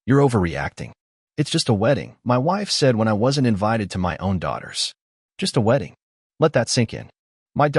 You're overreacting. It's just a wedding, my wife said when I wasn't invited to my own daughter's. Just a wedding. Let that sink in. Our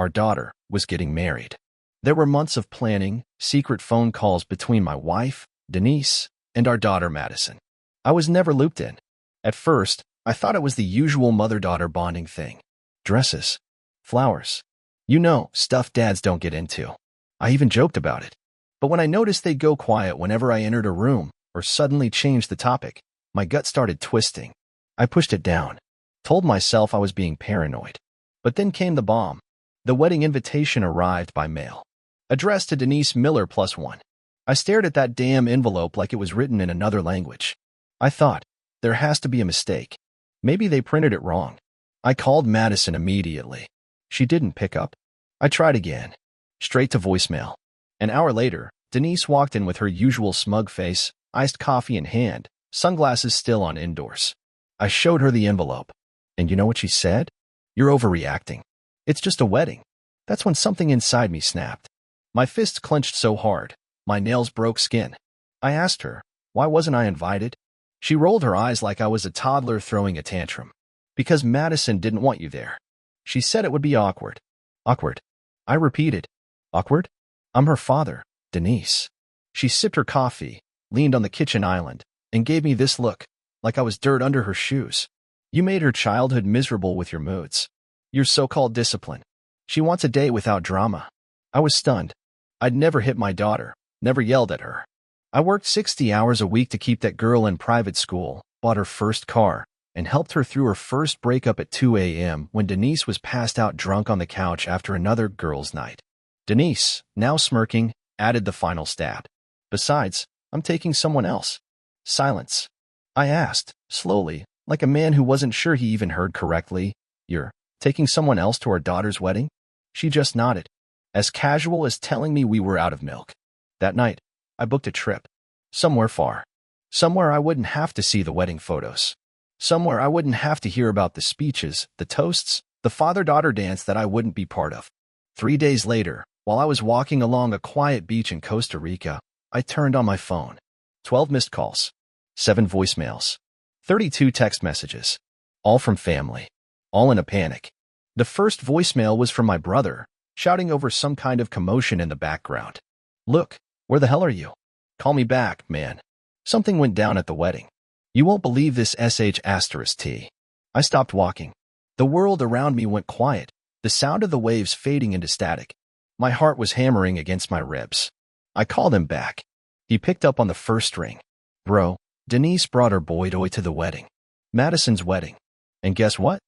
daughter, was getting married. There were months of planning, secret phone calls between my wife, Denise, and our daughter, Madison. I was never looped in. At first, I thought it was the usual mother-daughter bonding thing. Dresses. Flowers. You know, stuff dads don't get into. I even joked about it. But when I noticed they'd go quiet whenever I entered a room or suddenly changed the topic, my gut started twisting. I pushed it down. Told myself I was being paranoid. But then came the bomb. The wedding invitation arrived by mail. Addressed to Denise Miller +1. I stared at that damn envelope like it was written in another language. I thought, there has to be a mistake. Maybe they printed it wrong. I called Madison immediately. She didn't pick up. I tried again. Straight to voicemail. An hour later, Denise walked in with her usual smug face, iced coffee in hand, sunglasses still on indoors. I showed her the envelope. And you know what she said? You're overreacting. It's just a wedding. That's when something inside me snapped. My fists clenched so hard, my nails broke skin. I asked her, why wasn't I invited? She rolled her eyes like I was a toddler throwing a tantrum. Because Madison didn't want you there. She said it would be awkward. Awkward. I repeated. Awkward? I'm her father, Denise. She sipped her coffee, leaned on the kitchen island, and gave me this look, like I was dirt under her shoes. You made her childhood miserable with your moods. Your so-called discipline. She wants a day without drama. I was stunned. I'd never hit my daughter, never yelled at her. I worked 60 hours a week to keep that girl in private school, bought her first car, and helped her through her first breakup at 2 a.m. when Denise was passed out drunk on the couch after another girls' night. Denise, now smirking, added the final stab. Besides, I'm taking someone else. Silence. I asked, slowly, like a man who wasn't sure he even heard correctly, You're taking someone else to our daughter's wedding? She just nodded, as casual as telling me we were out of milk. That night, I booked a trip. Somewhere far. Somewhere I wouldn't have to see the wedding photos. Somewhere I wouldn't have to hear about the speeches, the toasts, the father-daughter dance that I wouldn't be part of. 3 days later, while I was walking along a quiet beach in Costa Rica, I turned on my phone. 12 missed calls. 7 voicemails. 32 text messages. All from family. All in a panic. The first voicemail was from my brother, shouting over some kind of commotion in the background. Look, where the hell are you? Call me back, man. Something went down at the wedding. You won't believe this *T. I stopped walking. The world around me went quiet, the sound of the waves fading into static. My heart was hammering against my ribs. I called him back. He picked up on the first ring. Bro, Denise brought her boy toy to the wedding. Madison's wedding. And guess what?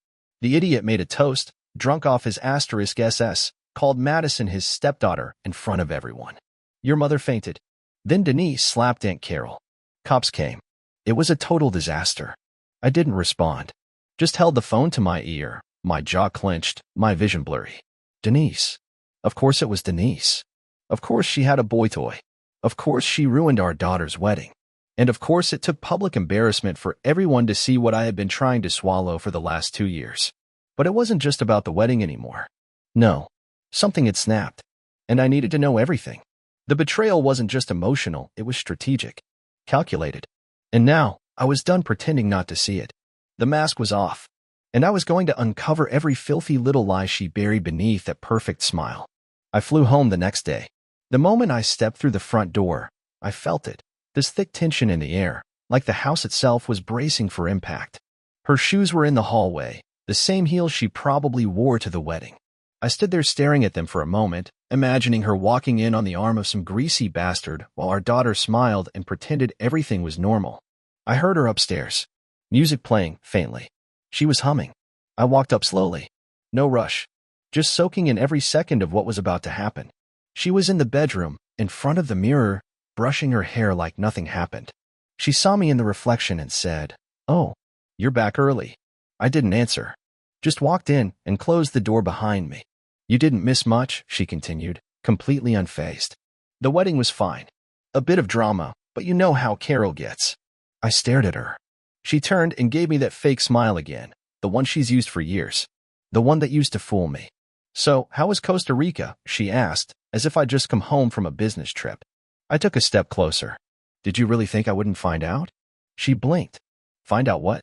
The idiot made a toast, drunk off his *SS, called Madison his stepdaughter in front of everyone. Your mother fainted. Then Denise slapped Aunt Carol. Cops came. It was a total disaster. I didn't respond. Just held the phone to my ear, my jaw clenched, my vision blurry. Denise. Of course it was Denise. Of course she had a boy toy. Of course she ruined our daughter's wedding. And of course it took public embarrassment for everyone to see what I had been trying to swallow for the last 2 years. But it wasn't just about the wedding anymore. No. Something had snapped. And I needed to know everything. The betrayal wasn't just emotional, it was strategic. Calculated. And now, I was done pretending not to see it. The mask was off. And I was going to uncover every filthy little lie she buried beneath that perfect smile. I flew home the next day. The moment I stepped through the front door, I felt it. This thick tension in the air, like the house itself was bracing for impact. Her shoes were in the hallway, the same heels she probably wore to the wedding. I stood there staring at them for a moment, imagining her walking in on the arm of some greasy bastard while our daughter smiled and pretended everything was normal. I heard her upstairs. Music playing, faintly. She was humming. I walked up slowly. No rush. Just soaking in every second of what was about to happen. She was in the bedroom, in front of the mirror, brushing her hair like nothing happened. She saw me in the reflection and said, "Oh, you're back early." I didn't answer. Just walked in and closed the door behind me. You didn't miss much, she continued, completely unfazed. The wedding was fine. A bit of drama, but you know how Carol gets. I stared at her. She turned and gave me that fake smile again, the one she's used for years. The one that used to fool me. So, how was Costa Rica? She asked, as if I'd just come home from a business trip. I took a step closer. Did you really think I wouldn't find out? She blinked. Find out what?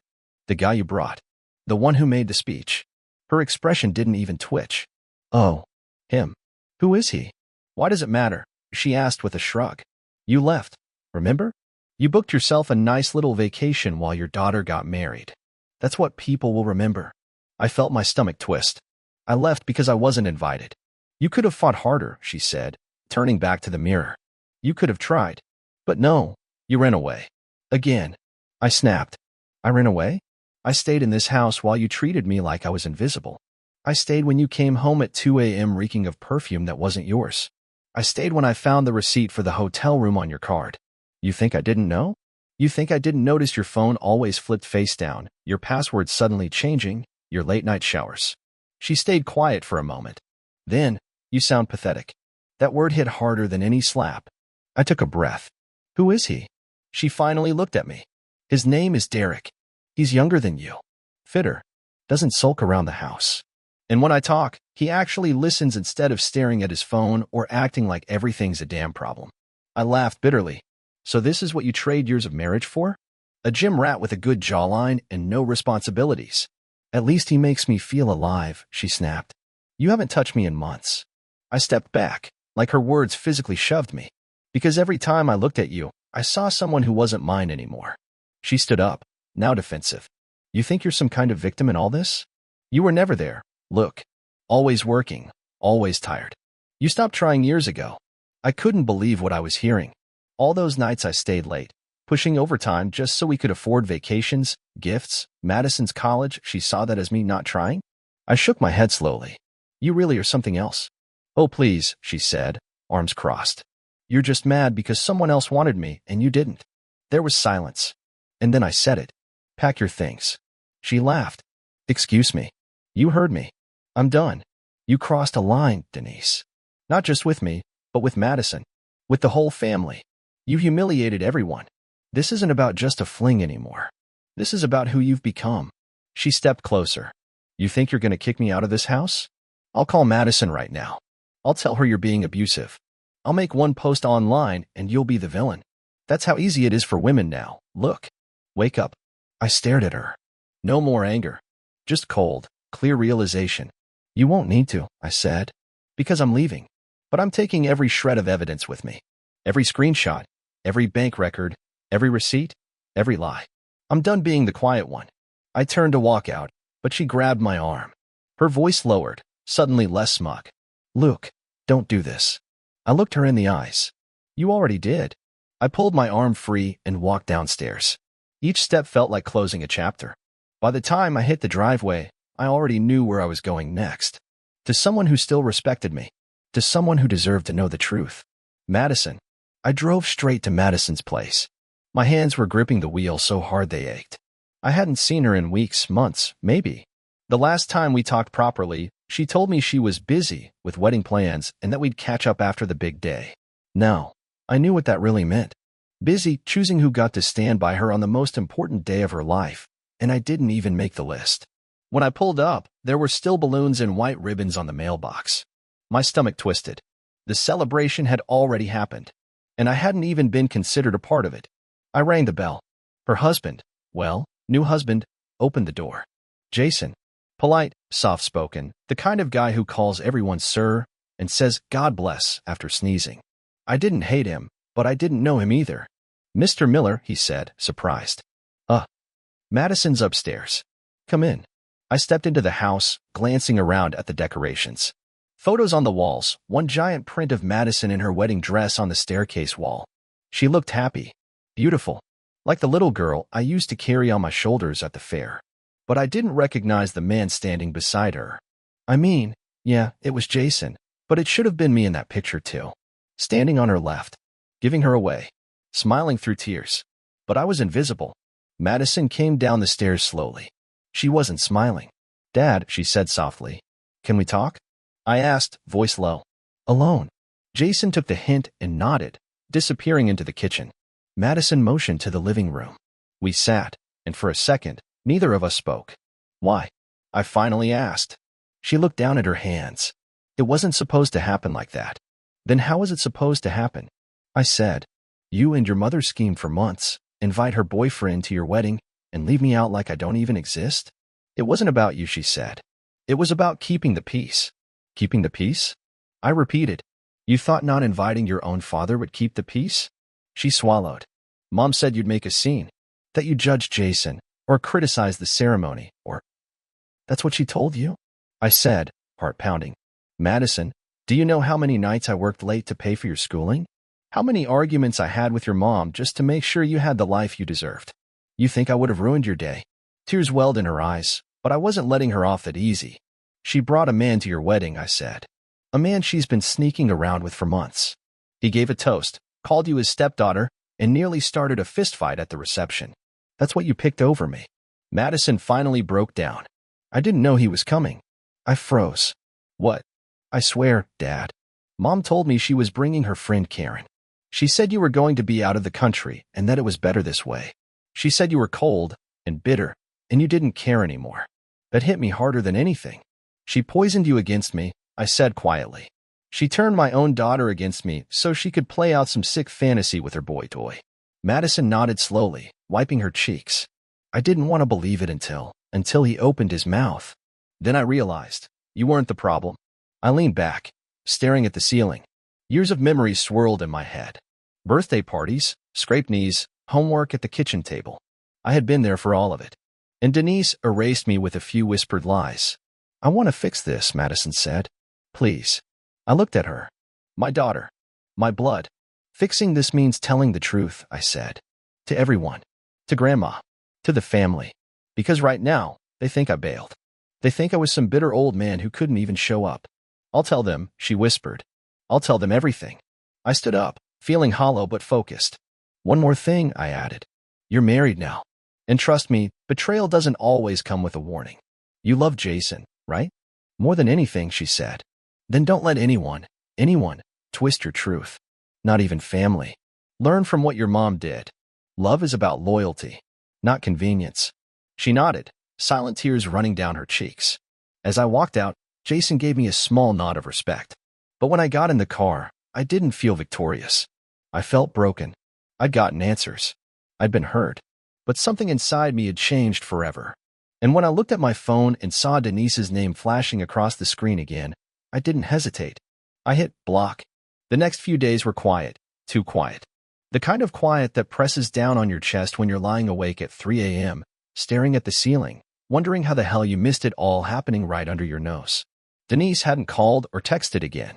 The guy you brought. The one who made the speech. Her expression didn't even twitch. Oh, him. Who is he? Why does it matter? She asked with a shrug. You left, remember? You booked yourself a nice little vacation while your daughter got married. That's what people will remember. I felt my stomach twist. I left because I wasn't invited. You could have fought harder, she said, turning back to the mirror. You could have tried. But no, you ran away. Again. I snapped. I ran away? I stayed in this house while you treated me like I was invisible. I stayed when you came home at 2 a.m. reeking of perfume that wasn't yours. I stayed when I found the receipt for the hotel room on your card. You think I didn't know? You think I didn't notice your phone always flipped face down, your password suddenly changing, your late-night showers? She stayed quiet for a moment. Then, you sound pathetic. That word hit harder than any slap. I took a breath. Who is he? She finally looked at me. His name is Derek. He's younger than you. Fitter. Doesn't sulk around the house. And when I talk, he actually listens instead of staring at his phone or acting like everything's a damn problem. I laughed bitterly. So this is what you trade years of marriage for? A gym rat with a good jawline and no responsibilities. At least he makes me feel alive, she snapped. You haven't touched me in months. I stepped back, like her words physically shoved me. Because every time I looked at you, I saw someone who wasn't mine anymore. She stood up, now defensive. You think you're some kind of victim in all this? You were never there. Look. Always working. Always tired. You stopped trying years ago. I couldn't believe what I was hearing. All those nights I stayed late, pushing overtime just so we could afford vacations, gifts, Madison's college. She saw that as me not trying? I shook my head slowly. You really are something else. Oh, please, she said, arms crossed. You're just mad because someone else wanted me and you didn't. There was silence. And then I said it. Pack your things. She laughed. Excuse me. You heard me. I'm done. You crossed a line, Denise. Not just with me, but with Madison. With the whole family. You humiliated everyone. This isn't about just a fling anymore. This is about who you've become. She stepped closer. You think you're going to kick me out of this house? I'll call Madison right now. I'll tell her you're being abusive. I'll make one post online and you'll be the villain. That's how easy it is for women now. Look. Wake up. I stared at her. No more anger. Just cold, clear realization. You won't need to, I said. Because I'm leaving. But I'm taking every shred of evidence with me. Every screenshot. Every bank record. Every receipt. Every lie. I'm done being the quiet one. I turned to walk out, but she grabbed my arm. Her voice lowered, suddenly less smug. Luke, don't do this. I looked her in the eyes. You already did. I pulled my arm free and walked downstairs. Each step felt like closing a chapter. By the time I hit the driveway, I already knew where I was going next. To someone who still respected me. To someone who deserved to know the truth. Madison. I drove straight to Madison's place. My hands were gripping the wheel so hard they ached. I hadn't seen her in weeks, months, maybe. The last time we talked properly, she told me she was busy with wedding plans and that we'd catch up after the big day. Now, I knew what that really meant. Busy choosing who got to stand by her on the most important day of her life, and I didn't even make the list. When I pulled up, there were still balloons and white ribbons on the mailbox. My stomach twisted. The celebration had already happened, and I hadn't even been considered a part of it. I rang the bell. Her husband, new husband, opened the door. Jason. Polite, soft-spoken, the kind of guy who calls everyone sir and says God bless after sneezing. I didn't hate him, but I didn't know him either. Mr. Miller, he said, surprised. Madison's upstairs. Come in. I stepped into the house, glancing around at the decorations. Photos on the walls, one giant print of Madison in her wedding dress on the staircase wall. She looked happy. Beautiful. Like the little girl I used to carry on my shoulders at the fair. But I didn't recognize the man standing beside her. I mean, yeah, it was Jason, but it should have been me in that picture too. Standing on her left, giving her away, smiling through tears. But I was invisible. Madison came down the stairs slowly. She wasn't smiling. Dad, she said softly. Can we talk? I asked, voice low. Alone. Jason took the hint and nodded, disappearing into the kitchen. Madison motioned to the living room. We sat, and for a second, neither of us spoke. Why? I finally asked. She looked down at her hands. It wasn't supposed to happen like that. Then how was it supposed to happen? I said. You and your mother schemed for months, invite her boyfriend to your wedding, and leave me out like I don't even exist? It wasn't about you, she said. It was about keeping the peace. Keeping the peace? I repeated. You thought not inviting your own father would keep the peace? She swallowed. Mom said you'd make a scene, that you'd judge Jason, or criticize the ceremony, or... That's what she told you? I said, heart pounding. Madison, do you know how many nights I worked late to pay for your schooling? How many arguments I had with your mom just to make sure you had the life you deserved? You think I would have ruined your day? Tears welled in her eyes, but I wasn't letting her off that easy. She brought a man to your wedding, I said. A man she's been sneaking around with for months. He gave a toast, called you his stepdaughter, and nearly started a fistfight at the reception. That's what you picked over me. Madison finally broke down. I didn't know he was coming. I froze. What? I swear, Dad. Mom told me she was bringing her friend Karen. She said you were going to be out of the country and that it was better this way. She said you were cold and bitter and you didn't care anymore. That hit me harder than anything. She poisoned you against me, I said quietly. She turned my own daughter against me so she could play out some sick fantasy with her boy toy. Madison nodded slowly, wiping her cheeks. I didn't want to believe it until he opened his mouth. Then I realized, you weren't the problem. I leaned back, staring at the ceiling. Years of memories swirled in my head. Birthday parties, scraped knees, homework at the kitchen table. I had been there for all of it. And Denise erased me with a few whispered lies. I want to fix this, Madison said. Please. I looked at her. My daughter. My blood. Fixing this means telling the truth, I said. To everyone. To Grandma. To the family. Because right now, they think I bailed. They think I was some bitter old man who couldn't even show up. I'll tell them, she whispered. I'll tell them everything. I stood up, feeling hollow but focused. One more thing, I added. You're married now. And trust me, betrayal doesn't always come with a warning. You love Jason, right? More than anything, she said. Then don't let anyone, twist your truth. Not even family. Learn from what your mom did. Love is about loyalty, not convenience. She nodded, silent tears running down her cheeks. As I walked out, Jason gave me a small nod of respect. But when I got in the car, I didn't feel victorious. I felt broken. I'd gotten answers. I'd been hurt. But something inside me had changed forever. And when I looked at my phone and saw Denise's name flashing across the screen again, I didn't hesitate. I hit block. The next few days were quiet, too quiet. The kind of quiet that presses down on your chest when you're lying awake at 3 a.m., staring at the ceiling, wondering how the hell you missed it all happening right under your nose. Denise hadn't called or texted again.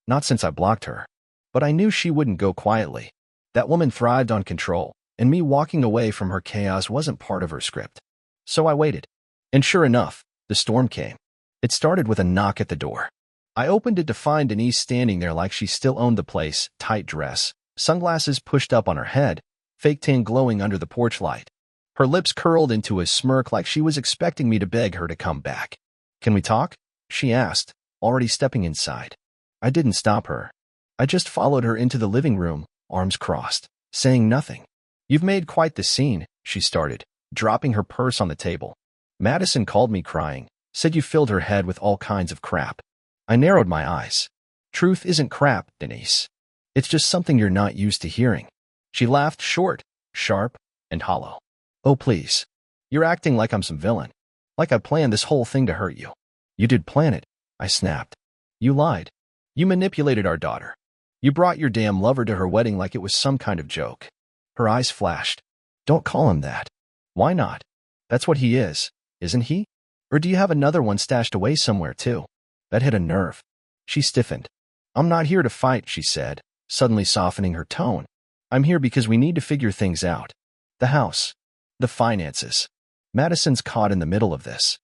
Not since I blocked her. But I knew she wouldn't go quietly. That woman thrived on control, and me walking away from her chaos wasn't part of her script. So I waited. And sure enough, the storm came. It started with a knock at the door. I opened it to find Denise standing there like she still owned the place, tight dress, sunglasses pushed up on her head, fake tan glowing under the porch light. Her lips curled into a smirk like she was expecting me to beg her to come back. Can we talk? She asked, already stepping inside. I didn't stop her. I just followed her into the living room, arms crossed, saying nothing. You've made quite the scene, she started, dropping her purse on the table. Madison called me crying, said you filled her head with all kinds of crap. I narrowed my eyes. Truth isn't crap, Denise. It's just something you're not used to hearing. She laughed short, sharp, and hollow. Oh, please. You're acting like I'm some villain. Like I planned this whole thing to hurt you. You did plan it, I snapped. You lied. You manipulated our daughter. You brought your damn lover to her wedding like it was some kind of joke. Her eyes flashed. Don't call him that. Why not? That's what he is, isn't he? Or do you have another one stashed away somewhere too? That hit a nerve. She stiffened. I'm not here to fight, she said, suddenly softening her tone. I'm here because we need to figure things out. The house. The finances. Madison's caught in the middle of this.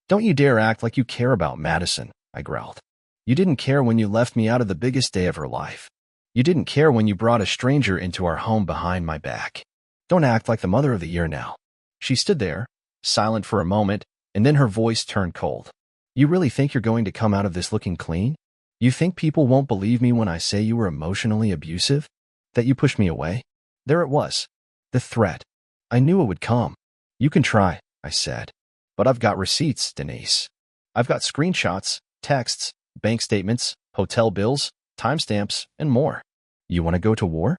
Don't you dare act like you care about Madison, I growled. You didn't care when you left me out of the biggest day of her life. You didn't care when you brought a stranger into our home behind my back. Don't act like the mother of the year now. She stood there, silent for a moment, and then her voice turned cold. You really think you're going to come out of this looking clean? You think people won't believe me when I say you were emotionally abusive? That you pushed me away? There it was. The threat. I knew it would come. You can try, I said. But I've got receipts, Denise. I've got screenshots, texts, bank statements, hotel bills, timestamps, and more. You want to go to war?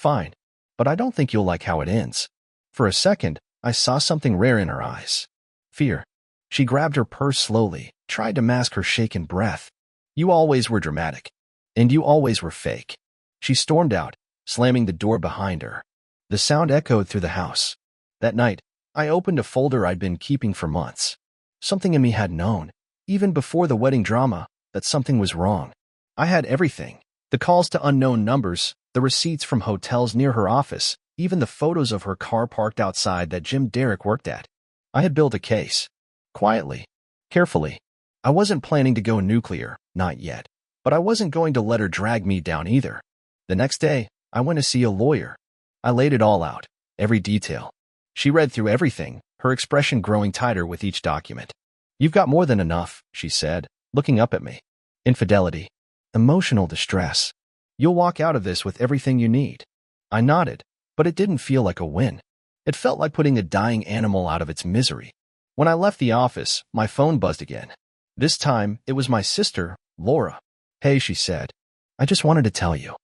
Fine. But I don't think you'll like how it ends. For a second, I saw something rare in her eyes. Fear. She grabbed her purse slowly, tried to mask her shaken breath. You always were dramatic. And you always were fake. She stormed out, slamming the door behind her. The sound echoed through the house. That night, I opened a folder I'd been keeping for months. Something in me had known, even before the wedding drama, that something was wrong. I had everything. The calls to unknown numbers, the receipts from hotels near her office, even the photos of her car parked outside that Jim Derrick worked at. I had built a case. Quietly. Carefully. I wasn't planning to go nuclear, not yet. But I wasn't going to let her drag me down either. The next day, I went to see a lawyer. I laid it all out, every detail. She read through everything, her expression growing tighter with each document. You've got more than enough, she said, looking up at me. Infidelity. Emotional distress. You'll walk out of this with everything you need. I nodded, but it didn't feel like a win. It felt like putting a dying animal out of its misery. When I left the office, my phone buzzed again. This time, it was my sister, Laura. Hey, she said. I just wanted to tell you.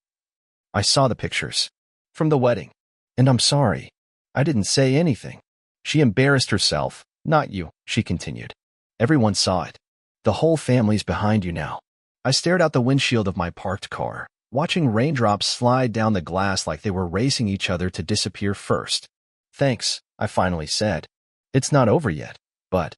I saw the pictures. From the wedding. And I'm sorry. I didn't say anything. She embarrassed herself. Not you, she continued. Everyone saw it. The whole family's behind you now. I stared out the windshield of my parked car, watching raindrops slide down the glass like they were racing each other to disappear first. Thanks, I finally said. It's not over yet, but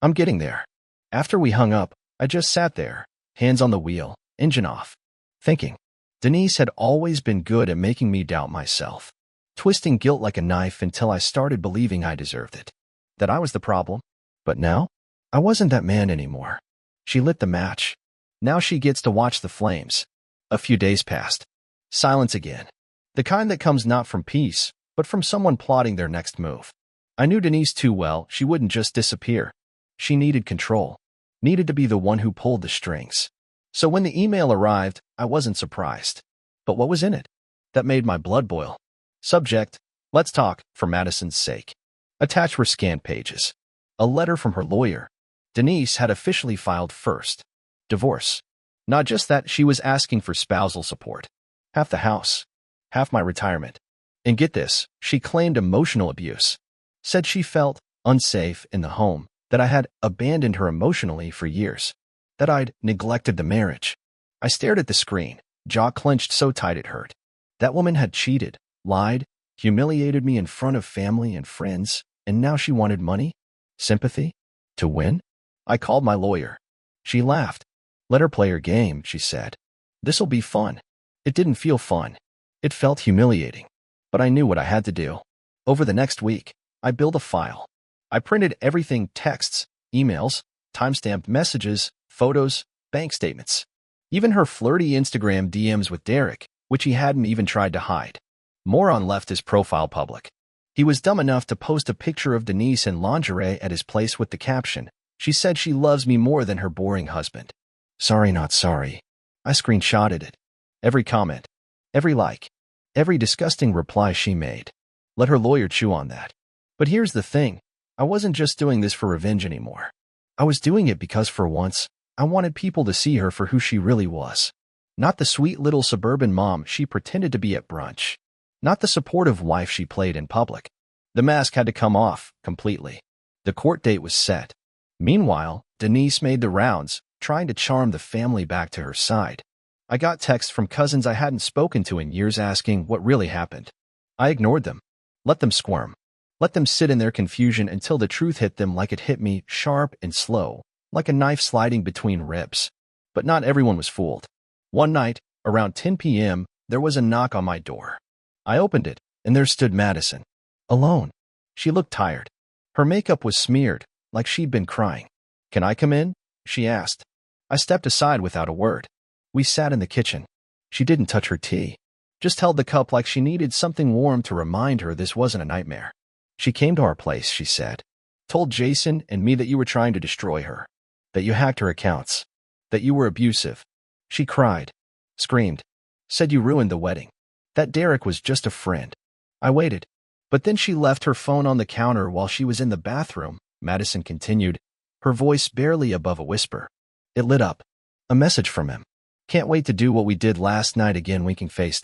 I'm getting there. After we hung up, I just sat there, hands on the wheel, engine off, thinking. Denise had always been good at making me doubt myself, twisting guilt like a knife until I started believing I deserved it, that I was the problem. But now, I wasn't that man anymore. She lit the match. Now she gets to watch the flames. A few days passed. Silence again. The kind that comes not from peace, but from someone plotting their next move. I knew Denise too well. She wouldn't just disappear. She needed control. Needed to be the one who pulled the strings. So when the email arrived, I wasn't surprised. But what was in it? That made my blood boil. Subject: let's talk, for Madison's sake. Attached were scanned pages. A letter from her lawyer. Denise had officially filed first. Divorce. Not just that, she was asking for spousal support. Half the house. Half my retirement. And get this, she claimed emotional abuse. Said she felt unsafe in the home, that I had abandoned her emotionally for years, that I'd neglected the marriage. I stared at the screen, jaw clenched so tight it hurt. That woman had cheated, lied, humiliated me in front of family and friends, and now she wanted money? Sympathy? To win? I called my lawyer. She laughed. Let her play her game, she said. This'll be fun. It didn't feel fun. It felt humiliating. But I knew what I had to do. Over the next week, I built a file. I printed everything: texts, emails, timestamped messages, photos, bank statements. Even her flirty Instagram DMs with Derrick, which he hadn't even tried to hide. Moron left his profile public. He was dumb enough to post a picture of Denise in lingerie at his place with the caption, "She said she loves me more than her boring husband." Sorry, not sorry. I screenshotted it. Every comment. Every like. Every disgusting reply she made. Let her lawyer chew on that. But here's the thing. I wasn't just doing this for revenge anymore. I was doing it because for once, I wanted people to see her for who she really was. Not the sweet little suburban mom she pretended to be at brunch. Not the supportive wife she played in public. The mask had to come off, completely. The court date was set. Meanwhile, Denise made the rounds, trying to charm the family back to her side. I got texts from cousins I hadn't spoken to in years asking what really happened. I ignored them. Let them squirm. Let them sit in their confusion until the truth hit them like it hit me, sharp and slow, like a knife sliding between ribs. But not everyone was fooled. One night, around 10 p.m., there was a knock on my door. I opened it, and there stood Madison. Alone. She looked tired. Her makeup was smeared, like she'd been crying. "Can I come in?" she asked. I stepped aside without a word. We sat in the kitchen. She didn't touch her tea. Just held the cup like she needed something warm to remind her this wasn't a nightmare. "She came to our place," she said. "Told Jason and me that you were trying to destroy her. That you hacked her accounts. That you were abusive." She cried. Screamed. Said you ruined the wedding. That Derrick was just a friend. I waited. But then she left her phone on the counter while she was in the bathroom, Madison continued, her voice barely above a whisper. It lit up. A message from him. "Can't wait to do what we did last night again, winking face.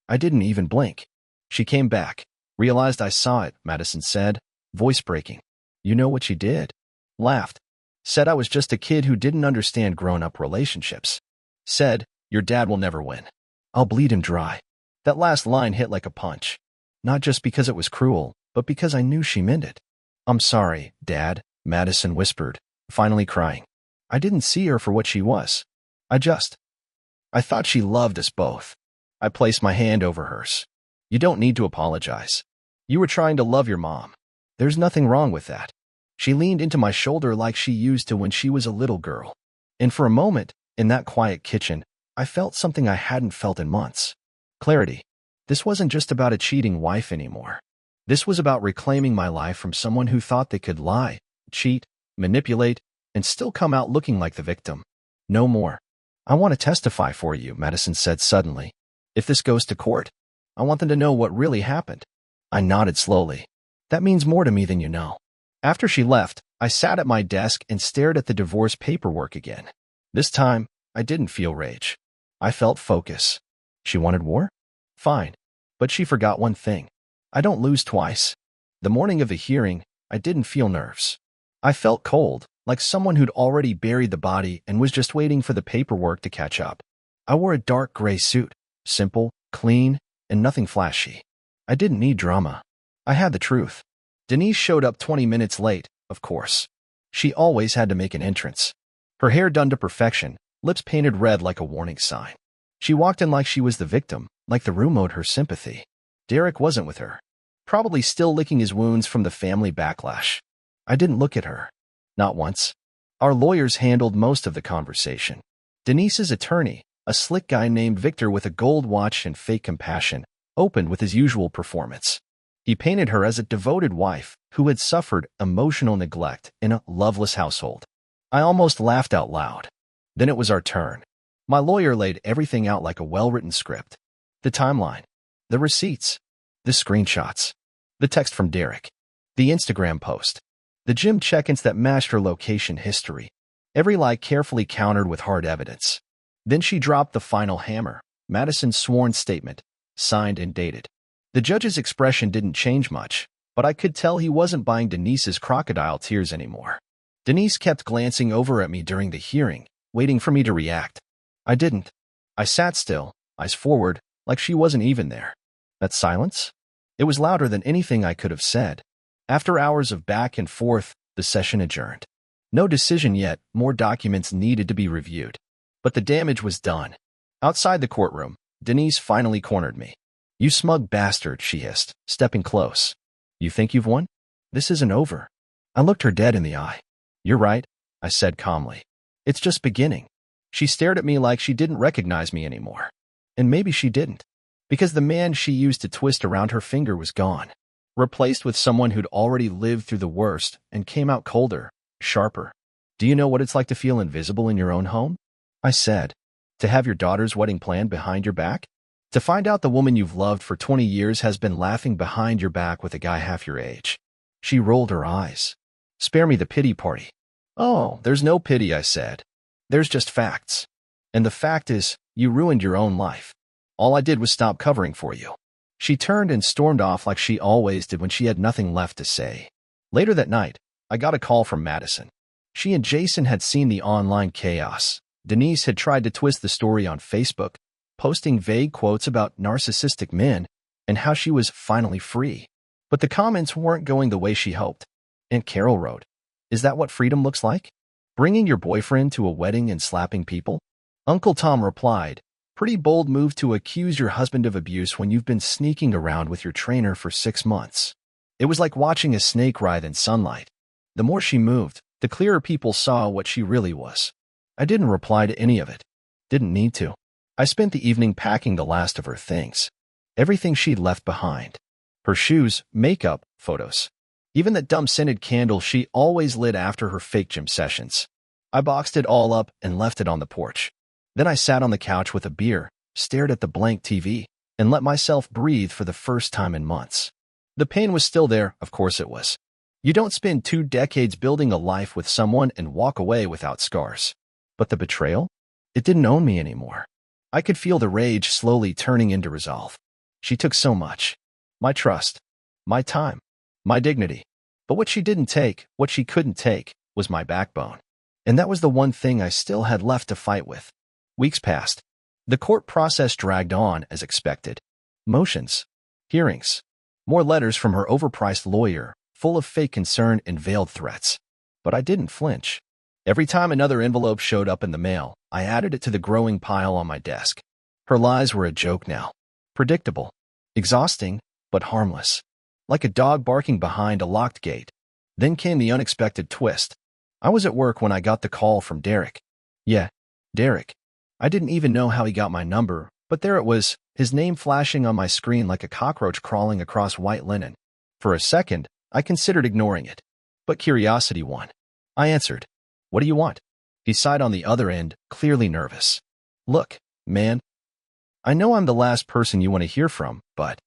I didn't even blink. She came back. Realized I saw it, Madison said, voice breaking. You know what she did? Laughed. Said I was just a kid who didn't understand grown-up relationships. Said, your dad will never win. I'll bleed him dry. That last line hit like a punch. Not just because it was cruel, but because I knew she meant it. I'm sorry, Dad, Madison whispered, finally crying. I didn't see her for what she was. I thought she loved us both. I placed my hand over hers. You don't need to apologize. You were trying to love your mom. There's nothing wrong with that. She leaned into my shoulder like she used to when she was a little girl. And for a moment, in that quiet kitchen, I felt something I hadn't felt in months. Clarity. This wasn't just about a cheating wife anymore. This was about reclaiming my life from someone who thought they could lie, cheat, manipulate, and still come out looking like the victim. No more. I want to testify for you, Madison said suddenly. If this goes to court, I want them to know what really happened. I nodded slowly. That means more to me than you know. After she left, I sat at my desk and stared at the divorce paperwork again. This time, I didn't feel rage. I felt focus. She wanted war? Fine. But she forgot one thing. I don't lose twice. The morning of the hearing, I didn't feel nerves. I felt cold, like someone who'd already buried the body and was just waiting for the paperwork to catch up. I wore a dark gray suit, simple, clean, and nothing flashy. I didn't need drama. I had the truth. Denise showed up 20 minutes late, of course. She always had to make an entrance. Her hair done to perfection, lips painted red like a warning sign. She walked in like she was the victim, like the room owed her sympathy. Derek wasn't with her, probably still licking his wounds from the family backlash. I didn't look at her. Not once. Our lawyers handled most of the conversation. Denise's attorney, a slick guy named Victor with a gold watch and fake compassion, opened with his usual performance. He painted her as a devoted wife who had suffered emotional neglect in a loveless household. I almost laughed out loud. Then it was our turn. My lawyer laid everything out like a well-written script. The timeline, the receipts, the screenshots, the text from Derek, the Instagram post, the gym check-ins that matched her location history, every lie carefully countered with hard evidence. Then she dropped the final hammer, Madison's sworn statement, signed and dated. The judge's expression didn't change much, but I could tell he wasn't buying Denise's crocodile tears anymore. Denise kept glancing over at me during the hearing, waiting for me to react. I didn't. I sat still, eyes forward, like she wasn't even there. That silence? It was louder than anything I could have said. After hours of back and forth, the session adjourned. No decision yet, more documents needed to be reviewed. But the damage was done. Outside the courtroom, Denise finally cornered me. You smug bastard, she hissed, stepping close. You think you've won? This isn't over. I looked her dead in the eye. You're right, I said calmly. It's just beginning. She stared at me like she didn't recognize me anymore. And maybe she didn't. Because the man she used to twist around her finger was gone. Replaced with someone who'd already lived through the worst and came out colder, sharper. Do you know what it's like to feel invisible in your own home? I said. To have your daughter's wedding planned behind your back? To find out the woman you've loved for 20 years has been laughing behind your back with a guy half your age. She rolled her eyes. Spare me the pity party. Oh, there's no pity, I said. There's just facts. And the fact is, you ruined your own life. All I did was stop covering for you. She turned and stormed off like she always did when she had nothing left to say. Later that night, I got a call from Madison. She and Jason had seen the online chaos. Denise had tried to twist the story on Facebook, posting vague quotes about narcissistic men and how she was finally free. But the comments weren't going the way she hoped. And Carol wrote, "Is that what freedom looks like? Bringing your boyfriend to a wedding and slapping people?" Uncle Tom replied, "Pretty bold move to accuse your husband of abuse when you've been sneaking around with your trainer for 6 months." It was like watching a snake writhe in sunlight. The more she moved, the clearer people saw what she really was. I didn't reply to any of it. Didn't need to. I spent the evening packing the last of her things. Everything she'd left behind. Her shoes, makeup, photos. Even that dumb scented candle she always lit after her fake gym sessions. I boxed it all up and left it on the porch. Then I sat on the couch with a beer, stared at the blank TV, and let myself breathe for the first time in months. The pain was still there, of course it was. You don't spend 2 decades building a life with someone and walk away without scars. But the betrayal? It didn't own me anymore. I could feel the rage slowly turning into resolve. She took so much. My trust, my time, my dignity. But what she didn't take, what she couldn't take, was my backbone. And that was the one thing I still had left to fight with. Weeks passed. The court process dragged on as expected. Motions, hearings, more letters from her overpriced lawyer, full of fake concern and veiled threats. But I didn't flinch. Every time another envelope showed up in the mail, I added it to the growing pile on my desk. Her lies were a joke now. Predictable, exhausting, but harmless. Like a dog barking behind a locked gate. Then came the unexpected twist. I was at work when I got the call from Derek. Yeah, Derek. I didn't even know how he got my number, but there it was, his name flashing on my screen like a cockroach crawling across white linen. For a second, I considered ignoring it. But curiosity won. I answered. What do you want? He sighed on the other end, clearly nervous. Look, man. I know I'm the last person you want to hear from, but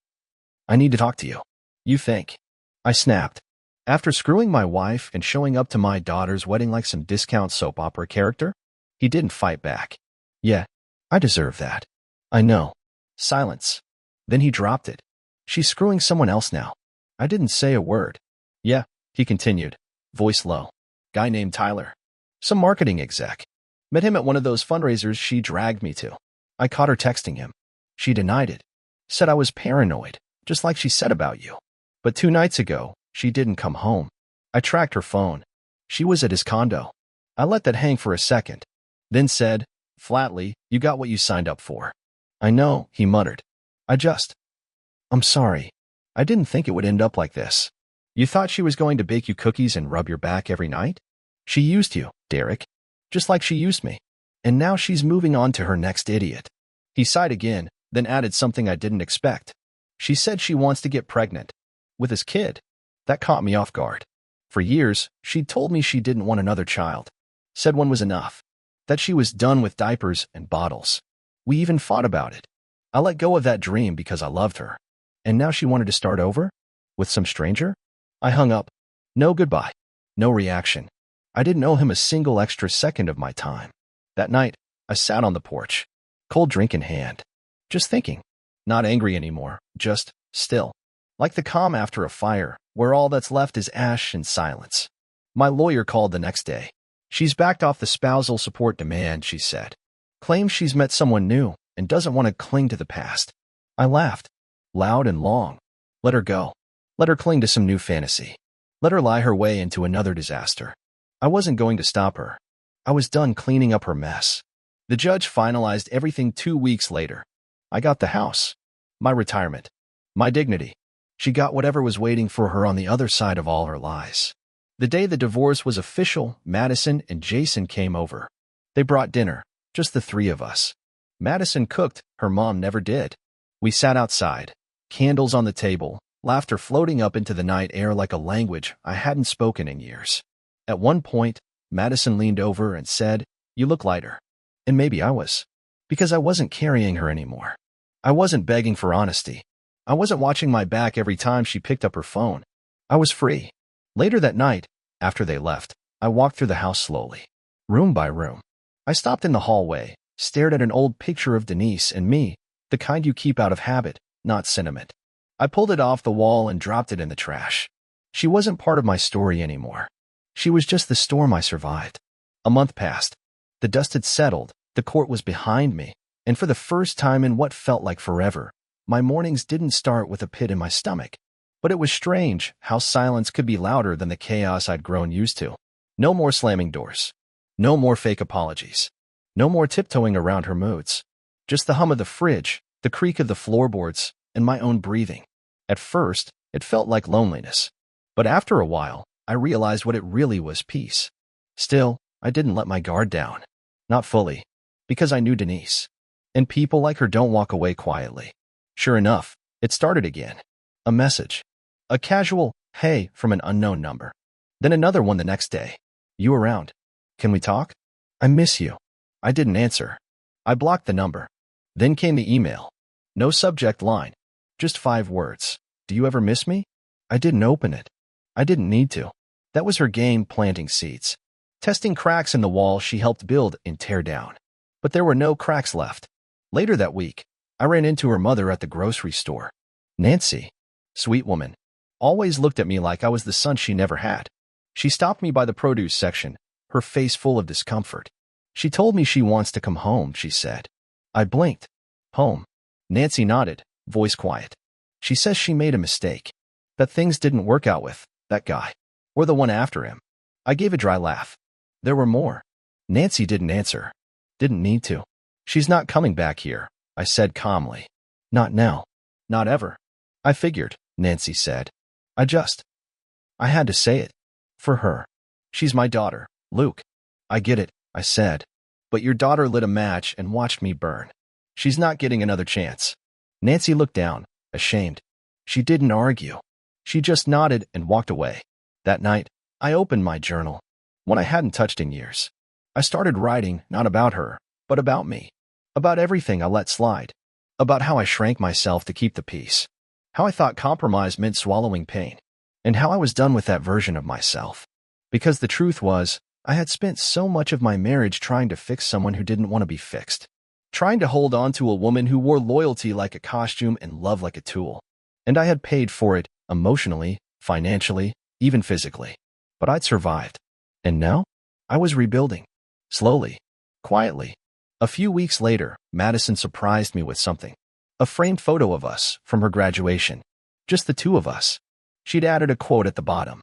I need to talk to you. You think? I snapped. After screwing my wife and showing up to my daughter's wedding like some discount soap opera character? He didn't fight back. Yeah, I deserve that. I know. Silence. Then he dropped it. She's screwing someone else now. I didn't say a word. Yeah, he continued, voice low. Guy named Tyler. Some marketing exec. Met him at one of those fundraisers she dragged me to. I caught her texting him. She denied it. Said I was paranoid, just like she said about you. But 2 nights ago, she didn't come home. I tracked her phone. She was at his condo. I let that hang for a second, then said, flatly, you got what you signed up for. I know, he muttered. I'm sorry. I didn't think it would end up like this. You thought she was going to bake you cookies and rub your back every night? She used you, Derek. Just like she used me. And now she's moving on to her next idiot. He sighed again, then added something I didn't expect. She said she wants to get pregnant. With his kid. That caught me off guard. For years, she'd told me she didn't want another child. Said one was enough. That she was done with diapers and bottles. We even fought about it. I let go of that dream because I loved her. And now she wanted to start over? With some stranger? I hung up. No goodbye. No reaction. I didn't owe him a single extra second of my time. That night, I sat on the porch, cold drink in hand. Just thinking. Not angry anymore, just still. Like the calm after a fire, where all that's left is ash and silence. My lawyer called the next day. She's backed off the spousal support demand, she said. Claims she's met someone new and doesn't want to cling to the past. I laughed. Loud and long. Let her go. Let her cling to some new fantasy. Let her lie her way into another disaster. I wasn't going to stop her. I was done cleaning up her mess. The judge finalized everything 2 weeks later. I got the house. My retirement. My dignity. She got whatever was waiting for her on the other side of all her lies. The day the divorce was official, Madison and Jason came over. They brought dinner, just the 3 of us. Madison cooked, her mom never did. We sat outside, candles on the table, laughter floating up into the night air like a language I hadn't spoken in years. At one point, Madison leaned over and said, "You look lighter." And maybe I was. Because I wasn't carrying her anymore. I wasn't begging for honesty. I wasn't watching my back every time she picked up her phone. I was free. Later that night, after they left, I walked through the house slowly, room by room. I stopped in the hallway, stared at an old picture of Denise and me, the kind you keep out of habit, not sentiment. I pulled it off the wall and dropped it in the trash. She wasn't part of my story anymore. She was just the storm I survived. A month passed. The dust had settled, the court was behind me, and for the first time in what felt like forever, my mornings didn't start with a pit in my stomach. But it was strange how silence could be louder than the chaos I'd grown used to. No more slamming doors. No more fake apologies. No more tiptoeing around her moods. Just the hum of the fridge, the creak of the floorboards, and my own breathing. At first, it felt like loneliness. But after a while, I realized what it really was: peace. Still, I didn't let my guard down. Not fully. Because I knew Denise. And people like her don't walk away quietly. Sure enough, it started again. A message. A casual, "Hey," from an unknown number. Then another one the next day. "You around? Can we talk? I miss you." I didn't answer. I blocked the number. Then came the email. No subject line. Just 5 words. "Do you ever miss me?" I didn't open it. I didn't need to. That was her game planting seeds. Testing cracks in the wall she helped build and tear down. But there were no cracks left. Later that week, I ran into her mother at the grocery store. Nancy, sweet woman, always looked at me like I was the son she never had. She stopped me by the produce section, her face full of discomfort. She told me she wants to come home, she said. I blinked. Home. Nancy nodded, voice quiet. She says she made a mistake. That things didn't work out with that guy. Or the one after him. I gave a dry laugh. There were more. Nancy didn't answer. Didn't need to. She's not coming back here, I said calmly. Not now. Not ever. I figured, Nancy said. I had to say it. For her. She's my daughter, Luke. I get it, I said. But your daughter lit a match and watched me burn. She's not getting another chance. Nancy looked down, ashamed. She didn't argue. She just nodded and walked away. That night, I opened my journal. One I hadn't touched in years. I started writing, not about her, but about me. About everything I let slide. About how I shrank myself to keep the peace. How I thought compromise meant swallowing pain. And how I was done with that version of myself. Because the truth was, I had spent so much of my marriage trying to fix someone who didn't want to be fixed. Trying to hold on to a woman who wore loyalty like a costume and love like a tool. And I had paid for it, emotionally, financially, even physically. But I'd survived. And now? I was rebuilding. Slowly. Quietly. A few weeks later, Madison surprised me with something. A framed photo of us from her graduation. Just the two of us. She'd added a quote at the bottom.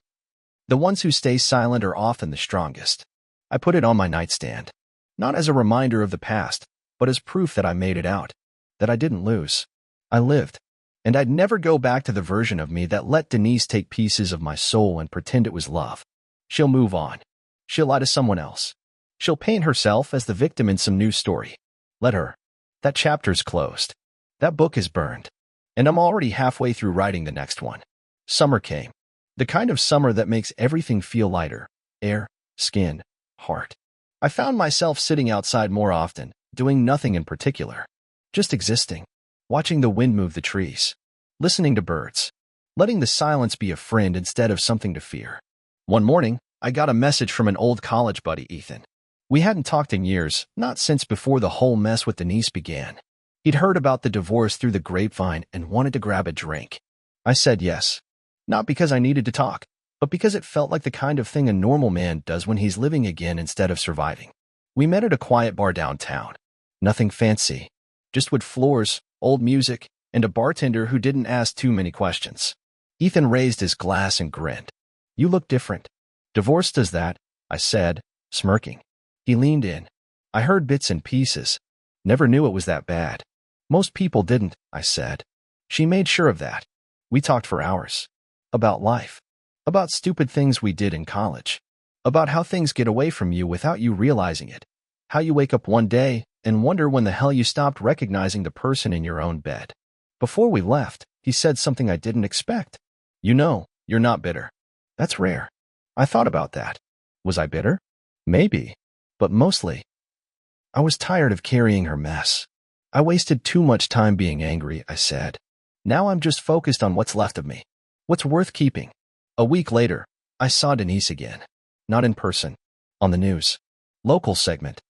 The ones who stay silent are often the strongest. I put it on my nightstand. Not as a reminder of the past, but as proof that I made it out. That I didn't lose. I lived. And I'd never go back to the version of me that let Denise take pieces of my soul and pretend it was love. She'll move on. She'll lie to someone else. She'll paint herself as the victim in some new story. Let her. That chapter's closed. That book is burned. And I'm already halfway through writing the next one. Summer came. The kind of summer that makes everything feel lighter. Air, skin, heart. I found myself sitting outside more often, doing nothing in particular. Just existing. Watching the wind move the trees. Listening to birds. Letting the silence be a friend instead of something to fear. One morning, I got a message from an old college buddy, Ethan. We hadn't talked in years, not since before the whole mess with Denise began. He'd heard about the divorce through the grapevine and wanted to grab a drink. I said yes. Not because I needed to talk, but because it felt like the kind of thing a normal man does when he's living again instead of surviving. We met at a quiet bar downtown. Nothing fancy. Just wood floors, old music, and a bartender who didn't ask too many questions. Ethan raised his glass and grinned. You look different. Divorce does that, I said, smirking. He leaned in. I heard bits and pieces. Never knew it was that bad. Most people didn't, I said. She made sure of that. We talked for hours. About life. About stupid things we did in college. About how things get away from you without you realizing it. How you wake up one day and wonder when the hell you stopped recognizing the person in your own bed. Before we left, he said something I didn't expect. You know, you're not bitter. That's rare. I thought about that. Was I bitter? Maybe. But mostly, I was tired of carrying her mess. I wasted too much time being angry, I said. Now I'm just focused on what's left of me. What's worth keeping. A week later, I saw Denise again. Not in person. On the news. Local segment.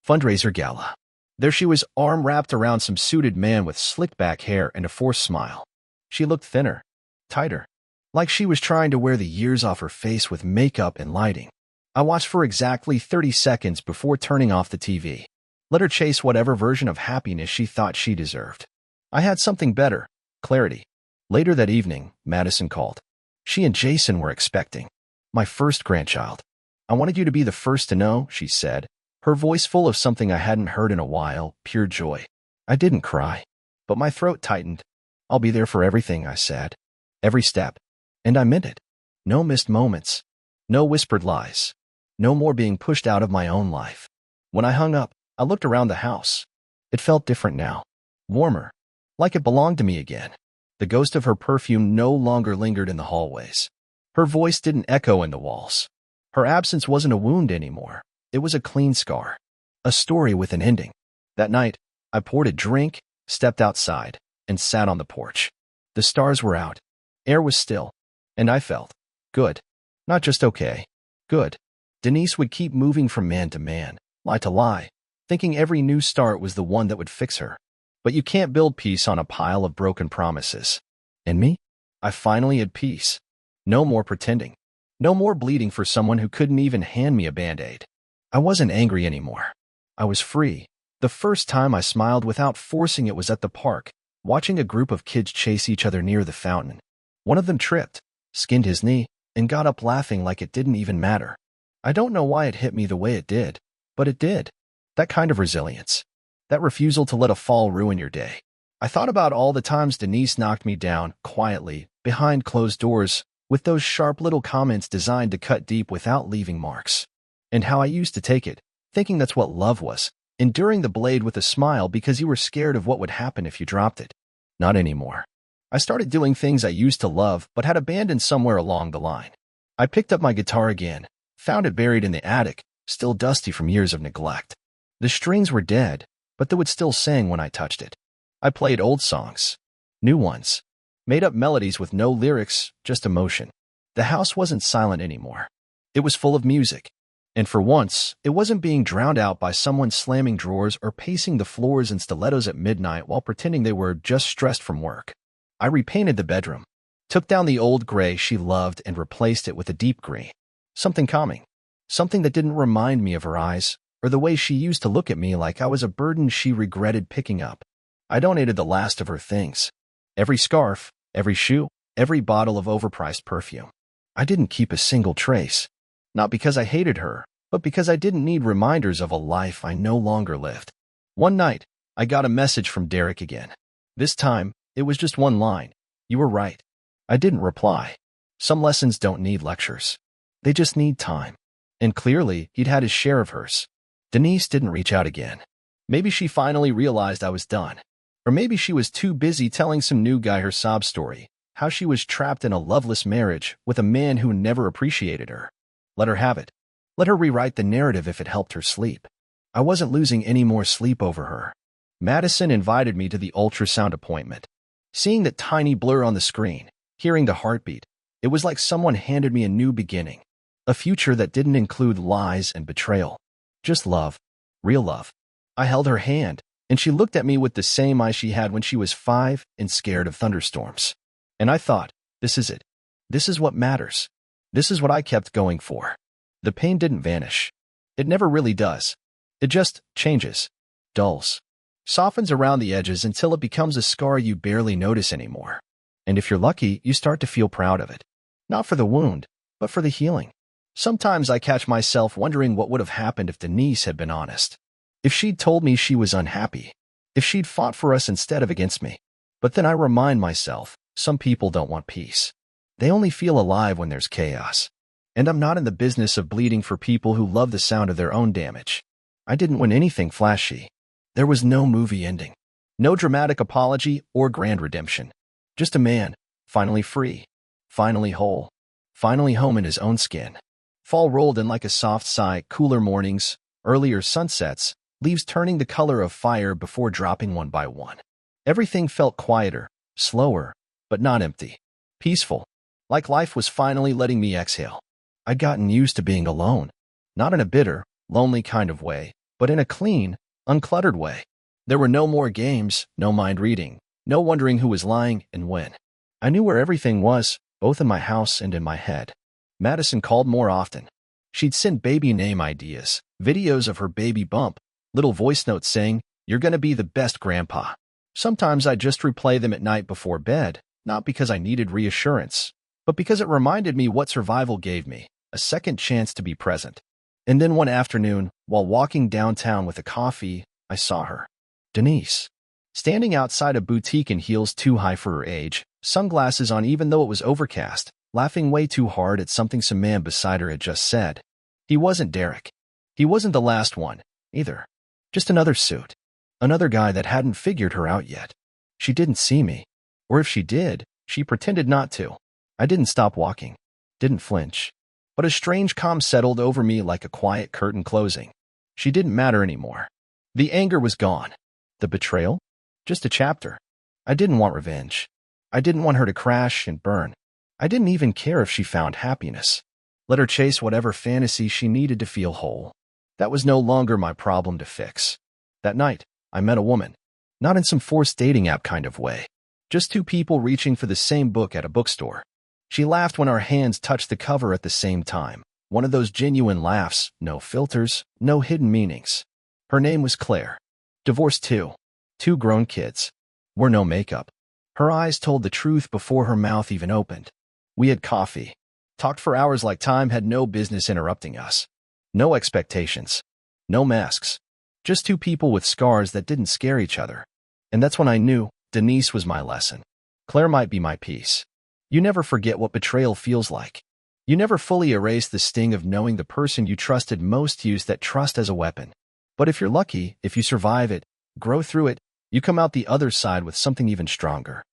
Fundraiser gala. There she was, arm wrapped around some suited man with slicked back hair and a forced smile. She looked thinner. Tighter. Like she was trying to wear the years off her face with makeup and lighting. I watched for exactly 30 seconds before turning off the TV. Let her chase whatever version of happiness she thought she deserved. I had something better. Clarity. Later that evening, Madison called. She and Jason were expecting. My first grandchild. I wanted you to be the first to know, she said, her voice full of something I hadn't heard in a while, pure joy. I didn't cry, but my throat tightened. I'll be there for everything, I said. Every step. And I meant it. No missed moments. No whispered lies. No more being pushed out of my own life. When I hung up, I looked around the house. It felt different now. Warmer. Like it belonged to me again. The ghost of her perfume no longer lingered in the hallways. Her voice didn't echo in the walls. Her absence wasn't a wound anymore. It was a clean scar. A story with an ending. That night, I poured a drink, stepped outside, and sat on the porch. The stars were out. Air was still. And I felt good. Not just okay. Good. Denise would keep moving from man to man, lie to lie, thinking every new start was the one that would fix her. But you can't build peace on a pile of broken promises. And me? I finally had peace. No more pretending. No more bleeding for someone who couldn't even hand me a Band-Aid. I wasn't angry anymore. I was free. The first time I smiled without forcing it was at the park, watching a group of kids chase each other near the fountain. One of them tripped, skinned his knee, and got up laughing like it didn't even matter. I don't know why it hit me the way it did, but it did. That kind of resilience. That refusal to let a fall ruin your day. I thought about all the times Denise knocked me down, quietly, behind closed doors, with those sharp little comments designed to cut deep without leaving marks. And how I used to take it, thinking that's what love was, enduring the blade with a smile because you were scared of what would happen if you dropped it. Not anymore. I started doing things I used to love but had abandoned somewhere along the line. I picked up my guitar again, found it buried in the attic, still dusty from years of neglect. The strings were dead, but they would still sing when I touched it. I played old songs, new ones, made up melodies with no lyrics, just emotion. The house wasn't silent anymore. It was full of music. And for once, it wasn't being drowned out by someone slamming drawers or pacing the floors in stilettos at midnight while pretending they were just stressed from work. I repainted the bedroom, took down the old gray she loved and replaced it with a deep green. Something calming. Something that didn't remind me of her eyes or the way she used to look at me like I was a burden she regretted picking up. I donated the last of her things. Every scarf, every shoe, every bottle of overpriced perfume. I didn't keep a single trace. Not because I hated her, but because I didn't need reminders of a life I no longer lived. One night, I got a message from Derek again. This time, it was just one line. You were right. I didn't reply. Some lessons don't need lectures. They just need time. And clearly, he'd had his share of hers. Denise didn't reach out again. Maybe she finally realized I was done. Or maybe she was too busy telling some new guy her sob story, how she was trapped in a loveless marriage with a man who never appreciated her. Let her have it. Let her rewrite the narrative if it helped her sleep. I wasn't losing any more sleep over her. Madison invited me to the ultrasound appointment. Seeing that tiny blur on the screen, hearing the heartbeat, it was like someone handed me a new beginning. A future that didn't include lies and betrayal. Just love. Real love. I held her hand, and she looked at me with the same eyes she had when she was 5 and scared of thunderstorms. And I thought, this is it. This is what matters. This is what I kept going for. The pain didn't vanish. It never really does. It just changes, dulls, softens around the edges until it becomes a scar you barely notice anymore. And if you're lucky, you start to feel proud of it. Not for the wound, but for the healing. Sometimes I catch myself wondering what would have happened if Denise had been honest. If she'd told me she was unhappy. If she'd fought for us instead of against me. But then I remind myself, some people don't want peace. They only feel alive when there's chaos. And I'm not in the business of bleeding for people who love the sound of their own damage. I didn't win anything flashy. There was no movie ending. No dramatic apology or grand redemption. Just a man, finally free, finally whole, finally home in his own skin. Fall rolled in like a soft sigh, cooler mornings, earlier sunsets, leaves turning the color of fire before dropping one by one. Everything felt quieter, slower, but not empty. Peaceful. Like life was finally letting me exhale. I'd gotten used to being alone. Not in a bitter, lonely kind of way, but in a clean, uncluttered way. There were no more games, no mind reading, no wondering who was lying and when. I knew where everything was, both in my house and in my head. Madison called more often. She'd send baby name ideas, videos of her baby bump, little voice notes saying, "You're gonna be the best grandpa." Sometimes I'd just replay them at night before bed, not because I needed reassurance, but because it reminded me what survival gave me, a second chance to be present. And then one afternoon, while walking downtown with a coffee, I saw her. Denise. Standing outside a boutique in heels too high for her age, sunglasses on even though it was overcast, laughing way too hard at something some man beside her had just said. He wasn't Derek. He wasn't the last one, either. Just another suit. Another guy that hadn't figured her out yet. She didn't see me. Or if she did, she pretended not to. I didn't stop walking. Didn't flinch. But a strange calm settled over me like a quiet curtain closing. She didn't matter anymore. The anger was gone. The betrayal? Just a chapter. I didn't want revenge. I didn't want her to crash and burn. I didn't even care if she found happiness. Let her chase whatever fantasy she needed to feel whole. That was no longer my problem to fix. That night, I met a woman. Not in some forced dating app kind of way. Just two people reaching for the same book at a bookstore. She laughed when our hands touched the cover at the same time. One of those genuine laughs, no filters, no hidden meanings. Her name was Claire. Divorced too. 2 grown kids. Wore no makeup. Her eyes told the truth before her mouth even opened. We had coffee. Talked for hours like time had no business interrupting us. No expectations. No masks. Just 2 people with scars that didn't scare each other. And that's when I knew Denise was my lesson. Claire might be my peace. You never forget what betrayal feels like. You never fully erase the sting of knowing the person you trusted most used that trust as a weapon. But if you're lucky, if you survive it, grow through it, you come out the other side with something even stronger.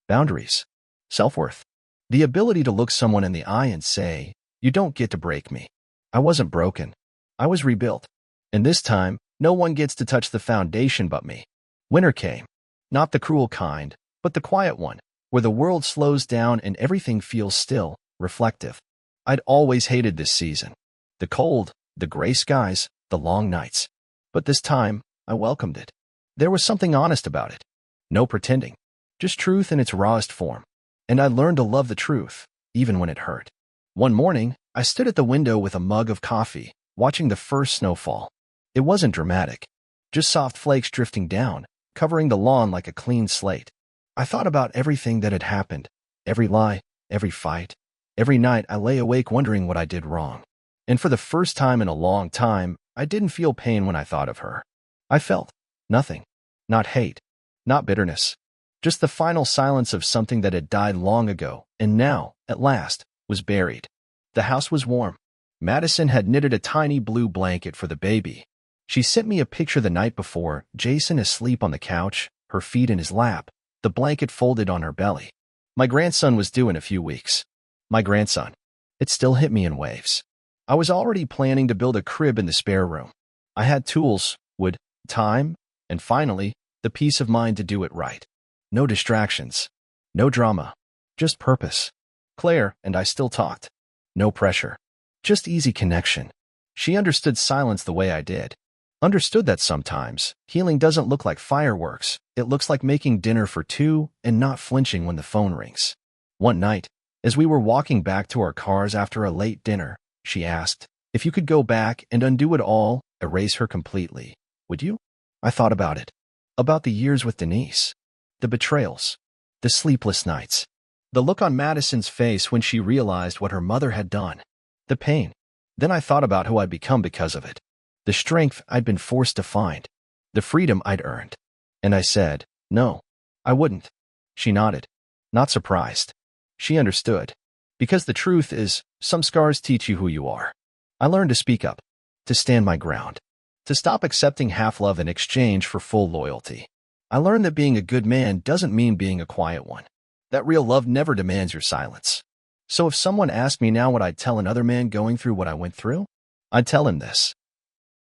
Boundaries. Self-worth. The ability to look someone in the eye and say, you don't get to break me. I wasn't broken. I was rebuilt. And this time, no one gets to touch the foundation but me. Winter came. Not the cruel kind, but the quiet one, where the world slows down and everything feels still, reflective. I'd always hated this season. The cold, the gray skies, the long nights. But this time, I welcomed it. There was something honest about it. No pretending. Just truth in its rawest form. And I learned to love the truth, even when it hurt. One morning, I stood at the window with a mug of coffee, watching the first snowfall. It wasn't dramatic. Just soft flakes drifting down, covering the lawn like a clean slate. I thought about everything that had happened. Every lie, every fight. Every night I lay awake wondering what I did wrong. And for the first time in a long time, I didn't feel pain when I thought of her. I felt nothing. Not hate. Not bitterness. Just the final silence of something that had died long ago, and now, at last, was buried. The house was warm. Madison had knitted a tiny blue blanket for the baby. She sent me a picture the night before, Jason asleep on the couch, her feet in his lap, the blanket folded on her belly. My grandson was due in a few weeks. My grandson. It still hit me in waves. I was already planning to build a crib in the spare room. I had tools, wood, time, and finally, the peace of mind to do it right. No distractions. No drama. Just purpose. Claire and I still talked. No pressure. Just easy connection. She understood silence the way I did. Understood that sometimes, healing doesn't look like fireworks. It looks like making dinner for 2 and not flinching when the phone rings. One night, as we were walking back to our cars after a late dinner, she asked, if you could go back and undo it all, erase her completely, would you? I thought about it. About the years with Denise. The betrayals. The sleepless nights. The look on Madison's face when she realized what her mother had done. The pain. Then I thought about who I'd become because of it. The strength I'd been forced to find. The freedom I'd earned. And I said, no, I wouldn't. She nodded. Not surprised. She understood. Because the truth is, some scars teach you who you are. I learned to speak up. To stand my ground. To stop accepting half-love in exchange for full loyalty. I learned that being a good man doesn't mean being a quiet one. That real love never demands your silence. So if someone asked me now what I'd tell another man going through what I went through, I'd tell him this.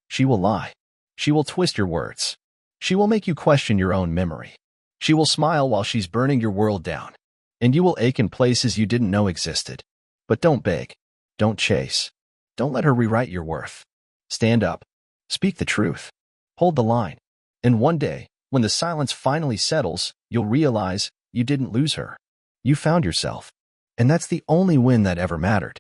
She will lie. She will twist your words. She will make you question your own memory. She will smile while she's burning your world down. And you will ache in places you didn't know existed. But don't beg. Don't chase. Don't let her rewrite your worth. Stand up. Speak the truth. Hold the line. And one day, when the silence finally settles, you'll realize you didn't lose her. You found yourself. And that's the only win that ever mattered.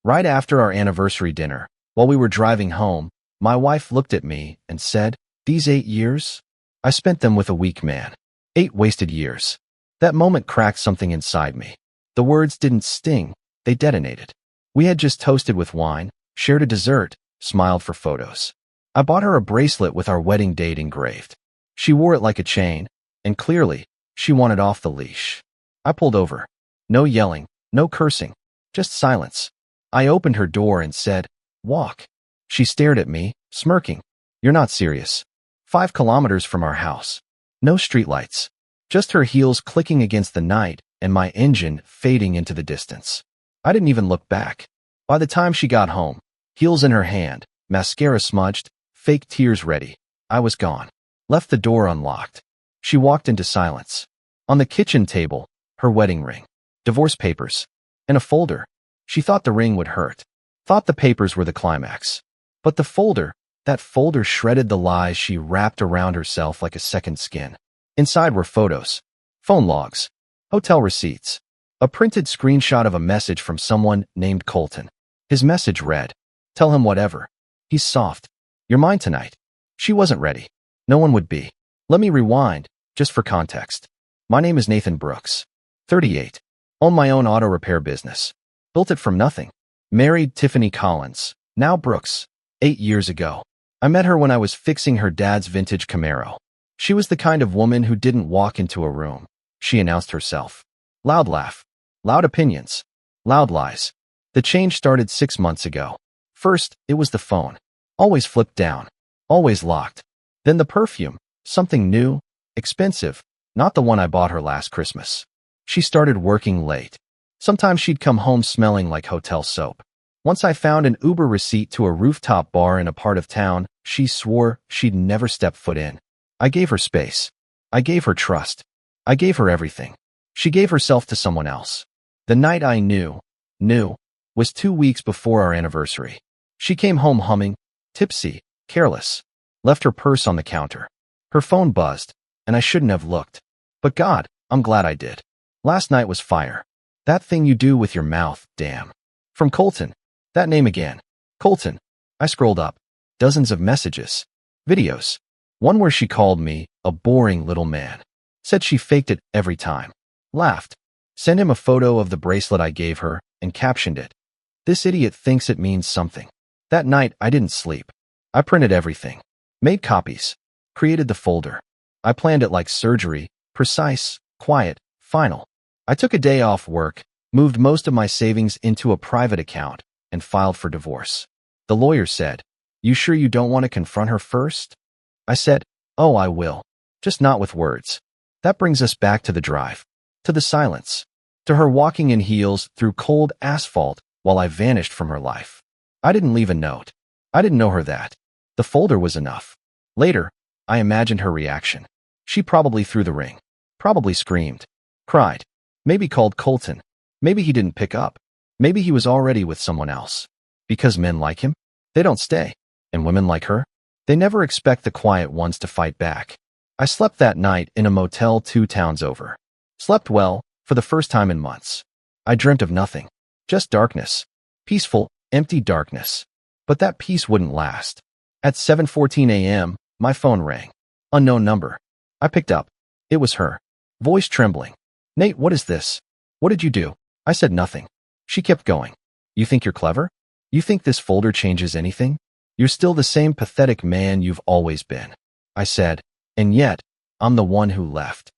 Right after our anniversary dinner, while we were driving home, my wife looked at me and said, these 8 years, I spent them with a weak man. 8 wasted years. That moment cracked something inside me. The words didn't sting, they detonated. We had just toasted with wine, shared a dessert, smiled for photos. I bought her a bracelet with our wedding date engraved. She wore it like a chain, and clearly, she wanted off the leash. I pulled over. No yelling, no cursing, just silence. I opened her door and said, walk. She stared at me, smirking. You're not serious. 5 kilometers from our house. No streetlights. Just her heels clicking against the night and my engine fading into the distance. I didn't even look back. By the time she got home, heels in her hand, mascara smudged, fake tears ready, I was gone. Left the door unlocked. She walked into silence. On the kitchen table, her wedding ring, divorce papers, and a folder. She thought the ring would hurt. Thought the papers were the climax. But the folder, That folder shredded the lies she wrapped around herself like a second skin. Inside were photos, phone logs, hotel receipts, a printed screenshot of a message from someone named Colton. His message read, "Tell him whatever. He's soft. You're mine tonight." She wasn't ready. No one would be. Let me rewind, just for context. My name is Nathan Brooks. 38. Own my own auto repair business. Built it from nothing. Married Tiffany Collins, now Brooks. 8 years ago. I met her when I was fixing her dad's vintage Camaro. She was the kind of woman who didn't walk into a room. She announced herself. Loud laugh. Loud opinions. Loud lies. The change started 6 months ago. First, it was the phone. Always flipped down. Always locked. Then the perfume. Something new, expensive, not the one I bought her last Christmas. She started working late. Sometimes she'd come home smelling like hotel soap. Once I found an Uber receipt to a rooftop bar in a part of town she swore she'd never step foot in. I gave her space. I gave her trust. I gave her everything. She gave herself to someone else. The night I knew, was 2 weeks before our anniversary. She came home humming, tipsy, careless, left her purse on the counter. Her phone buzzed, and I shouldn't have looked. But God, I'm glad I did. Last night was fire. That thing you do with your mouth, damn. From Colton. That name again. Colton. I scrolled up. Dozens of messages. Videos. One where she called me a boring little man. Said she faked it every time. Laughed. Sent him a photo of the bracelet I gave her and captioned it. This idiot thinks it means something. That night, I didn't sleep. I printed everything. Made copies. Created the folder. I planned it like surgery, precise, quiet, final. I took a day off work, moved most of my savings into a private account, and filed for divorce. The lawyer said, "You sure you don't want to confront her first?" I said, "Oh, I will. Just not with words." That brings us back to the drive. To the silence. To her walking in heels through cold asphalt while I vanished from her life. I didn't leave a note. I didn't know her that. The folder was enough. Later, I imagined her reaction. She probably threw the ring. Probably screamed. Cried. Maybe called Colton. Maybe he didn't pick up. Maybe he was already with someone else. Because men like him, they don't stay. And women like her, they never expect the quiet ones to fight back. I slept that night in a motel 2 towns over. Slept well, for the first time in months. I dreamt of nothing. Just darkness. Peaceful, empty darkness. But that peace wouldn't last. At 7:14 a.m., my phone rang. Unknown number. I picked up. It was her. Voice trembling. "Nate, what is this? What did you do?" I said nothing. She kept going. "You think you're clever? You think this folder changes anything? You're still the same pathetic man you've always been." I said, "And yet, I'm the one who left."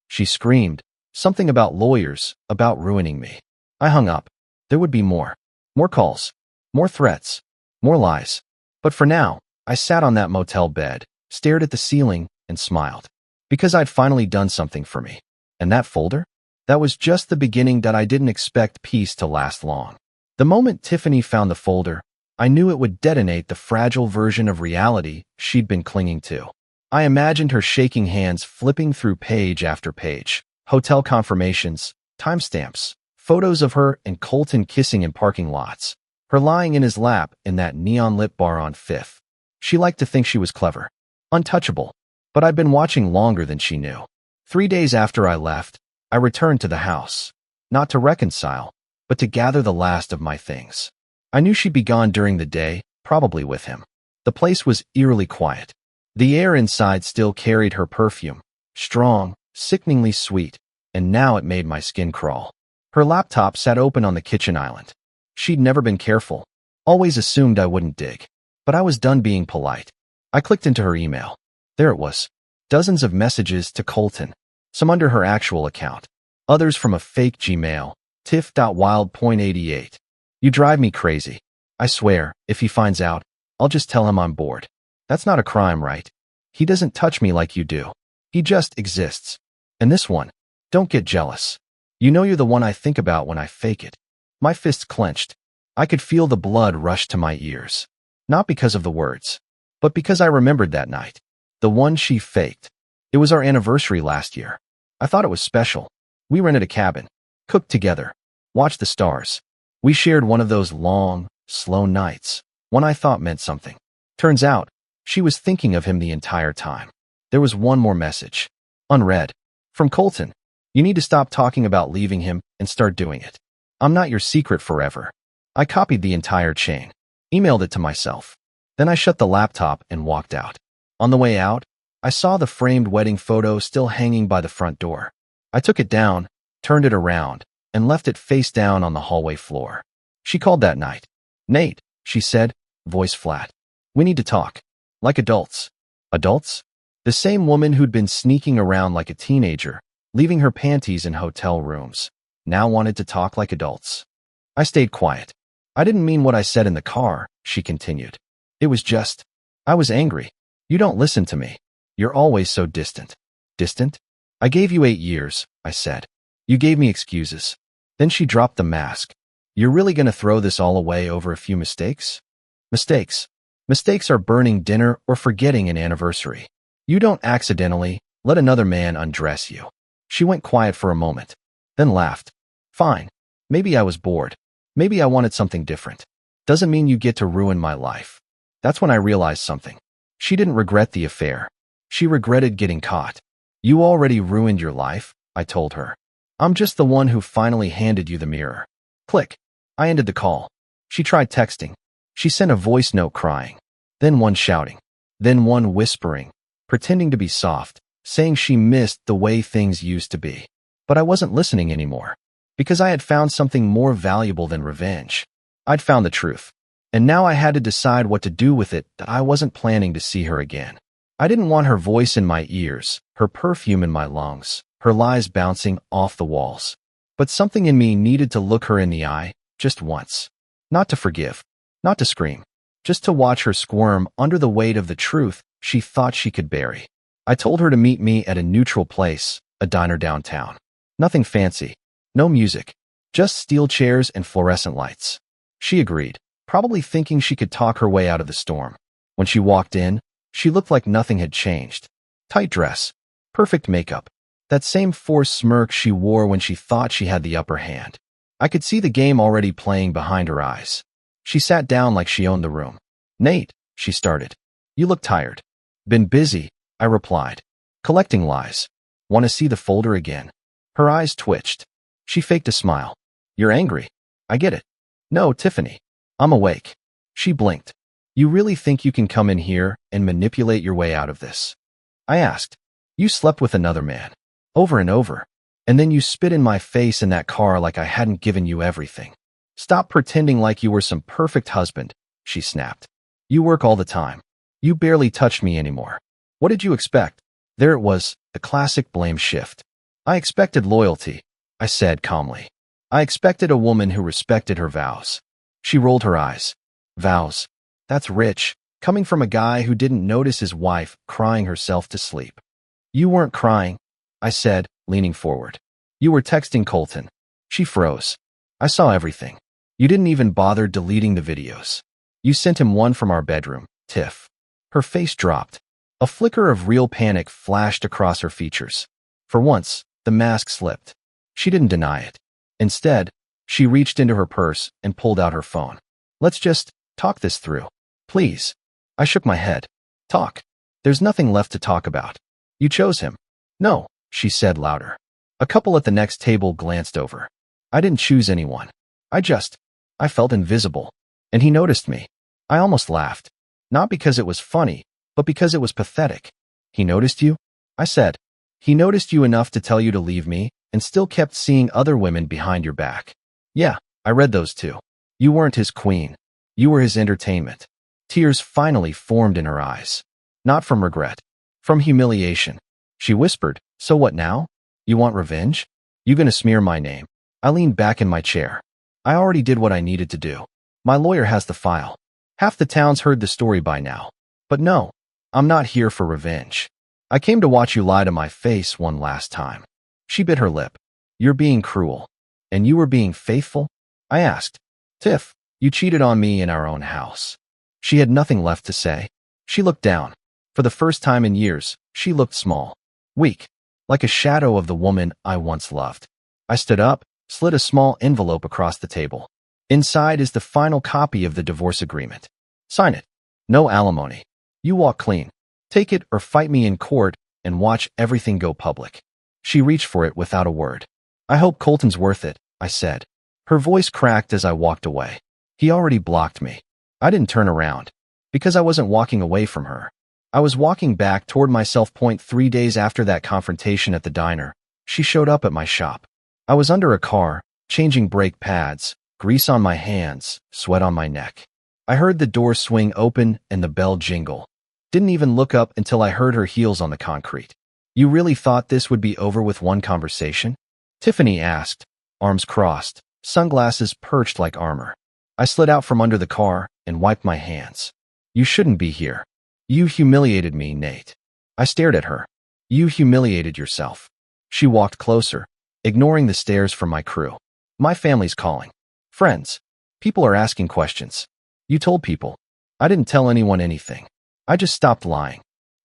She screamed. Something about lawyers, about ruining me. I hung up. There would be more. More calls. More threats. More lies. But for now, I sat on that motel bed, stared at the ceiling, and smiled. Because I'd finally done something for me. And that folder? That was just the beginning that I didn't expect peace to last long. The moment Tiffany found the folder, I knew it would detonate the fragile version of reality she'd been clinging to. I imagined her shaking hands flipping through page after page. Hotel confirmations, timestamps, photos of her and Colton kissing in parking lots. Her lying in his lap in that neon-lit bar on 5th. She liked to think she was clever. Untouchable. But I'd been watching longer than she knew. 3 days after I left, I returned to the house. Not to reconcile, but to gather the last of my things. I knew she'd be gone during the day, probably with him. The place was eerily quiet. The air inside still carried her perfume. Strong, sickeningly sweet, and now it made my skin crawl. Her laptop sat open on the kitchen island. She'd never been careful. Always assumed I wouldn't dig. But I was done being polite. I clicked into her email. There it was. Dozens of messages to Colton. Some under her actual account. Others from a fake Gmail. tiff.wild.88. You drive me crazy. I swear, if he finds out, I'll just tell him I'm bored. That's not a crime, right? He doesn't touch me like you do. He just exists. And this one, don't get jealous. You know you're the one I think about when I fake it. My fists clenched. I could feel the blood rush to my ears. Not because of the words, but because I remembered that night. The one she faked. It was our anniversary last year. I thought it was special. We rented a cabin, cooked together, watched the stars. We shared one of those long, slow nights. One I thought meant something. Turns out, She was thinking of him the entire time. There was one more message. Unread. From Colton. You need to stop talking about leaving him and start doing it. I'm not your secret forever. I copied the entire chain. Emailed it to myself. Then I shut the laptop and walked out. On the way out, I saw the framed wedding photo still hanging by the front door. I took it down, turned it around, and left it face down on the hallway floor. She called that night. Nate, she said, voice flat. We need to talk. Like adults. Adults? The same woman who'd been sneaking around like a teenager, leaving her panties in hotel rooms, now wanted to talk like adults. I stayed quiet. I didn't mean what I said in the car, she continued. It was just, I was angry. You don't listen to me. You're always so distant. Distant? I gave you 8 years, I said. You gave me excuses. Then she dropped the mask. You're really going to throw this all away over a few mistakes? Mistakes. Mistakes are burning dinner or forgetting an anniversary. You don't accidentally let another man undress you. She went quiet for a moment, then laughed. Fine. Maybe I was bored. Maybe I wanted something different. Doesn't mean you get to ruin my life. That's when I realized something. She didn't regret the affair. She regretted getting caught. You already ruined your life, I told her. I'm just the one who finally handed you the mirror. Click. I ended the call. She tried texting. She sent a voice note crying. Then one shouting. Then one whispering, pretending to be soft, saying she missed the way things used to be. But I wasn't listening anymore. Because I had found something more valuable than revenge. I'd found the truth. And now I had to decide what to do with it. That I wasn't planning to see her again. I didn't want her voice in my ears, her perfume in my lungs, her lies bouncing off the walls. But something in me needed to look her in the eye, just once. Not to forgive. Not to scream. Just to watch her squirm under the weight of the truth she thought she could bury. I told her to meet me at a neutral place, a diner downtown. Nothing fancy. No music. Just steel chairs and fluorescent lights. She agreed, probably thinking she could talk her way out of the storm. When she walked in, she looked like nothing had changed. Tight dress. Perfect makeup. That same forced smirk she wore when she thought she had the upper hand. I could see the game already playing behind her eyes. She sat down like she owned the room. Nate, she started. You look tired. Been busy, I replied. Collecting lies. Want to see the folder again? Her eyes twitched. She faked a smile. You're angry. I get it. No, Tiffany. I'm awake. She blinked. You really think you can come in here and manipulate your way out of this? I asked. You slept with another man. Over and over. And then you spit in my face in that car like I hadn't given you everything. Stop pretending like you were some perfect husband, she snapped. You work all the time. You barely touch me anymore. What did you expect? There it was, the classic blame shift. I expected loyalty, I said calmly. I expected a woman who respected her vows. She rolled her eyes. Vows. That's rich, coming from a guy who didn't notice his wife crying herself to sleep. You weren't crying, I said, leaning forward. You were texting Colton. She froze. I saw everything. You didn't even bother deleting the videos. You sent him one from our bedroom, Tiff. Her face dropped. A flicker of real panic flashed across her features. For once, the mask slipped. She didn't deny it. Instead, she reached into her purse and pulled out her phone. Let's just talk this through. Please. I shook my head. Talk. There's nothing left to talk about. You chose him. No, she said louder. A couple at the next table glanced over. I didn't choose anyone. I felt invisible. And he noticed me. I almost laughed. Not because it was funny, but because it was pathetic. He noticed you? I said. He noticed you enough to tell you to leave me and still kept seeing other women behind your back. Yeah, I read those too. You weren't his queen. You were his entertainment. Tears finally formed in her eyes. Not from regret. From humiliation. She whispered, so what now? You want revenge? You gonna smear my name? I leaned back in my chair. I already did what I needed to do. My lawyer has the file. Half the town's heard the story by now. But no, I'm not here for revenge. I came to watch you lie to my face one last time. She bit her lip. You're being cruel. And you were being faithful? I asked. Tiff, you cheated on me in our own house. She had nothing left to say. She looked down. For the first time in years, she looked small. Weak. Like a shadow of the woman I once loved. I stood up, slid a small envelope across the table. Inside is the final copy of the divorce agreement. Sign it. No alimony. You walk clean. Take it or fight me in court and watch everything go public. She reached for it without a word. I hope Colton's worth it, I said. Her voice cracked as I walked away. He already blocked me. I didn't turn around because I wasn't walking away from her. I was walking back toward myself. 3 days after that confrontation at the diner, she showed up at my shop. I was under a car, changing brake pads, grease on my hands, sweat on my neck. I heard the door swing open and the bell jingle. Didn't even look up until I heard her heels on the concrete. You really thought this would be over with one conversation? Tiffany asked, arms crossed, sunglasses perched like armor. I slid out from under the car and wiped my hands. You shouldn't be here. You humiliated me, Nate. I stared at her. You humiliated yourself. She walked closer, ignoring the stares from my crew. My family's calling. Friends. People are asking questions. You told people. I didn't tell anyone anything. I just stopped lying.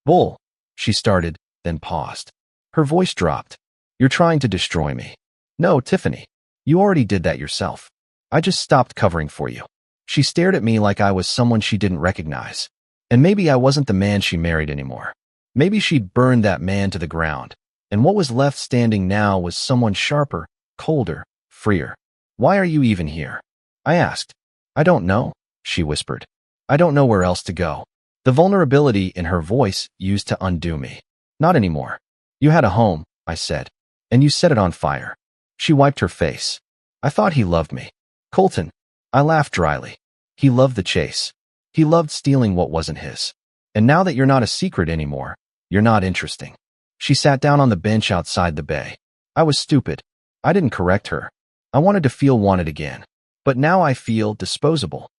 Bull. She started, then paused. Her voice dropped. You're trying to destroy me. No, Tiffany. You already did that yourself. I just stopped covering for you. She stared at me like I was someone she didn't recognize. And maybe I wasn't the man she married anymore. Maybe she'd burned that man to the ground. And what was left standing now was someone sharper, colder, freer. Why are you even here? I asked. I don't know, she whispered. I don't know where else to go. The vulnerability in her voice used to undo me. Not anymore. You had a home, I said. And you set it on fire. She wiped her face. I thought he loved me. Colton. I laughed dryly. He loved the chase. He loved stealing what wasn't his. And now that you're not a secret anymore, you're not interesting. She sat down on the bench outside the bay. I was stupid. I didn't correct her. I wanted to feel wanted again. But now I feel disposable.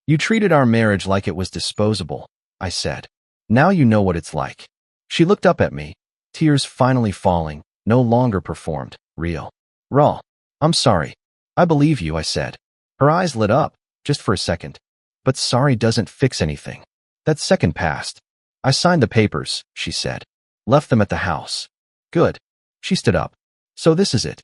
You treated our marriage like it was disposable, I said. Now you know what it's like. She looked up at me, tears finally falling, no longer performed, real. Raw. I'm sorry. I believe you, I said. Her eyes lit up, just for a second. But sorry doesn't fix anything. That second passed. I signed the papers, she said. Left them at the house. Good. She stood up. So this is it.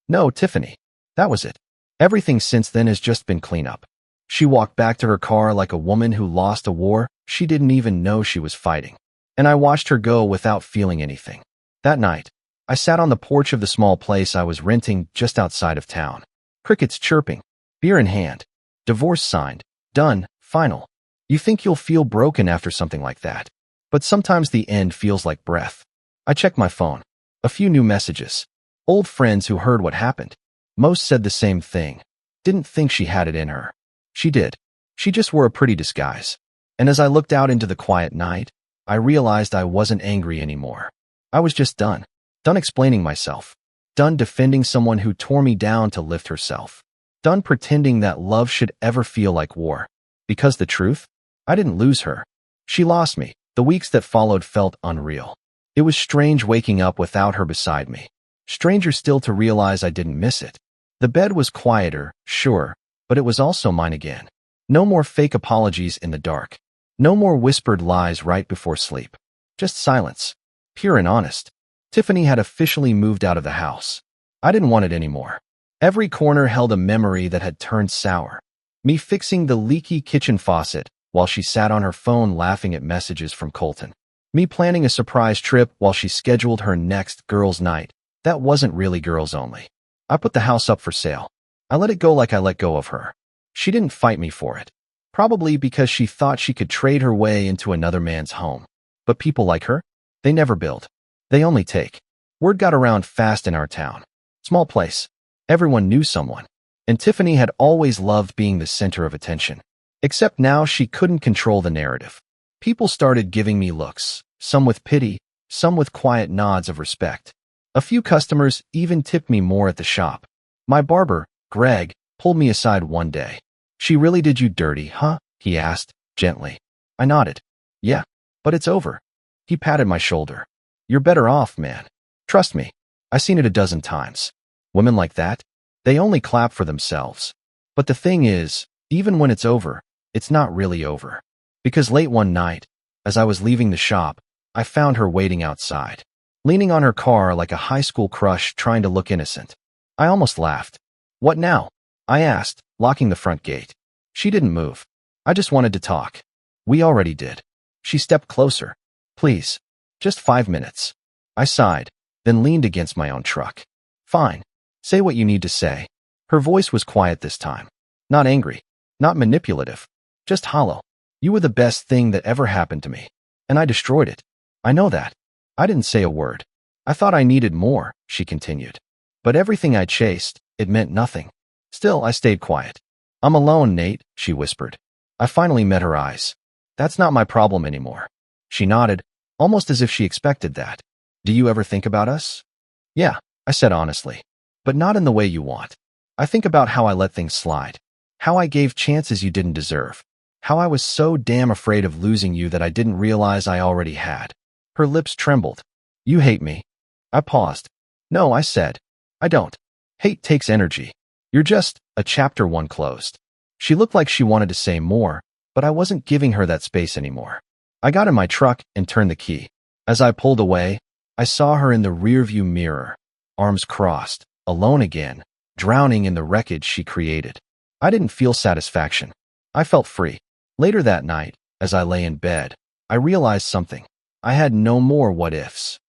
No, Tiffany. That was it. Everything since then has just been cleanup. She walked back to her car like a woman who lost a war she didn't even know she was fighting. And I watched her go without feeling anything. That night, I sat on the porch of the small place I was renting just outside of town. Crickets chirping, beer in hand, divorce signed, done, final. You think you'll feel broken after something like that. But sometimes the end feels like breath. I checked my phone. A few new messages. Old friends who heard what happened. Most said the same thing. Didn't think she had it in her. She did. She just wore a pretty disguise. And as I looked out into the quiet night, I realized I wasn't angry anymore. I was just done. Done explaining myself. Done defending someone who tore me down to lift herself. Done pretending that love should ever feel like war. Because the truth? I didn't lose her. She lost me. The weeks that followed felt unreal. It was strange waking up without her beside me. Stranger still to realize I didn't miss it. The bed was quieter, sure, but it was also mine again. No more fake apologies in the dark. No more whispered lies right before sleep. Just silence. Pure and honest. Tiffany had officially moved out of the house. I didn't want it anymore. Every corner held a memory that had turned sour. Me fixing the leaky kitchen faucet while she sat on her phone laughing at messages from Colton. Me planning a surprise trip while she scheduled her next girls' night. That wasn't really girls only. I put the house up for sale. I let it go like I let go of her. She didn't fight me for it. Probably because she thought she could trade her way into another man's home. But people like her? They never build. They only take. Word got around fast in our town. Small place. Everyone knew someone. And Tiffany had always loved being the center of attention. Except now she couldn't control the narrative. People started giving me looks, some with pity, some with quiet nods of respect. A few customers even tipped me more at the shop. My barber, Greg, pulled me aside one day. She really did you dirty, huh? He asked, gently. I nodded. Yeah, but it's over. He patted my shoulder. You're better off, man. Trust me. I've seen it a dozen times. Women like that, they only clap for themselves. But the thing is, even when it's over, it's not really over. Because late one night, as I was leaving the shop, I found her waiting outside, leaning on her car like a high school crush trying to look innocent. I almost laughed. What now? I asked, locking the front gate. She didn't move. I just wanted to talk. We already did. She stepped closer. Please. Just 5 minutes. I sighed, then leaned against my own truck. Fine. Say what you need to say. Her voice was quiet this time. Not angry. Not manipulative. Just hollow. You were the best thing that ever happened to me. And I destroyed it. I know that. I didn't say a word. I thought I needed more, she continued. But everything I chased, it meant nothing. Still, I stayed quiet. I'm alone, Nate, she whispered. I finally met her eyes. That's not my problem anymore. She nodded, almost as if she expected that. Do you ever think about us? Yeah, I said honestly. But not in the way you want. I think about how I let things slide. How I gave chances you didn't deserve. How I was so damn afraid of losing you that I didn't realize I already had. Her lips trembled. You hate me. I paused. No, I said. I don't. Hate takes energy. You're just a chapter 1 closed. She looked like she wanted to say more, but I wasn't giving her that space anymore. I got in my truck and turned the key. As I pulled away, I saw her in the rearview mirror, arms crossed, alone again, drowning in the wreckage she created. I didn't feel satisfaction. I felt free. Later that night, as I lay in bed, I realized something. I had no more what-ifs.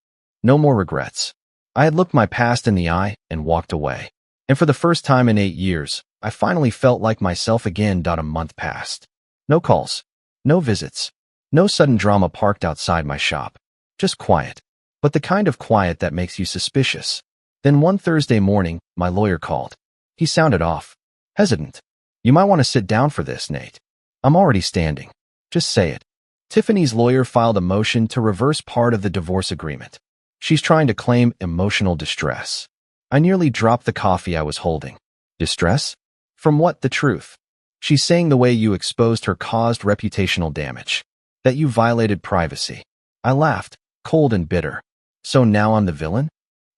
No more regrets. I had looked my past in the eye and walked away. And for the first time in 8 years, I finally felt like myself again. A month passed. No calls. No visits. No sudden drama parked outside my shop. Just quiet. But the kind of quiet that makes you suspicious. Then one Thursday morning, my lawyer called. He sounded off. Hesitant. You might want to sit down for this, Nate. I'm already standing. Just say it. Tiffany's lawyer filed a motion to reverse part of the divorce agreement. She's trying to claim emotional distress. I nearly dropped the coffee I was holding. Distress? From what? The truth. She's saying the way you exposed her caused reputational damage. That you violated privacy. I laughed, cold and bitter. So now I'm the villain?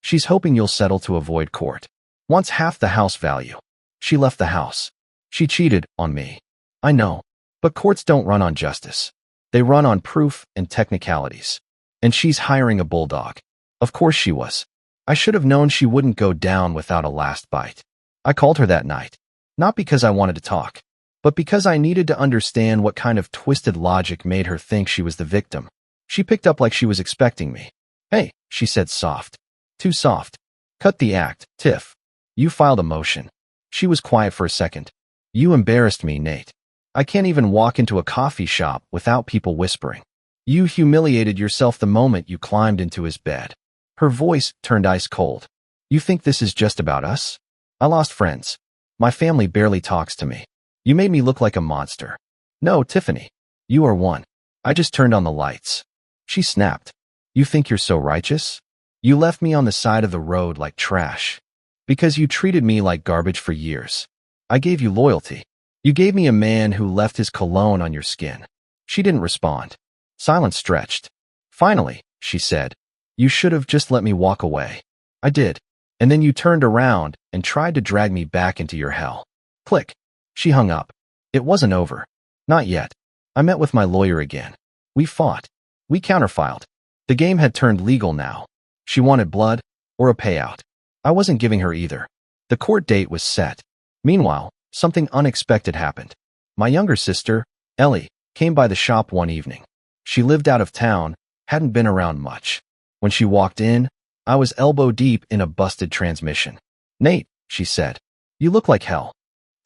She's hoping you'll settle to avoid court. Wants half the house value. She left the house. She cheated on me. I know. But courts don't run on justice. They run on proof and technicalities. And she's hiring a bulldog. Of course she was. I should have known she wouldn't go down without a last bite. I called her that night. Not because I wanted to talk, but because I needed to understand what kind of twisted logic made her think she was the victim. She picked up like she was expecting me. Hey, she said soft. Too soft. Cut the act, Tiff. You filed a motion. She was quiet for a second. You embarrassed me, Nate. I can't even walk into a coffee shop without people whispering. You humiliated yourself the moment you climbed into his bed. Her voice turned ice cold. You think this is just about us? I lost friends. My family barely talks to me. You made me look like a monster. No, Tiffany. You are one. I just turned on the lights. She snapped. You think you're so righteous? You left me on the side of the road like trash. Because you treated me like garbage for years. I gave you loyalty. You gave me a man who left his cologne on your skin. She didn't respond. Silence stretched. Finally, she said, you should have just let me walk away. I did. And then you turned around and tried to drag me back into your hell. Click. She hung up. It wasn't over. Not yet. I met with my lawyer again. We fought. We counterfiled. The game had turned legal now. She wanted blood or a payout. I wasn't giving her either. The court date was set. Meanwhile, something unexpected happened. My younger sister, Ellie, came by the shop one evening. She lived out of town, hadn't been around much. When she walked in, I was elbow deep in a busted transmission. Nate, she said, you look like hell.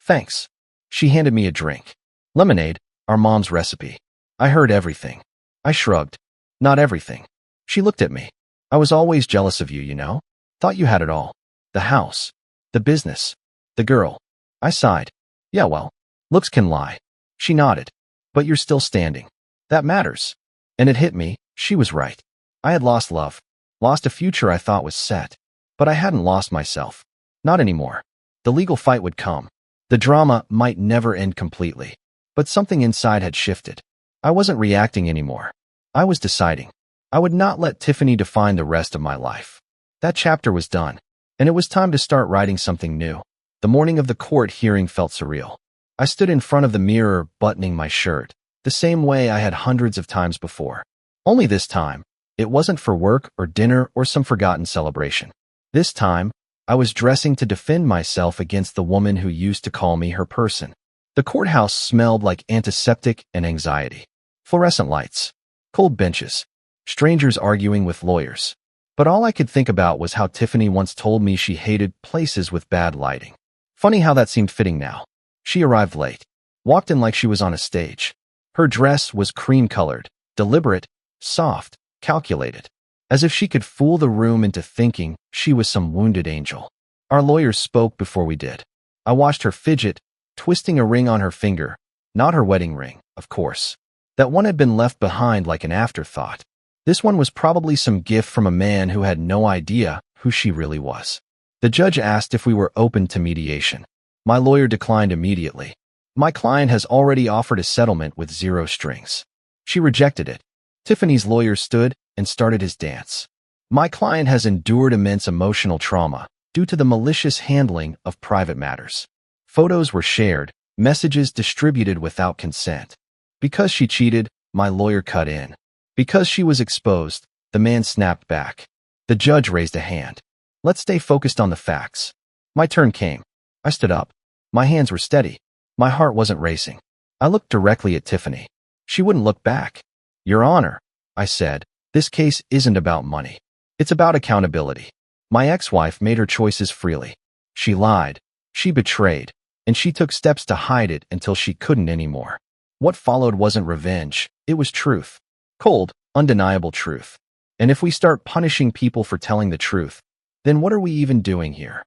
Thanks. She handed me a drink. Lemonade, our mom's recipe. I heard everything. I shrugged. Not everything. She looked at me. I was always jealous of you, you know? Thought you had it all. The house. The business. The girl. I sighed. Yeah, well, looks can lie. She nodded. But you're still standing. That matters. And it hit me, she was right. I had lost love. Lost a future I thought was set. But I hadn't lost myself. Not anymore. The legal fight would come. The drama might never end completely. But something inside had shifted. I wasn't reacting anymore. I was deciding. I would not let Tiffany define the rest of my life. That chapter was done. And it was time to start writing something new. The morning of the court hearing felt surreal. I stood in front of the mirror, buttoning my shirt, the same way I had hundreds of times before. Only this time, it wasn't for work or dinner or some forgotten celebration. This time, I was dressing to defend myself against the woman who used to call me her person. The courthouse smelled like antiseptic and anxiety. Fluorescent lights. Cold benches. Strangers arguing with lawyers. But all I could think about was how Tiffany once told me she hated places with bad lighting. Funny how that seemed fitting now. She arrived late. Walked in like she was on a stage. Her dress was cream-colored, deliberate, soft, calculated. As if she could fool the room into thinking she was some wounded angel. Our lawyers spoke before we did. I watched her fidget, twisting a ring on her finger. Not her wedding ring, of course. That one had been left behind like an afterthought. This one was probably some gift from a man who had no idea who she really was. The judge asked if we were open to mediation. My lawyer declined immediately. My client has already offered a settlement with 0 strings. She rejected it. Tiffany's lawyer stood and started his dance. My client has endured immense emotional trauma due to the malicious handling of private matters. Photos were shared, messages distributed without consent. Because she cheated, my lawyer cut in. Because she was exposed, the man snapped back. The judge raised a hand. Let's stay focused on the facts. My turn came. I stood up. My hands were steady. My heart wasn't racing. I looked directly at Tiffany. She wouldn't look back. Your Honor, I said, this case isn't about money. It's about accountability. My ex-wife made her choices freely. She lied. She betrayed. And she took steps to hide it until she couldn't anymore. What followed wasn't revenge. It was truth. Cold, undeniable truth. And if we start punishing people for telling the truth, then what are we even doing here?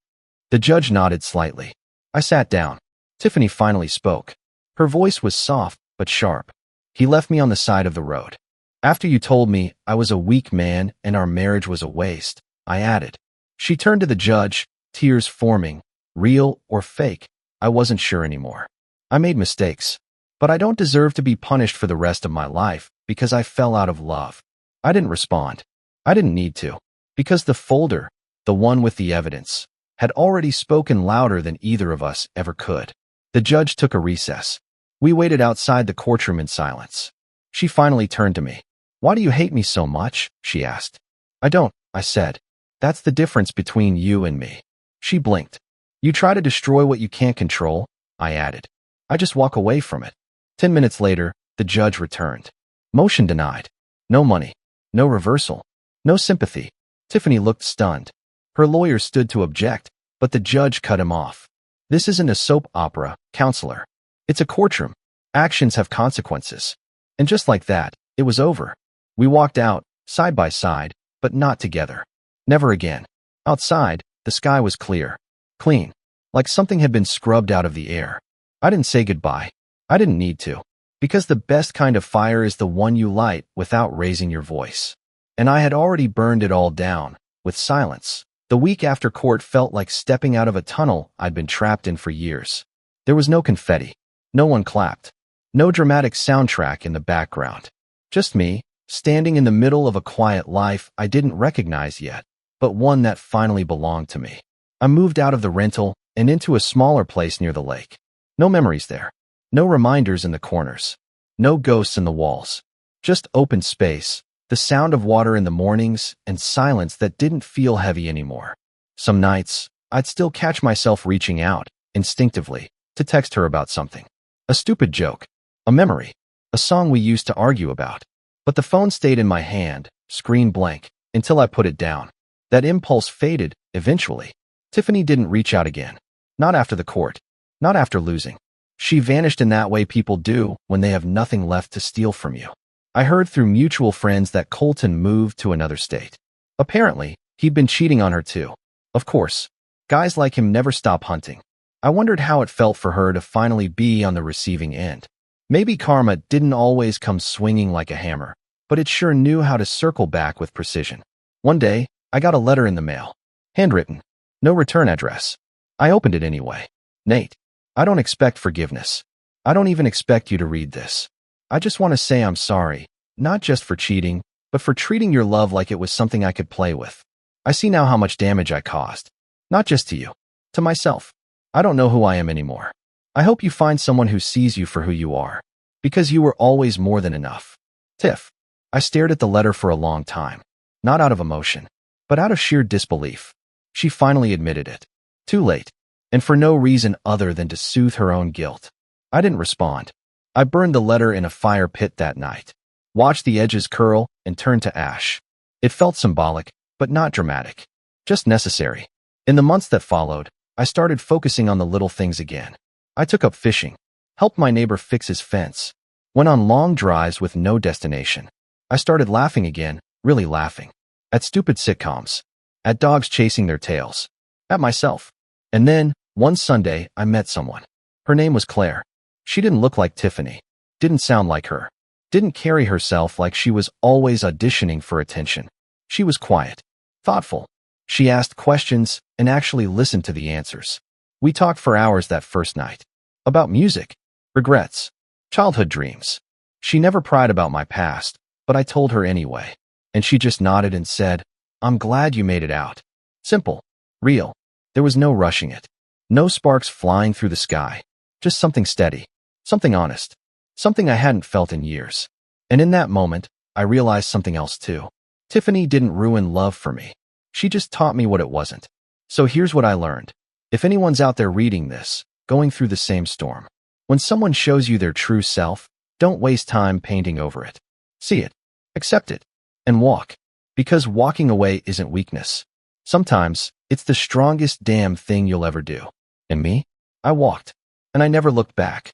The judge nodded slightly. I sat down. Tiffany finally spoke. Her voice was soft but sharp. He left me on the side of the road. After you told me I was a weak man and our marriage was a waste, I added. She turned to the judge, tears forming. Real or fake, I wasn't sure anymore. I made mistakes. But I don't deserve to be punished for the rest of my life because I fell out of love. I didn't respond. I didn't need to. Because the folder, the one with the evidence, had already spoken louder than either of us ever could. The judge took a recess. We waited outside the courtroom in silence. She finally turned to me. Why do you hate me so much? She asked. I don't, I said. That's the difference between you and me. She blinked. You try to destroy what you can't control, I added. I just walk away from it. 10 minutes later, the judge returned. Motion denied. No money. No reversal. No sympathy. Tiffany looked stunned. Her lawyer stood to object, but the judge cut him off. This isn't a soap opera, counselor. It's a courtroom. Actions have consequences. And just like that, it was over. We walked out, side by side, but not together. Never again. Outside, the sky was clear. Clean. Like something had been scrubbed out of the air. I didn't say goodbye. I didn't need to. Because the best kind of fire is the one you light without raising your voice. And I had already burned it all down, with silence. The week after court felt like stepping out of a tunnel I'd been trapped in for years. There was no confetti. No one clapped. No dramatic soundtrack in the background. Just me, standing in the middle of a quiet life I didn't recognize yet, but one that finally belonged to me. I moved out of the rental and into a smaller place near the lake. No memories there. No reminders in the corners. No ghosts in the walls. Just open space, the sound of water in the mornings, and silence that didn't feel heavy anymore. Some nights, I'd still catch myself reaching out, instinctively, to text her about something. A stupid joke. A memory. A song we used to argue about. But the phone stayed in my hand, screen blank, until I put it down. That impulse faded, eventually. Tiffany didn't reach out again. Not after the court. Not after losing. She vanished in that way people do when they have nothing left to steal from you. I heard through mutual friends that Colton moved to another state. Apparently, he'd been cheating on her too. Of course. Guys like him never stop hunting. I wondered how it felt for her to finally be on the receiving end. Maybe karma didn't always come swinging like a hammer, but it sure knew how to circle back with precision. One day, I got a letter in the mail. Handwritten. No return address. I opened it anyway. Nate, I don't expect forgiveness. I don't even expect you to read this. I just want to say I'm sorry, not just for cheating, but for treating your love like it was something I could play with. I see now how much damage I caused. Not just to you. To myself. I don't know who I am anymore. I hope you find someone who sees you for who you are. Because you were always more than enough. Tiff. I stared at the letter for a long time. Not out of emotion, but out of sheer disbelief. She finally admitted it. Too late. And for no reason other than to soothe her own guilt. I didn't respond. I burned the letter in a fire pit that night. Watched the edges curl and turn to ash. It felt symbolic, but not dramatic. Just necessary. In the months that followed, I started focusing on the little things again. I took up fishing, helped my neighbor fix his fence, went on long drives with no destination. I started laughing again, really laughing. At stupid sitcoms. At dogs chasing their tails. At myself. And then, one Sunday, I met someone. Her name was Claire. She didn't look like Tiffany. Didn't sound like her. Didn't carry herself like she was always auditioning for attention. She was quiet. Thoughtful. She asked questions and actually listened to the answers. We talked for hours that first night. About music. Regrets. Childhood dreams. She never pried about my past, but I told her anyway. And she just nodded and said, "I'm glad you made it out." Simple. Real. There was no rushing it. No sparks flying through the sky. Just something steady. Something honest. Something I hadn't felt in years. And in that moment, I realized something else too. Tiffany didn't ruin love for me. She just taught me what it wasn't. So here's what I learned. If anyone's out there reading this, going through the same storm, when someone shows you their true self, don't waste time painting over it. See it, accept it, and walk. Because walking away isn't weakness. Sometimes, it's the strongest damn thing you'll ever do. And me? I walked. And I never looked back.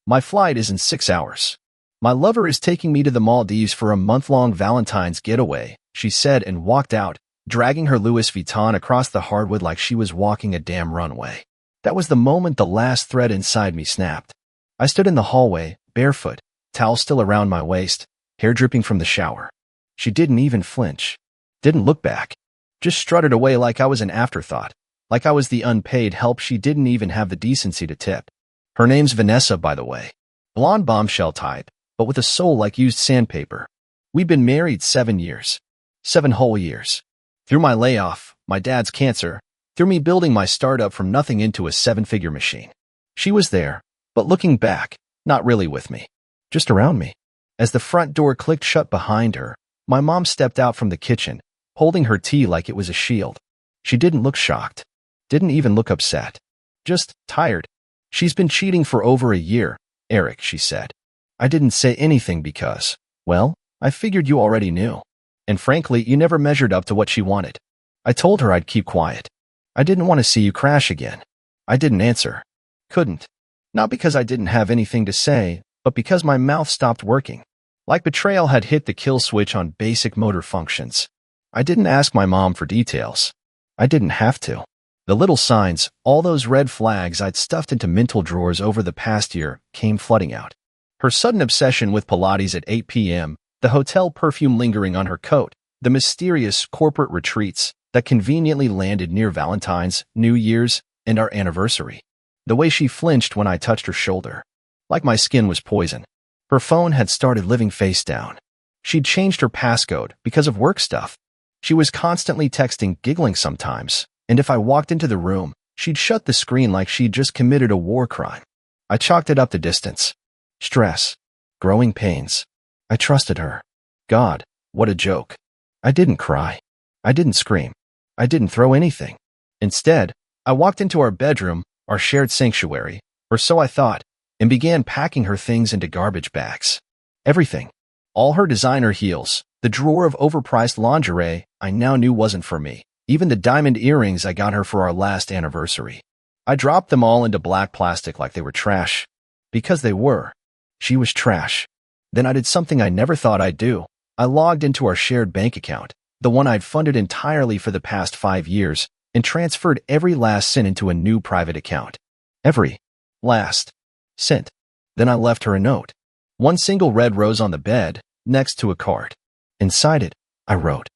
My flight is in 6 hours. My lover is taking me to the Maldives for a month-long Valentine's getaway, she said and walked out, dragging her Louis Vuitton across the hardwood like she was walking a damn runway. That was the moment the last thread inside me snapped. I stood in the hallway, barefoot, towel still around my waist, hair dripping from the shower. She didn't even flinch. Didn't look back. Just strutted away like I was an afterthought. Like I was the unpaid help she didn't even have the decency to tip. Her name's Vanessa, by the way. Blonde bombshell type, but with a soul like used sandpaper. We'd been married 7 years. 7 whole years. Through my layoff, my dad's cancer, through me building my startup from nothing into a 7-figure machine. She was there, but looking back, not really with me. Just around me. As the front door clicked shut behind her, my mom stepped out from the kitchen, holding her tea like it was a shield. She didn't look shocked. Didn't even look upset. Just tired. "She's been cheating for over a year, Eric," she said. I didn't say anything because, well, I figured you already knew. And frankly, you never measured up to what she wanted. I told her I'd keep quiet. I didn't want to see you crash again. I didn't answer. Couldn't. Not because I didn't have anything to say, but because my mouth stopped working. Like betrayal had hit the kill switch on basic motor functions. I didn't ask my mom for details. I didn't have to. The little signs, all those red flags I'd stuffed into mental drawers over the past year, came flooding out. Her sudden obsession with Pilates at 8 p.m., the hotel perfume lingering on her coat, the mysterious corporate retreats that conveniently landed near Valentine's, New Year's, and our anniversary. The way she flinched when I touched her shoulder. Like my skin was poison. Her phone had started living face down. She'd changed her passcode because of work stuff. She was constantly texting, giggling sometimes, and if I walked into the room, she'd shut the screen like she'd just committed a war crime. I chalked it up to distance. Stress. Growing pains. I trusted her. God, what a joke. I didn't cry. I didn't scream. I didn't throw anything. Instead, I walked into our bedroom, our shared sanctuary, or so I thought, and began packing her things into garbage bags. Everything. All her designer heels, the drawer of overpriced lingerie I now knew wasn't for me, even the diamond earrings I got her for our last anniversary. I dropped them all into black plastic like they were trash. Because they were. She was trash. Then I did something I never thought I'd do. I logged into our shared bank account, the one I'd funded entirely for the past 5 years, and transferred every last cent into a new private account. Every last cent. Then I left her a note. One single red rose on the bed, next to a card. Inside it, I wrote,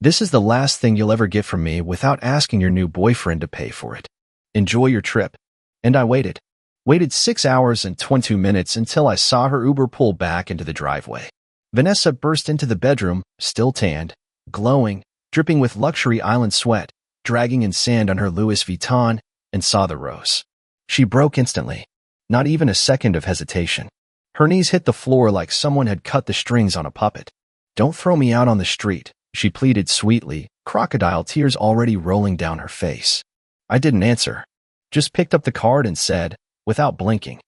"This is the last thing you'll ever get from me without asking your new boyfriend to pay for it. Enjoy your trip." And I waited. Waited 6 hours and 22 minutes until I saw her Uber pull back into the driveway. Vanessa burst into the bedroom, still tanned, glowing, dripping with luxury island sweat, dragging in sand on her Louis Vuitton, and saw the rose. She broke instantly. Not even a second of hesitation. Her knees hit the floor like someone had cut the strings on a puppet. "Don't throw me out on the street," she pleaded sweetly, crocodile tears already rolling down her face. I didn't answer. Just picked up the card and said, without blinking,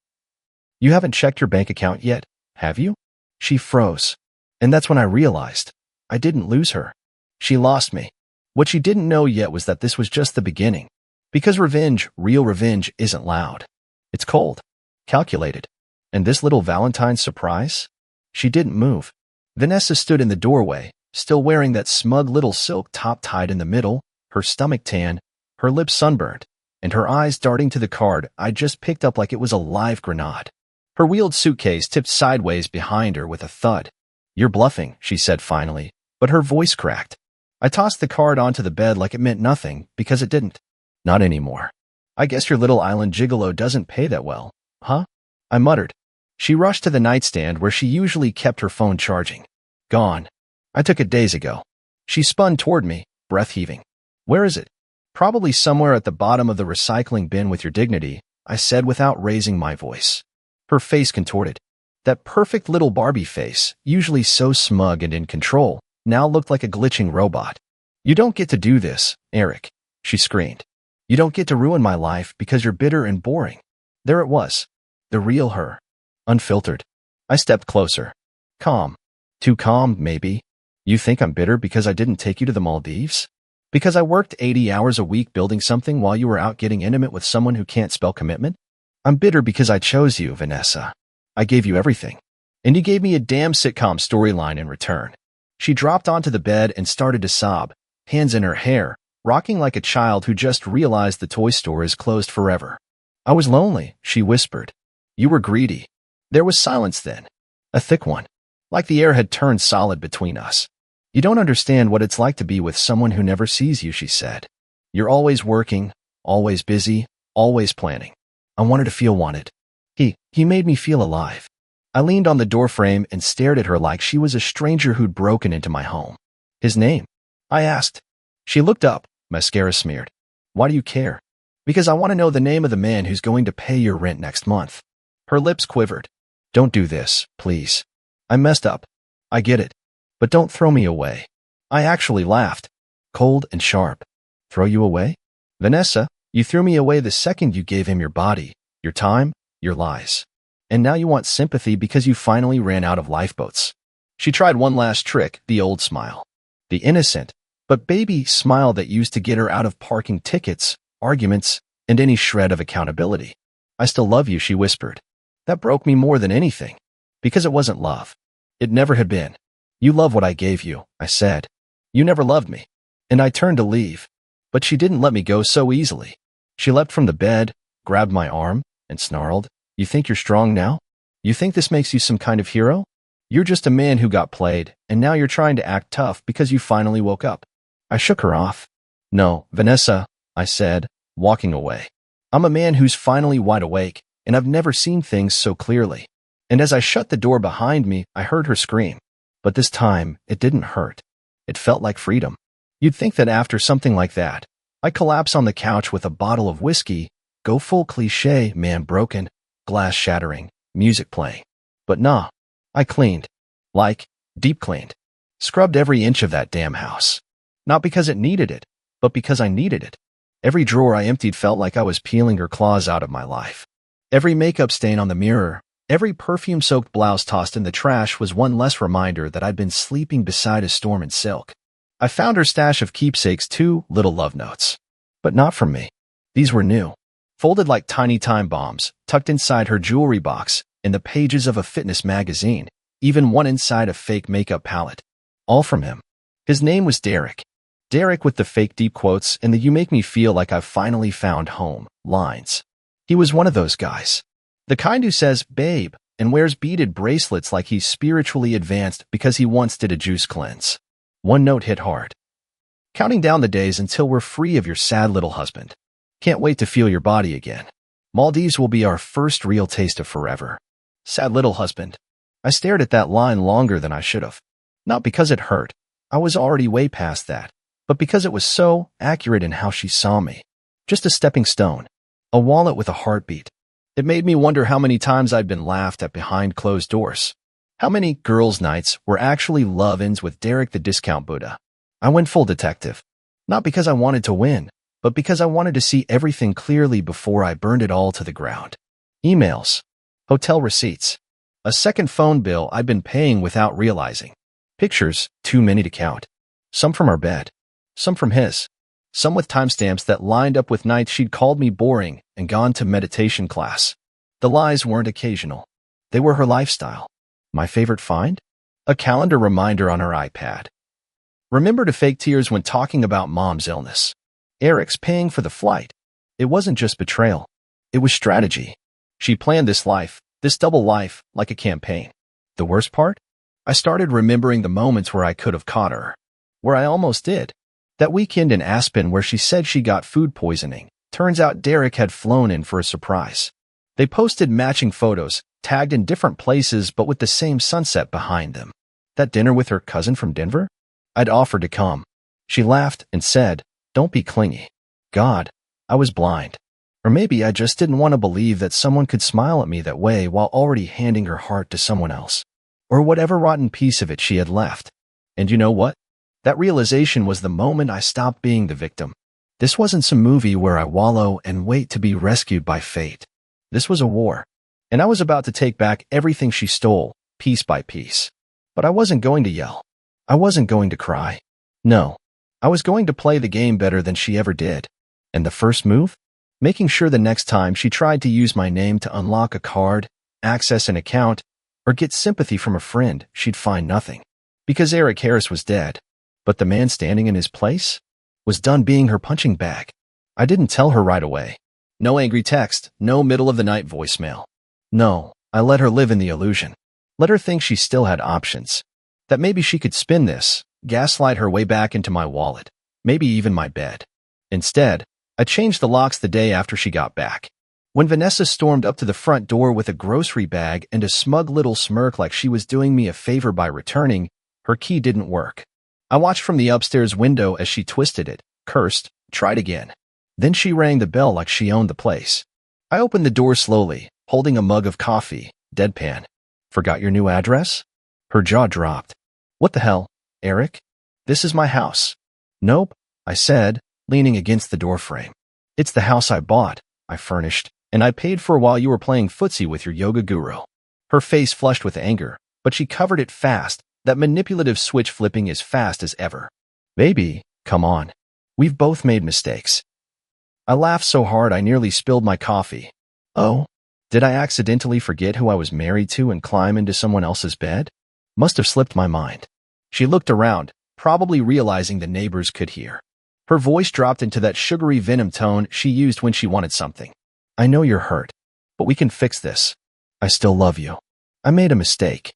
You haven't checked your bank account yet, have you? She froze. And that's when I realized I didn't lose her. She lost me. What she didn't know yet was that this was just the beginning. Because revenge, real revenge, isn't loud. It's cold, calculated. And this little Valentine's surprise? She didn't move. Vanessa stood in the doorway, still wearing that smug little silk top tied in the middle, her stomach tan, her lips sunburned, and her eyes darting to the card I just picked up like it was a live grenade. Her wheeled suitcase tipped sideways behind her with a thud. You're bluffing, she said finally, but her voice cracked. I tossed the card onto the bed like it meant nothing, because it didn't. Not anymore. I guess your little island gigolo doesn't pay that well, huh? I muttered. She rushed to the nightstand where she usually kept her phone charging. Gone. I took it days ago. She spun toward me, breath heaving. Where is it? Probably somewhere at the bottom of the recycling bin with your dignity, I said without raising my voice. Her face contorted. That perfect little Barbie face, usually so smug and in control, now looked like a glitching robot. You don't get to do this, Eric, she screamed. You don't get to ruin my life because you're bitter and boring. There it was. The real her. Unfiltered. I stepped closer. Calm. Too calm, maybe. You think I'm bitter because I didn't take you to the Maldives? Because I worked 80 hours a week building something while you were out getting intimate with someone who can't spell commitment? I'm bitter because I chose you, Vanessa. I gave you everything. And you gave me a damn sitcom storyline in return. She dropped onto the bed and started to sob, hands in her hair, rocking like a child who just realized the toy store is closed forever. I was lonely, she whispered. You were greedy. There was silence then. A thick one. Like the air had turned solid between us. You don't understand what it's like to be with someone who never sees you, she said. You're always working, always busy, always planning. I wanted to feel wanted. He made me feel alive. I leaned on the doorframe and stared at her like she was a stranger who'd broken into my home. His name? I asked. She looked up, mascara smeared. Why do you care? Because I want to know the name of the man who's going to pay your rent next month. Her lips quivered. Don't do this, please. I messed up. I get it. But don't throw me away. I actually laughed. Cold and sharp. Throw you away? Vanessa, you threw me away the second you gave him your body, your time, your lies. And now you want sympathy because you finally ran out of lifeboats. She tried one last trick, the old smile. The innocent, but baby smile that used to get her out of parking tickets, arguments, and any shred of accountability. I still love you, she whispered. That broke me more than anything. Because it wasn't love. It never had been. You love what I gave you, I said. You never loved me. And I turned to leave. But she didn't let me go so easily. She leapt from the bed, grabbed my arm, and snarled, You think you're strong now? You think this makes you some kind of hero? You're just a man who got played, and now you're trying to act tough because you finally woke up. I shook her off. No, Vanessa, I said, walking away. I'm a man who's finally wide awake, and I've never seen things so clearly. And as I shut the door behind me, I heard her scream. But this time, it didn't hurt. It felt like freedom. You'd think that after something like that, I'd collapse on the couch with a bottle of whiskey, go full cliché, man broken, glass shattering, music playing. But nah, I cleaned. Like, deep cleaned. Scrubbed every inch of that damn house. Not because it needed it, but because I needed it. Every drawer I emptied felt like I was peeling her claws out of my life. Every makeup stain on the mirror, every perfume-soaked blouse tossed in the trash was one less reminder that I'd been sleeping beside a storm in silk. I found her stash of keepsakes too, little love notes. But not from me. These were new. Folded like tiny time bombs, tucked inside her jewelry box, in the pages of a fitness magazine, even one inside a fake makeup palette. All from him. His name was Derek. Derek with the fake deep quotes and the "you make me feel like I've finally found home" lines. He was one of those guys. The kind who says, babe, and wears beaded bracelets like he's spiritually advanced because he once did a juice cleanse. One note hit hard. Counting down the days until we're free of your sad little husband. Can't wait to feel your body again. Maldives will be our first real taste of forever. Sad little husband. I stared at that line longer than I should have. Not because it hurt. I was already way past that. But because it was so accurate in how she saw me. Just a stepping stone. A wallet with a heartbeat. It made me wonder how many times I'd been laughed at behind closed doors. How many girls' nights were actually love-ins with Derek the discount Buddha. I went full detective. Not because I wanted to win, but because I wanted to see everything clearly before I burned it all to the ground. Emails. Hotel receipts. A second phone bill I'd been paying without realizing. Pictures, too many to count. Some from our bed. Some from his. Some with timestamps that lined up with nights she'd called me boring and gone to meditation class. The lies weren't occasional. They were her lifestyle. My favorite find? A calendar reminder on her iPad. Remember to fake tears when talking about mom's illness. Eric's paying for the flight. It wasn't just betrayal. It was strategy. She planned this life, this double life, like a campaign. The worst part? I started remembering the moments where I could have caught her. Where I almost did. That weekend in Aspen where she said she got food poisoning. Turns out Derek had flown in for a surprise. They posted matching photos, tagged in different places but with the same sunset behind them. That dinner with her cousin from Denver? I'd offered to come. She laughed and said, "Don't be clingy." God, I was blind. Or maybe I just didn't want to believe that someone could smile at me that way while already handing her heart to someone else. Or whatever rotten piece of it she had left. And you know what? That realization was the moment I stopped being the victim. This wasn't some movie where I wallow and wait to be rescued by fate. This was a war. And I was about to take back everything she stole, piece by piece. But I wasn't going to yell. I wasn't going to cry. No. I was going to play the game better than she ever did. And the first move? Making sure the next time she tried to use my name to unlock a card, access an account, or get sympathy from a friend, she'd find nothing. Because Eric Harris was dead. But the man standing in his place was done being her punching bag. I didn't tell her right away. No angry text, no middle-of-the-night voicemail. No, I let her live in the illusion. Let her think she still had options. That maybe she could spin this, gaslight her way back into my wallet, maybe even my bed. Instead, I changed the locks the day after she got back. When Vanessa stormed up to the front door with a grocery bag and a smug little smirk like she was doing me a favor by returning, her key didn't work. I watched from the upstairs window as she twisted it, cursed, tried again. Then she rang the bell like she owned the place. I opened the door slowly, holding a mug of coffee, deadpan. Forgot your new address? Her jaw dropped. What the hell, Eric? This is my house. Nope, I said, leaning against the doorframe. It's the house I bought, I furnished, and I paid for while you were playing footsie with your yoga guru. Her face flushed with anger, but she covered it fast, that manipulative switch flipping as fast as ever. Baby, come on. We've both made mistakes. I laughed so hard I nearly spilled my coffee. Oh, did I accidentally forget who I was married to and climb into someone else's bed? Must have slipped my mind. She looked around, probably realizing the neighbors could hear. Her voice dropped into that sugary venom tone she used when she wanted something. I know you're hurt, but we can fix this. I still love you. I made a mistake.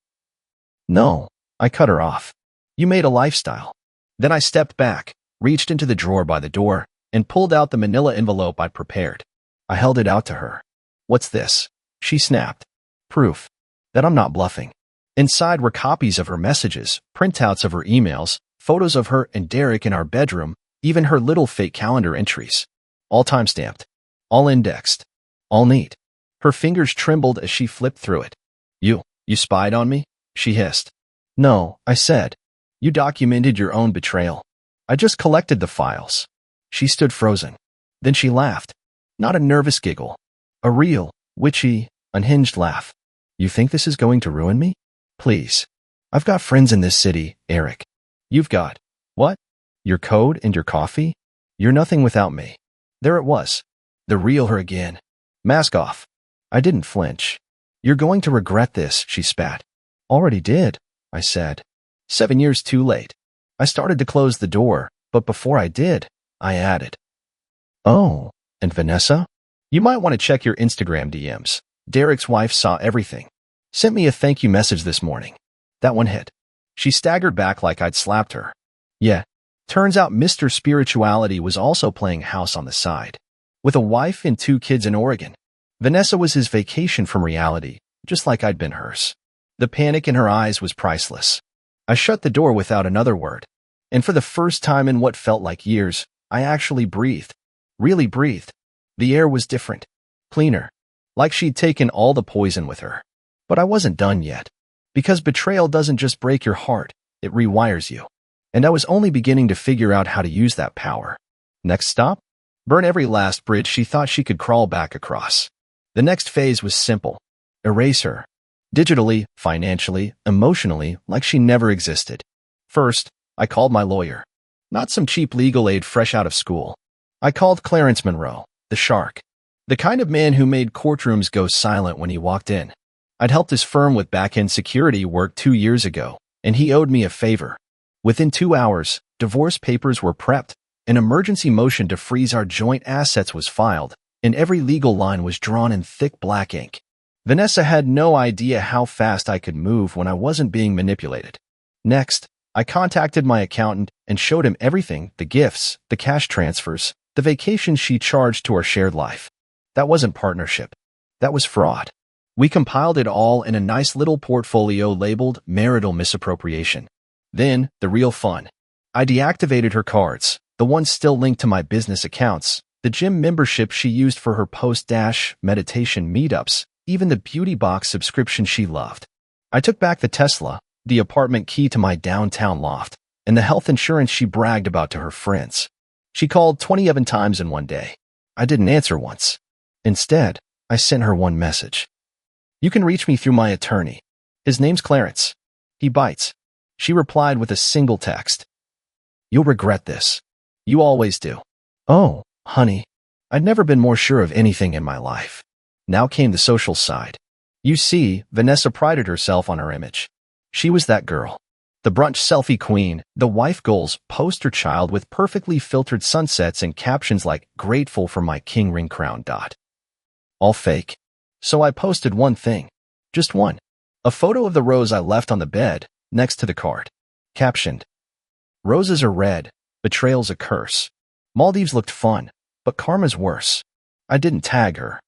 No, I cut her off. You made a lifestyle. Then I stepped back, reached into the drawer by the door, and pulled out the manila envelope I'd prepared. I held it out to her. What's this? She snapped. Proof that I'm not bluffing. Inside were copies of her messages, printouts of her emails, photos of her and Derek in our bedroom, even her little fake calendar entries. All timestamped. All indexed. All neat. Her fingers trembled as she flipped through it. You spied on me? She hissed. No, I said. You documented your own betrayal. I just collected the files. She stood frozen. Then she laughed. Not a nervous giggle. A real, witchy, unhinged laugh. You think this is going to ruin me? Please. I've got friends in this city, Eric. You've got, what? Your code and your coffee? You're nothing without me. There it was. The real her again. Mask off. I didn't flinch. You're going to regret this, she spat. Already did, I said. 7 years too late. I started to close the door, but before I did, I added. Oh, and Vanessa? You might want to check your Instagram DMs. Derek's wife saw everything. Sent me a thank you message this morning. That one hit. She staggered back like I'd slapped her. Yeah, turns out Mr. Spirituality was also playing house on the side. With a wife and 2 kids in Oregon. Vanessa was his vacation from reality, just like I'd been hers. The panic in her eyes was priceless. I shut the door without another word. And for the first time in what felt like years, I actually breathed. Really breathed. The air was different. Cleaner. Like she'd taken all the poison with her. But I wasn't done yet. Because betrayal doesn't just break your heart, it rewires you. And I was only beginning to figure out how to use that power. Next stop? Burn every last bridge she thought she could crawl back across. The next phase was simple. erase her. Digitally, financially, emotionally, like she never existed. First, I called my lawyer. Not some cheap legal aid fresh out of school. I called Clarence Monroe, the shark. The kind of man who made courtrooms go silent when he walked in. I'd helped his firm with back-end security work 2 years ago, and he owed me a favor. Within 2 hours, divorce papers were prepped, an emergency motion to freeze our joint assets was filed, and every legal line was drawn in thick black ink. Vanessa had no idea how fast I could move when I wasn't being manipulated. Next, I contacted my accountant and showed him everything, the gifts, the cash transfers, the vacations she charged to our shared life. That wasn't partnership. That was fraud. We compiled it all in a nice little portfolio labeled marital misappropriation. Then, the real fun. I deactivated her cards, the ones still linked to my business accounts, the gym membership she used for her post-meditation meetups, even the beauty box subscription she loved. I took back the Tesla, the apartment key to my downtown loft, and the health insurance she bragged about to her friends. She called 27 times in one day. I didn't answer once. Instead, I sent her one message. You can reach me through my attorney. His name's Clarence. He bites. She replied with a single text. You'll regret this. You always do. Oh, honey. I'd never been more sure of anything in my life. Now came the social side. You see, Vanessa prided herself on her image. She was that girl. The brunch selfie queen, the wife goals poster child with perfectly filtered sunsets and captions like, grateful for my king ring crown. All fake. So I posted one thing. Just one. A photo of the rose I left on the bed, next to the card. Captioned, Roses are red, betrayal's a curse. Maldives looked fun, but karma's worse. I didn't tag her.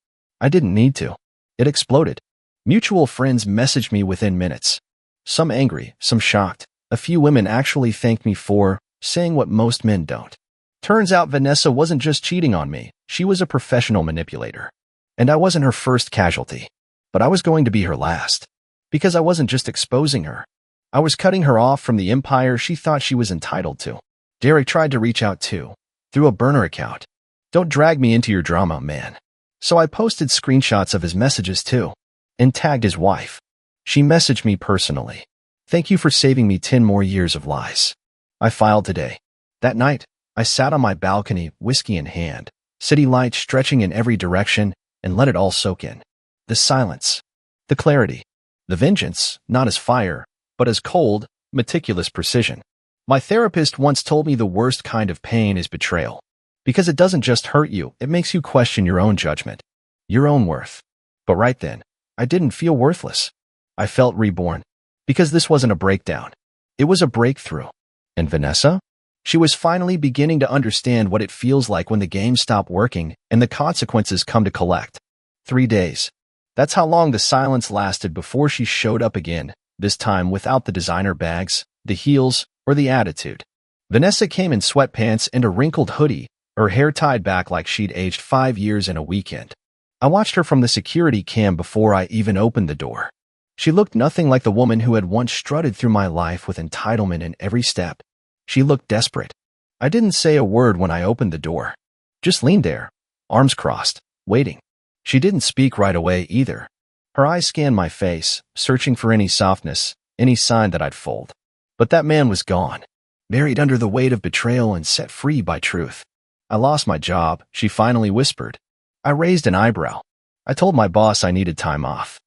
I didn't need to. It exploded. Mutual friends messaged me within minutes. Some angry, some shocked. A few women actually thanked me for saying what most men don't. Turns out Vanessa wasn't just cheating on me, she was a professional manipulator. And I wasn't her first casualty. But I was going to be her last. Because I wasn't just exposing her. I was cutting her off from the empire she thought she was entitled to. Derek tried to reach out too, through a burner account. Don't drag me into your drama, man. So I posted screenshots of his messages too, and tagged his wife. She messaged me personally. Thank you for saving me 10 more years of lies. I filed today. That night, I sat on my balcony, whiskey in hand, city lights stretching in every direction, and let it all soak in. The silence, the clarity, the vengeance, not as fire, but as cold, meticulous precision. My therapist once told me the worst kind of pain is betrayal. Because it doesn't just hurt you, it makes you question your own judgment, your own worth. But right then, I didn't feel worthless. I felt reborn. Because this wasn't a breakdown. It was a breakthrough. And Vanessa? She was finally beginning to understand what it feels like when the games stop working and the consequences come to collect. 3 days. That's how long the silence lasted before she showed up again, this time without the designer bags, the heels, or the attitude. Vanessa came in sweatpants and a wrinkled hoodie, her hair tied back like she'd aged 5 years in a weekend. I watched her from the security cam before I even opened the door. She looked nothing like the woman who had once strutted through my life with entitlement in every step. She looked desperate. I didn't say a word when I opened the door. Just leaned there, arms crossed, waiting. She didn't speak right away either. Her eyes scanned my face, searching for any softness, any sign that I'd fold. But that man was gone, buried under the weight of betrayal and set free by truth. I lost my job, she finally whispered. I raised an eyebrow. I told my boss I needed time off.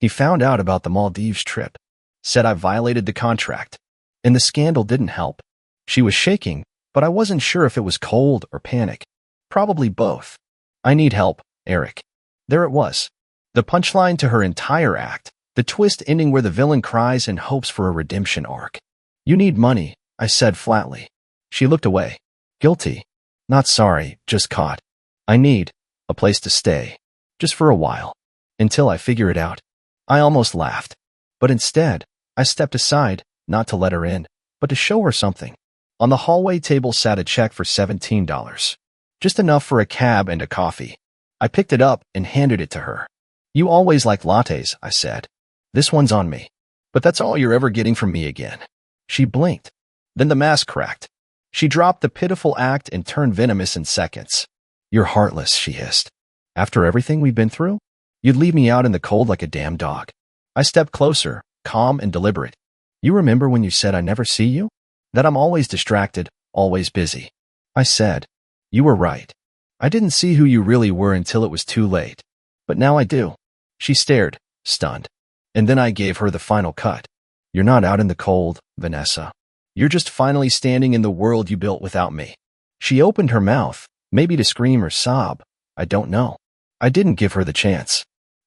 He found out about the Maldives trip, said I violated the contract, and the scandal didn't help. She was shaking, but I wasn't sure if it was cold or panic. Probably both. I need help, Eric. There it was. The punchline to her entire act, the twist ending where the villain cries and hopes for a redemption arc. You need money, I said flatly. She looked away. Guilty. Not sorry, just caught. I need a place to stay. Just for a while. Until I figure it out. I almost laughed. But instead, I stepped aside, not to let her in, but to show her something. On the hallway table sat a check for $17. Just enough for a cab and a coffee. I picked it up and handed it to her. You always like lattes, I said. This one's on me. But that's all you're ever getting from me again. She blinked. Then the mask cracked. She dropped the pitiful act and turned venomous in seconds. You're heartless, she hissed. After everything we've been through? You'd leave me out in the cold like a damn dog. I stepped closer, calm and deliberate. You remember when you said I never see you? That I'm always distracted, always busy. I said. You were right. I didn't see who you really were until it was too late. But now I do. She stared, stunned. And then I gave her the final cut. You're not out in the cold, Vanessa. You're just finally standing in the world you built without me. She opened her mouth, maybe to scream or sob. I don't know. I didn't give her the chance.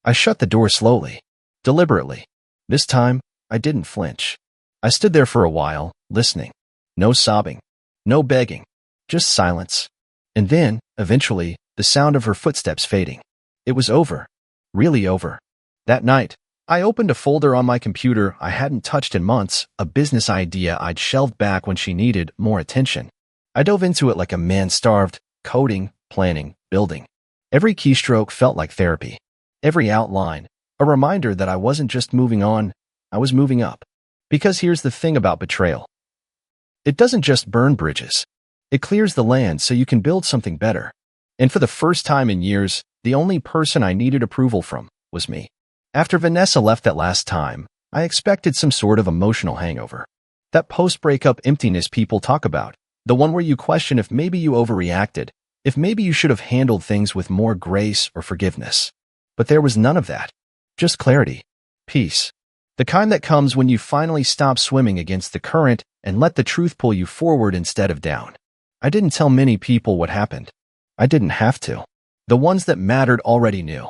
I shut the door slowly, deliberately. This time, I didn't flinch. I stood there for a while, listening. No sobbing, no begging, just silence. And then, eventually, the sound of her footsteps fading. It was over. Really over. That night, I opened a folder on my computer I hadn't touched in months, a business idea I'd shelved back when she needed more attention. I dove into it like a man starved, coding, planning, building. Every keystroke felt like therapy. Every outline, a reminder that I wasn't just moving on, I was moving up. Because here's the thing about betrayal. It doesn't just burn bridges. It clears the land so you can build something better. And for the first time in years, the only person I needed approval from was me. After Vanessa left that last time, I expected some sort of emotional hangover. That post-breakup emptiness people talk about, the one where you question if maybe you overreacted, if maybe you should have handled things with more grace or forgiveness. But there was none of that. Just clarity. Peace. The kind that comes when you finally stop swimming against the current and let the truth pull you forward instead of down. I didn't tell many people what happened. I didn't have to. The ones that mattered already knew.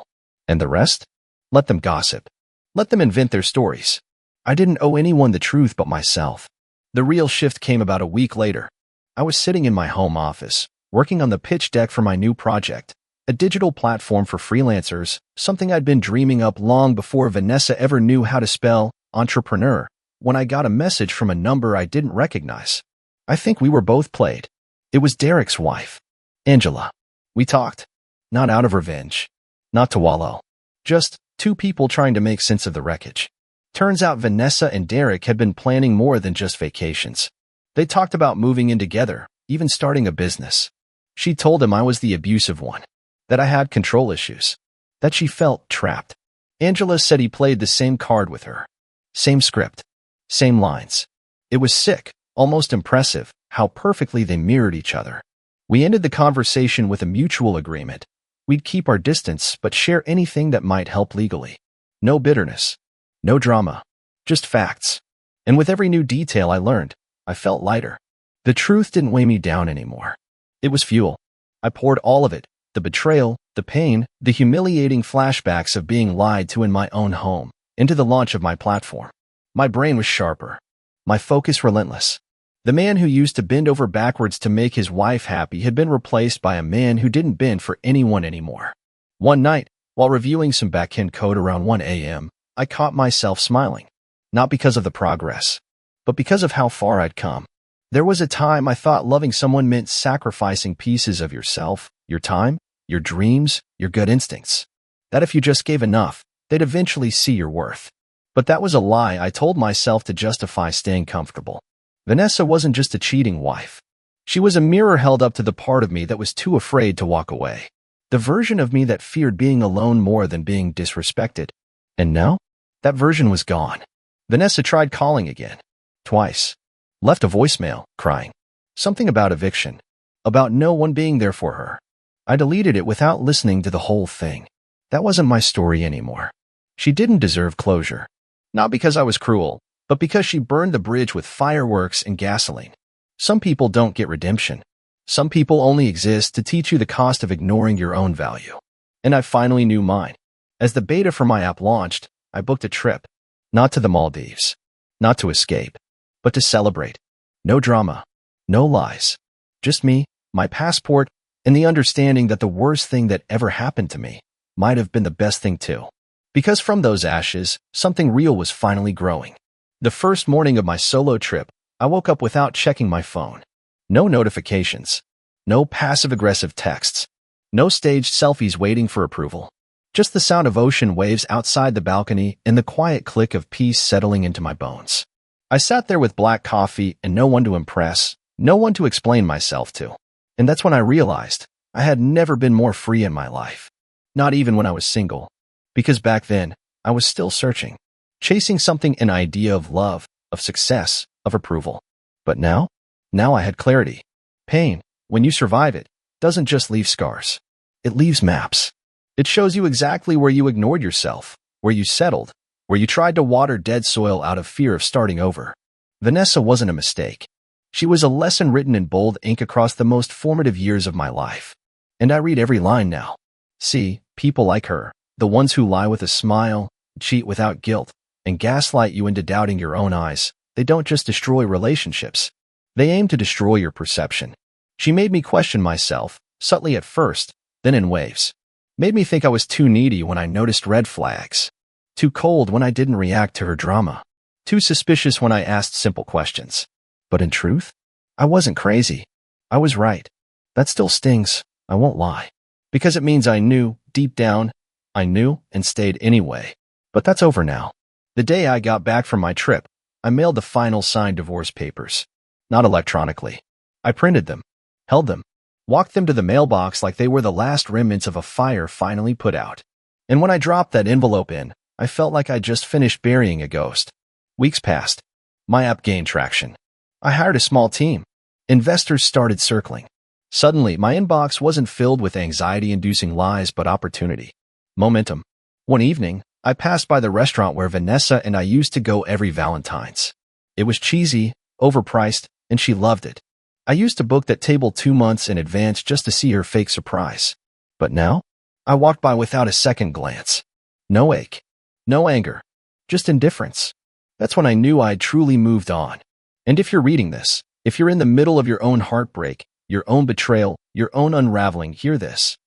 And the rest? Let them gossip. Let them invent their stories. I didn't owe anyone the truth but myself. The real shift came about a week later. I was sitting in my home office, working on the pitch deck for my new project, a digital platform for freelancers, something I'd been dreaming up long before Vanessa ever knew how to spell entrepreneur, when I got a message from a number I didn't recognize. I think we were both played. It was Derek's wife, Angela. We talked. Not out of revenge. Not to wallow. Just two people trying to make sense of the wreckage. Turns out Vanessa and Derek had been planning more than just vacations. They talked about moving in together, even starting a business. She told him I was the abusive one, that I had control issues, that she felt trapped. Angela said he played the same card with her. Same script. Same lines. It was sick, almost impressive, how perfectly they mirrored each other. We ended the conversation with a mutual agreement. We'd keep our distance but share anything that might help legally. No bitterness. No drama. Just facts. And with every new detail I learned, I felt lighter. The truth didn't weigh me down anymore. It was fuel. I poured all of it, the betrayal, the pain, the humiliating flashbacks of being lied to in my own home, into the launch of my platform. My brain was sharper. My focus relentless. The man who used to bend over backwards to make his wife happy had been replaced by a man who didn't bend for anyone anymore. One night, while reviewing some back-end code around 1 a.m., I caught myself smiling. Not because of the progress, but because of how far I'd come. There was a time I thought loving someone meant sacrificing pieces of yourself, your time, your dreams, your gut instincts. That if you just gave enough, they'd eventually see your worth. But that was a lie I told myself to justify staying comfortable. Vanessa wasn't just a cheating wife. She was a mirror held up to the part of me that was too afraid to walk away. The version of me that feared being alone more than being disrespected. And now, that version was gone. Vanessa tried calling again. Twice. Left a voicemail, crying. Something about eviction. About no one being there for her. I deleted it without listening to the whole thing. That wasn't my story anymore. She didn't deserve closure. Not because I was cruel, but because she burned the bridge with fireworks and gasoline. Some people don't get redemption. Some people only exist to teach you the cost of ignoring your own value. And I finally knew mine. As the beta for my app launched, I booked a trip. Not to the Maldives. Not to escape. But to celebrate. No drama. No lies. Just me, my passport, and the understanding that the worst thing that ever happened to me might have been the best thing too. Because from those ashes, something real was finally growing. The first morning of my solo trip, I woke up without checking my phone. No notifications. No passive-aggressive texts. No staged selfies waiting for approval. Just the sound of ocean waves outside the balcony and the quiet click of peace settling into my bones. I sat there with black coffee and no one to impress, no one to explain myself to. And that's when I realized I had never been more free in my life. Not even when I was single. Because back then, I was still searching, chasing something, an idea of love, of success, of approval. But now I had clarity. Pain, when you survive it, doesn't just leave scars. It leaves maps. It shows you exactly where you ignored yourself, where you settled, where you tried to water dead soil out of fear of starting over. Vanessa wasn't a mistake. She was a lesson written in bold ink across the most formative years of my life. And I read every line now. See, people like her, the ones who lie with a smile, cheat without guilt, and gaslight you into doubting your own eyes, they don't just destroy relationships. They aim to destroy your perception. She made me question myself, subtly at first, then in waves. Made me think I was too needy when I noticed red flags. Too cold when I didn't react to her drama. Too suspicious when I asked simple questions. But in truth, I wasn't crazy. I was right. That still stings, I won't lie. Because it means I knew, deep down, I knew and stayed anyway. But that's over now. The day I got back from my trip, I mailed the final signed divorce papers. Not electronically. I printed them, held them, walked them to the mailbox like they were the last remnants of a fire finally put out. And when I dropped that envelope in, I felt like I just finished burying a ghost. Weeks passed. My app gained traction. I hired a small team. Investors started circling. Suddenly, my inbox wasn't filled with anxiety-inducing lies but opportunity. Momentum. One evening, I passed by the restaurant where Vanessa and I used to go every Valentine's. It was cheesy, overpriced, and she loved it. I used to book that table 2 months in advance just to see her fake surprise. But now, I walked by without a second glance. No ache. No anger. Just indifference. That's when I knew I'd truly moved on. And if you're reading this, if you're in the middle of your own heartbreak, your own betrayal, your own unraveling, hear this.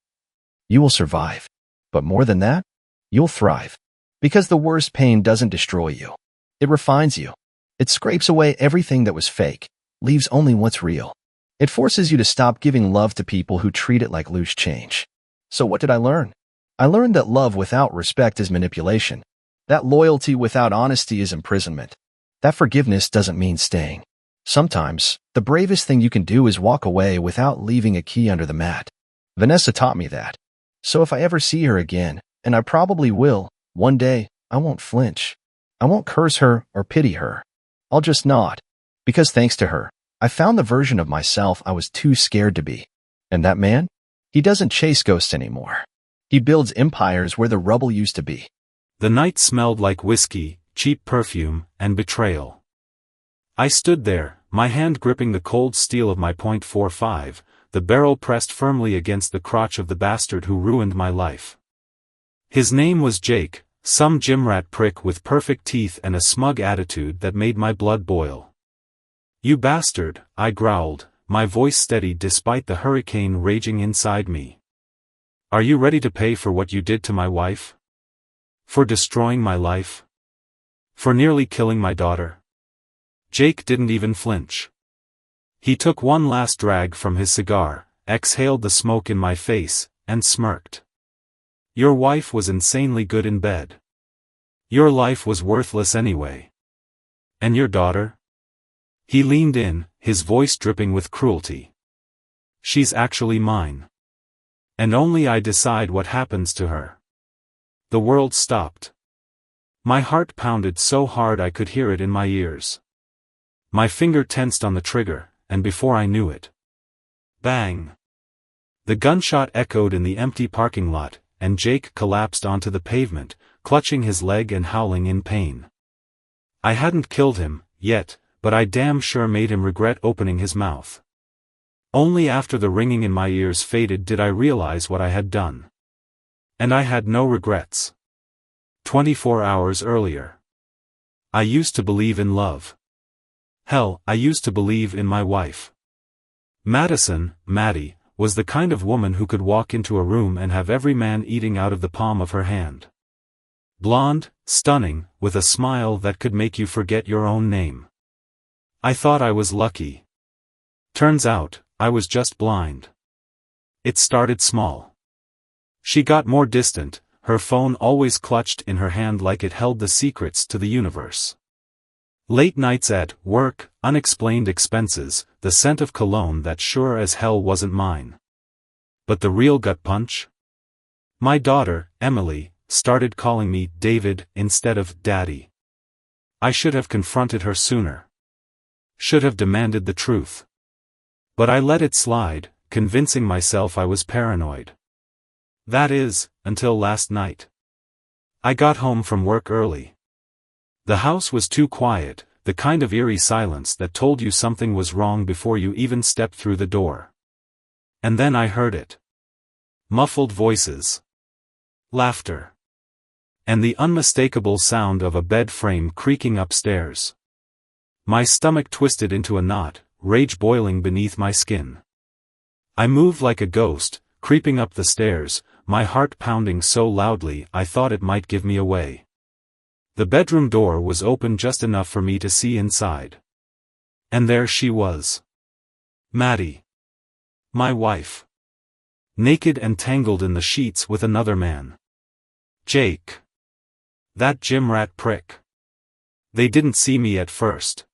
You will survive. But more than that, you'll thrive. Because the worst pain doesn't destroy you. It refines you. It scrapes away everything that was fake, leaves only what's real. It forces you to stop giving love to people who treat it like loose change. So what did I learn? I learned that love without respect is manipulation. That loyalty without honesty is imprisonment. That forgiveness doesn't mean staying. Sometimes, the bravest thing you can do is walk away without leaving a key under the mat. Vanessa taught me that. So if I ever see her again, and I probably will, one day, I won't flinch. I won't curse her or pity her. I'll just nod. Because thanks to her, I found the version of myself I was too scared to be. And that man? He doesn't chase ghosts anymore. He builds empires where the rubble used to be. The night smelled like whiskey, cheap perfume, and betrayal. I stood there, my hand gripping the cold steel of my .45, the barrel pressed firmly against the crotch of the bastard who ruined my life. His name was Jake, some gymrat prick with perfect teeth and a smug attitude that made my blood boil. "You bastard," I growled, my voice steady despite the hurricane raging inside me. "Are you ready to pay for what you did to my wife? For destroying my life? For nearly killing my daughter?" Jake didn't even flinch. He took one last drag from his cigar, exhaled the smoke in my face, and smirked. "Your wife was insanely good in bed. Your life was worthless anyway. And your daughter?" He leaned in, his voice dripping with cruelty. "She's actually mine. And only I decide what happens to her." The world stopped. My heart pounded so hard I could hear it in my ears. My finger tensed on the trigger, and before I knew it, bang! The gunshot echoed in the empty parking lot, and Jake collapsed onto the pavement, clutching his leg and howling in pain. I hadn't killed him, yet, but I damn sure made him regret opening his mouth. Only after the ringing in my ears faded did I realize what I had done. And I had no regrets. 24 hours earlier, I used to believe in love. Hell, I used to believe in my wife. Maddie, was the kind of woman who could walk into a room and have every man eating out of the palm of her hand. Blonde, stunning, with a smile that could make you forget your own name. I thought I was lucky. Turns out, I was just blind. It started small. She got more distant, her phone always clutched in her hand like it held the secrets to the universe. Late nights at work, unexplained expenses, the scent of cologne that sure as hell wasn't mine. But the real gut punch? My daughter, Emily, started calling me David instead of Daddy. I should have confronted her sooner. Should have demanded the truth. But I let it slide, convincing myself I was paranoid. That is, until last night. I got home from work early. The house was too quiet, the kind of eerie silence that told you something was wrong before you even stepped through the door. And then I heard it. Muffled voices. Laughter. And the unmistakable sound of a bed frame creaking upstairs. My stomach twisted into a knot, rage boiling beneath my skin. I moved like a ghost, creeping up the stairs, my heart pounding so loudly I thought it might give me away. The bedroom door was open just enough for me to see inside. And there she was. Maddie. My wife. Naked and tangled in the sheets with another man. Jake. That gym rat prick. They didn't see me at first.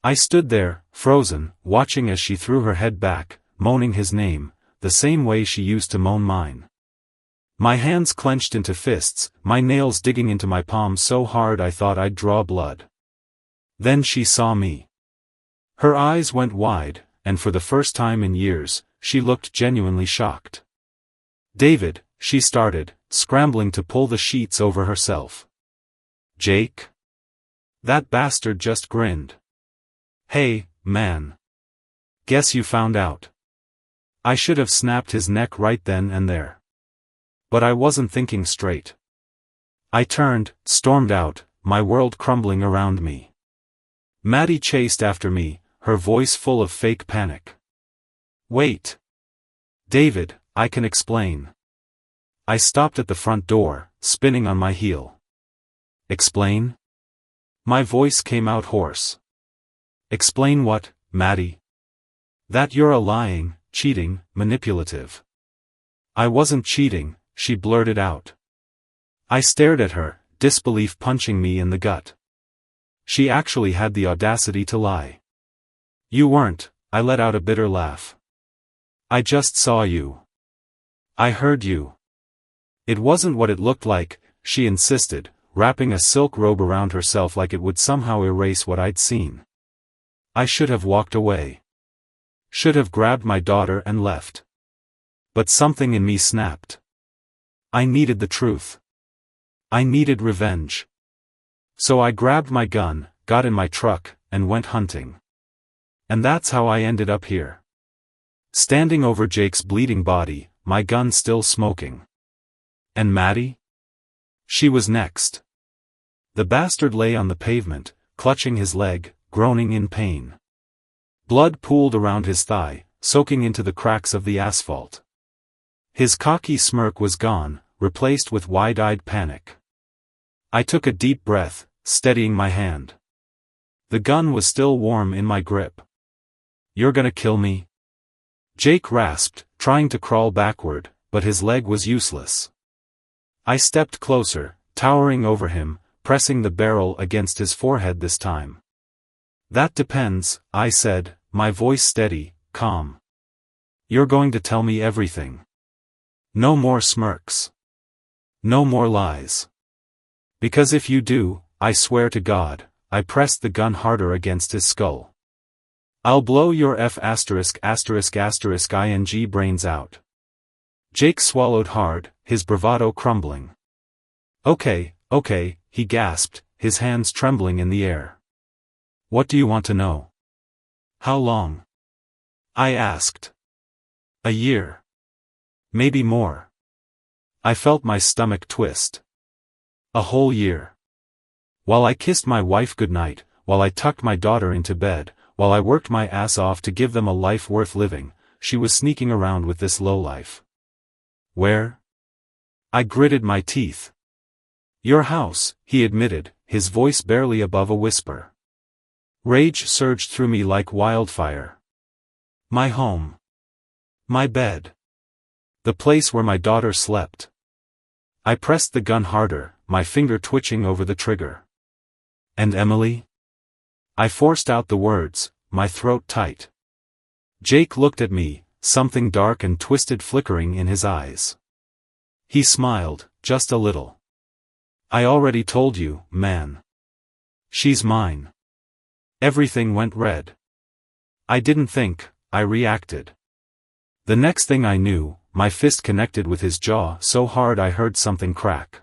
I stood there, frozen, watching as she threw her head back, moaning his name, the same way she used to moan mine. My hands clenched into fists, my nails digging into my palms so hard I thought I'd draw blood. Then she saw me. Her eyes went wide, and for the first time in years, she looked genuinely shocked. David, she started, scrambling to pull the sheets over herself. Jake? That bastard just grinned. Hey, man. Guess you found out. I should have snapped his neck right then and there. But I wasn't thinking straight. I turned, stormed out, my world crumbling around me. Maddie chased after me, her voice full of fake panic. Wait. David, I can explain. I stopped at the front door, spinning on my heel. Explain? My voice came out hoarse. Explain what, Maddie? That you're a lying, cheating, manipulative. I wasn't cheating, she blurted out. I stared at her, disbelief punching me in the gut. She actually had the audacity to lie. You weren't, I let out a bitter laugh. I just saw you. I heard you. It wasn't what it looked like, she insisted, wrapping a silk robe around herself like it would somehow erase what I'd seen. I should have walked away. Should have grabbed my daughter and left. But something in me snapped. I needed the truth. I needed revenge. So I grabbed my gun, got in my truck, and went hunting. And that's how I ended up here. Standing over Jake's bleeding body, my gun still smoking. And Maddie? She was next. The bastard lay on the pavement, clutching his leg, groaning in pain. Blood pooled around his thigh, soaking into the cracks of the asphalt. His cocky smirk was gone, replaced with wide-eyed panic. I took a deep breath, steadying my hand. The gun was still warm in my grip. You're gonna kill me? Jake rasped, trying to crawl backward, but his leg was useless. I stepped closer, towering over him, pressing the barrel against his forehead this time. That depends, I said, my voice steady, calm. You're going to tell me everything. No more smirks. No more lies. Because if you do, I swear to God, I pressed the gun harder against his skull. I'll blow your *****ing brains out. Jake swallowed hard, his bravado crumbling. Okay, he gasped, his hands trembling in the air. What do you want to know? How long? I asked. A year. Maybe more. I felt my stomach twist. A whole year. While I kissed my wife goodnight, while I tucked my daughter into bed, while I worked my ass off to give them a life worth living, she was sneaking around with this lowlife. Where? I gritted my teeth. Your house, he admitted, his voice barely above a whisper. Rage surged through me like wildfire. My home. My bed. The place where my daughter slept. I pressed the gun harder, my finger twitching over the trigger. And Emily? I forced out the words, my throat tight. Jake looked at me, something dark and twisted flickering in his eyes. He smiled, just a little. I already told you, man. She's mine. Everything went red. I didn't think, I reacted. The next thing I knew, my fist connected with his jaw so hard I heard something crack.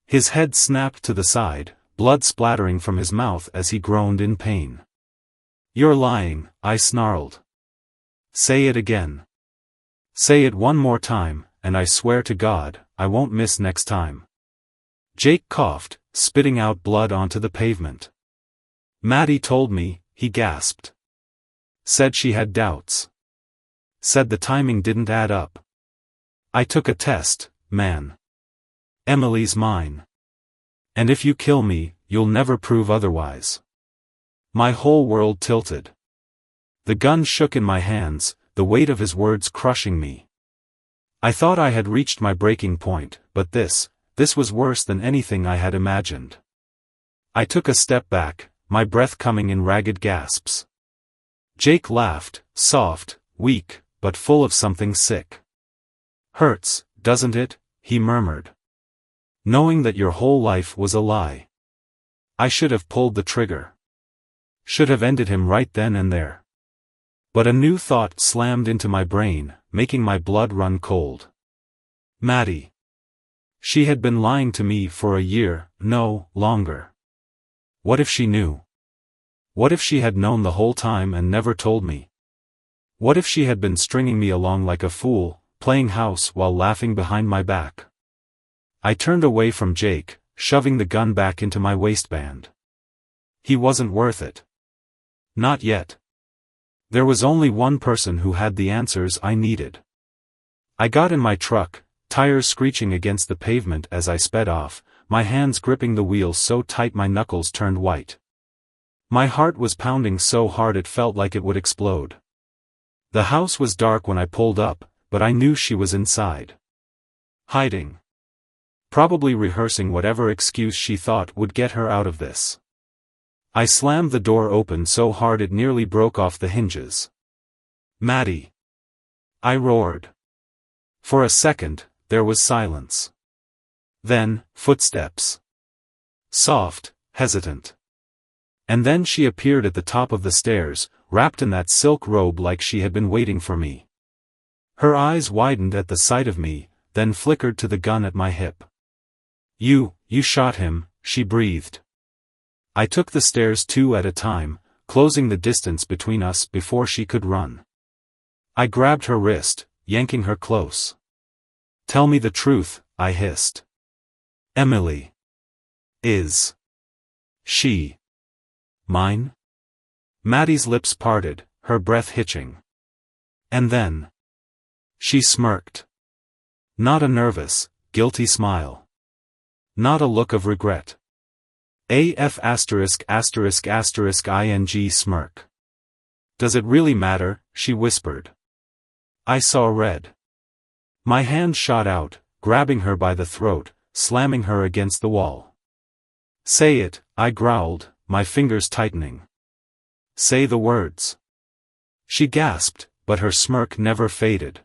His head snapped to the side, blood splattering from his mouth as he groaned in pain. You're lying, I snarled. Say it again. Say it one more time, and I swear to God, I won't miss next time. Jake coughed, spitting out blood onto the pavement. Maddie told me, he gasped. Said she had doubts. Said the timing didn't add up. I took a test, man. Emily's mine. And if you kill me, you'll never prove otherwise. My whole world tilted. The gun shook in my hands, the weight of his words crushing me. I thought I had reached my breaking point, but this was worse than anything I had imagined. I took a step back, my breath coming in ragged gasps. Jake laughed, soft, weak, but full of something sick. Hurts, doesn't it? He murmured. Knowing that your whole life was a lie. I should have pulled the trigger. Should have ended him right then and there. But a new thought slammed into my brain, making my blood run cold. Maddie. She had been lying to me for a year, no, longer. What if she knew? What if she had known the whole time and never told me? What if she had been stringing me along like a fool, playing house while laughing behind my back? I turned away from Jake, shoving the gun back into my waistband. He wasn't worth it. Not yet. There was only one person who had the answers I needed. I got in my truck, tires screeching against the pavement as I sped off, my hands gripping the wheel so tight my knuckles turned white. My heart was pounding so hard it felt like it would explode. The house was dark when I pulled up, but I knew she was inside. Hiding. Probably rehearsing whatever excuse she thought would get her out of this. I slammed the door open so hard it nearly broke off the hinges. Maddie. I roared. For a second, there was silence. Then, footsteps. Soft, hesitant. And then she appeared at the top of the stairs, wrapped in that silk robe like she had been waiting for me. Her eyes widened at the sight of me, then flickered to the gun at my hip. You shot him, she breathed. I took the stairs 2 at a time, closing the distance between us before she could run. I grabbed her wrist, yanking her close. Tell me the truth, I hissed. Emily. Is she mine? Maddie's lips parted, her breath hitching. And then she smirked. Not a nervous, guilty smile. Not a look of regret. AF ****ing smirk. Does it really matter? She whispered. I saw red. My hand shot out, grabbing her by the throat, slamming her against the wall. Say it, I growled, my fingers tightening. Say the words. She gasped, but her smirk never faded.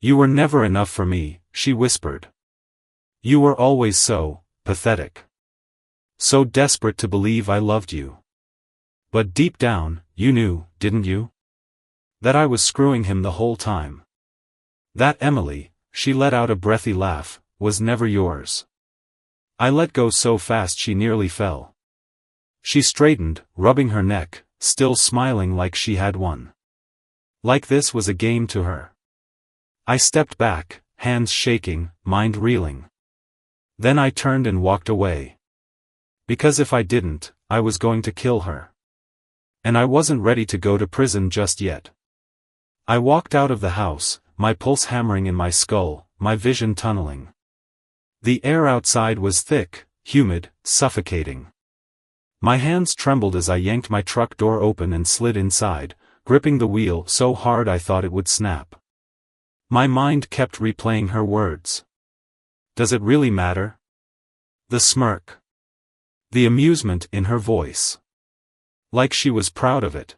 You were never enough for me, she whispered. You were always so pathetic. So desperate to believe I loved you. But deep down, you knew, didn't you? That I was screwing him the whole time. That Emily, she let out a breathy laugh, was never yours. I let go so fast she nearly fell. She straightened, rubbing her neck, still smiling like she had won. Like this was a game to her. I stepped back, hands shaking, mind reeling. Then I turned and walked away. Because if I didn't, I was going to kill her. And I wasn't ready to go to prison just yet. I walked out of the house, my pulse hammering in my skull, my vision tunneling. The air outside was thick, humid, suffocating. My hands trembled as I yanked my truck door open and slid inside, gripping the wheel so hard I thought it would snap. My mind kept replaying her words. Does it really matter? The smirk. The amusement in her voice. Like she was proud of it.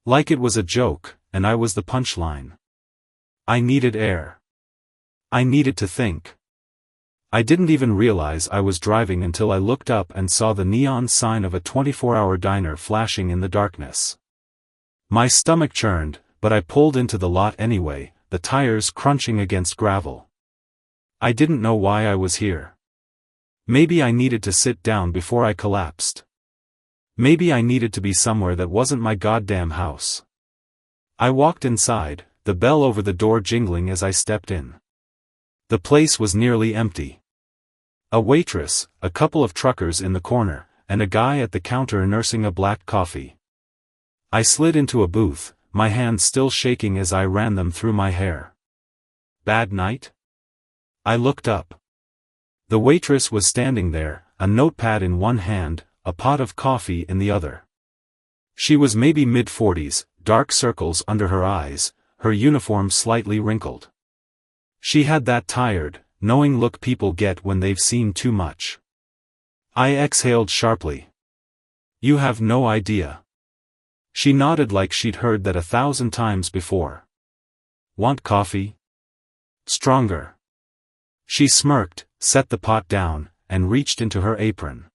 Like it was a joke, and I was the punchline. I needed air. I needed to think. I didn't even realize I was driving until I looked up and saw the neon sign of a 24-hour diner flashing in the darkness. My stomach churned, but I pulled into the lot anyway, the tires crunching against gravel. I didn't know why I was here. Maybe I needed to sit down before I collapsed. Maybe I needed to be somewhere that wasn't my goddamn house. I walked inside, the bell over the door jingling as I stepped in. The place was nearly empty. A waitress, a couple of truckers in the corner, and a guy at the counter nursing a black coffee. I slid into a booth, my hands still shaking as I ran them through my hair. Bad night? I looked up. The waitress was standing there, a notepad in one hand, a pot of coffee in the other. She was maybe mid-40s, dark circles under her eyes, her uniform slightly wrinkled. She had that tired, knowing look people get when they've seen too much. I exhaled sharply. You have no idea. She nodded like she'd heard that 1,000 times before. Want coffee? Stronger. She smirked, set the pot down, and reached into her apron.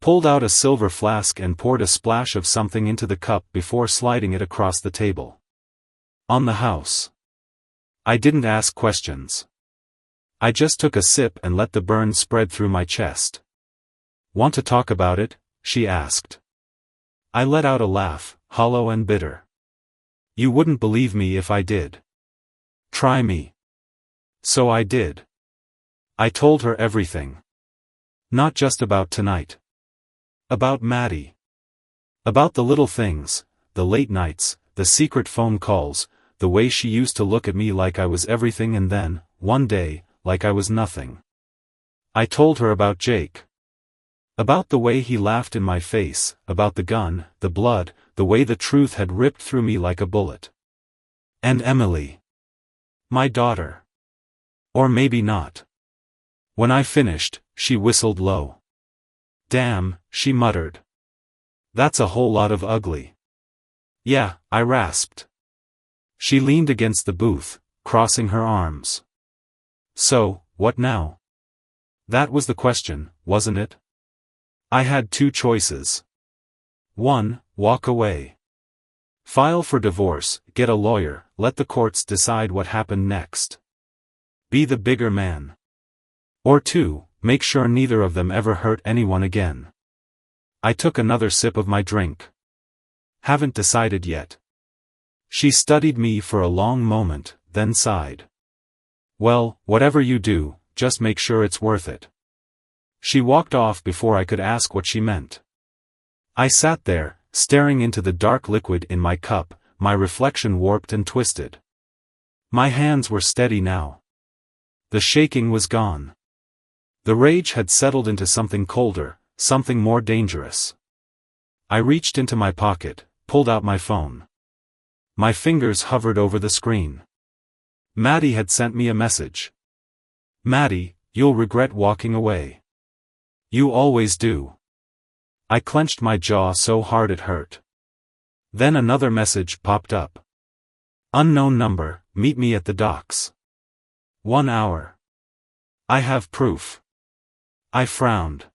Pulled out a silver flask and poured a splash of something into the cup before sliding it across the table. On the house. I didn't ask questions. I just took a sip and let the burn spread through my chest. Want to talk about it? She asked. I let out a laugh, hollow and bitter. You wouldn't believe me if I did. Try me. So I did. I told her everything. Not just about tonight. About Maddie. About the little things, the late nights, the secret phone calls, the way she used to look at me like I was everything and then, one day, like I was nothing. I told her about Jake. About the way he laughed in my face, about the gun, the blood, the way the truth had ripped through me like a bullet. And Emily. My daughter. Or maybe not. When I finished, she whistled low. Damn, she muttered. That's a whole lot of ugly. Yeah, I rasped. She leaned against the booth, crossing her arms. So, what now? That was the question, wasn't it? I had two choices. 1, walk away. File for divorce, get a lawyer, let the courts decide what happened next. Be the bigger man. Or 2, make sure neither of them ever hurt anyone again. I took another sip of my drink. Haven't decided yet. She studied me for a long moment, then sighed. Well, whatever you do, just make sure it's worth it. She walked off before I could ask what she meant. I sat there, staring into the dark liquid in my cup, my reflection warped and twisted. My hands were steady now. The shaking was gone. The rage had settled into something colder, something more dangerous. I reached into my pocket, pulled out my phone. My fingers hovered over the screen. Maddie had sent me a message. Maddie, you'll regret walking away. You always do. I clenched my jaw so hard it hurt. Then another message popped up. Unknown number, meet me at the docks. 1 hour. I have proof. I frowned.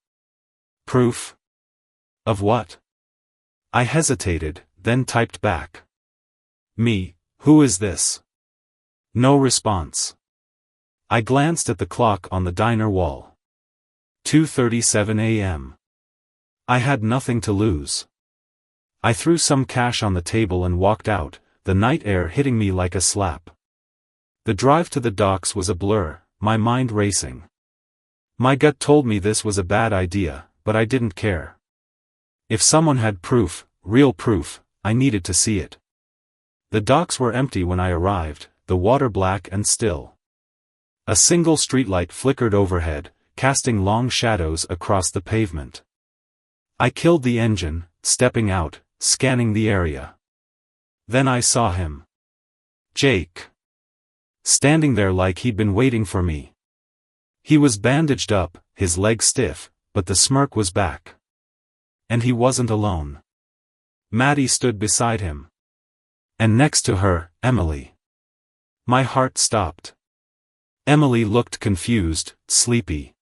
Proof? Of what? I hesitated, then typed back. Me, who is this? No response. I glanced at the clock on the diner wall. 2:37 a.m. I had nothing to lose. I threw some cash on the table and walked out, the night air hitting me like a slap. The drive to the docks was a blur, my mind racing. My gut told me this was a bad idea, but I didn't care. If someone had proof, real proof, I needed to see it. The docks were empty when I arrived, the water black and still. A single streetlight flickered overhead, casting long shadows across the pavement. I killed the engine, stepping out, scanning the area. Then I saw him. Jake. Standing there like he'd been waiting for me. He was bandaged up, his leg stiff, but the smirk was back. And he wasn't alone. Maddie stood beside him. And next to her, Emily. My heart stopped. Emily looked confused, sleepy.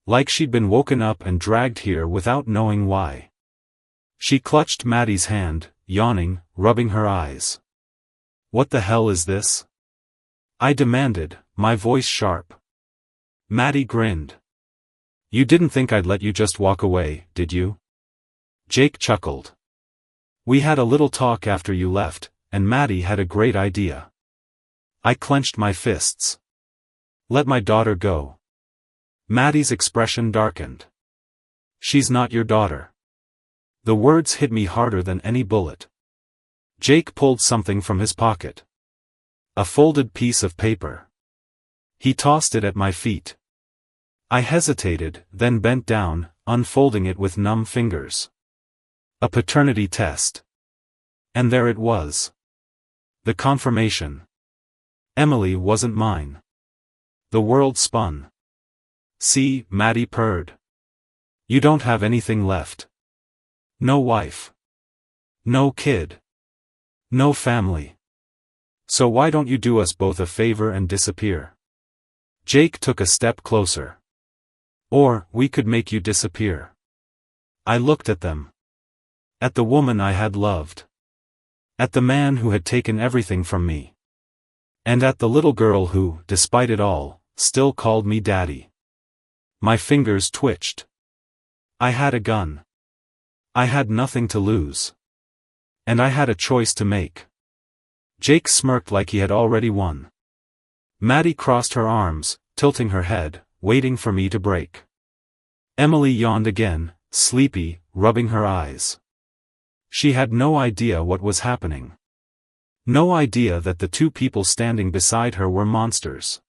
Like she'd been woken up and dragged here without knowing why. She clutched Maddie's hand, yawning, rubbing her eyes. "What the hell is this?" I demanded, my voice sharp. Maddie grinned. "You didn't think I'd let you just walk away, did you?" Jake chuckled. "We had a little talk after you left, and Maddie had a great idea." I clenched my fists. "Let my daughter go." Maddie's expression darkened. "She's not your daughter." The words hit me harder than any bullet. Jake pulled something from his pocket. A folded piece of paper. He tossed it at my feet. I hesitated, then bent down, unfolding it with numb fingers. A paternity test. And there it was. The confirmation. Emily wasn't mine. The world spun. "See," Maddie purred. "You don't have anything left. No wife. No kid. No family. So why don't you do us both a favor and disappear?" Jake took a step closer. "Or, we could make you disappear." I looked at them. At the woman I had loved. At the man who had taken everything from me. And at the little girl who, despite it all, still called me daddy. My fingers twitched. I had a gun. I had nothing to lose. And I had a choice to make. Jake smirked like he had already won. Maddie crossed her arms, tilting her head, waiting for me to break. Emily yawned again, sleepy, rubbing her eyes. She had no idea what was happening. No idea that the two people standing beside her were monsters.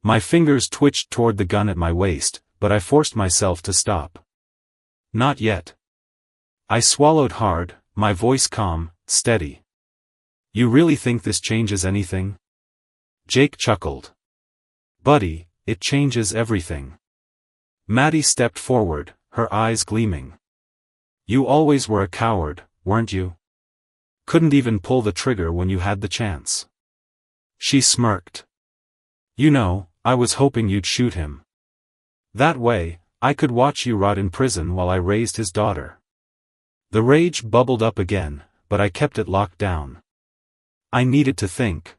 My fingers twitched toward the gun at my waist, but I forced myself to stop. "Not yet." I swallowed hard, my voice calm, steady. "You really think this changes anything?" Jake chuckled. "Buddy, it changes everything." Maddie stepped forward, her eyes gleaming. "You always were a coward, weren't you? Couldn't even pull the trigger when you had the chance." She smirked. "You know, I was hoping you'd shoot him. That way, I could watch you rot in prison while I raised his daughter." The rage bubbled up again, but I kept it locked down. I needed to think.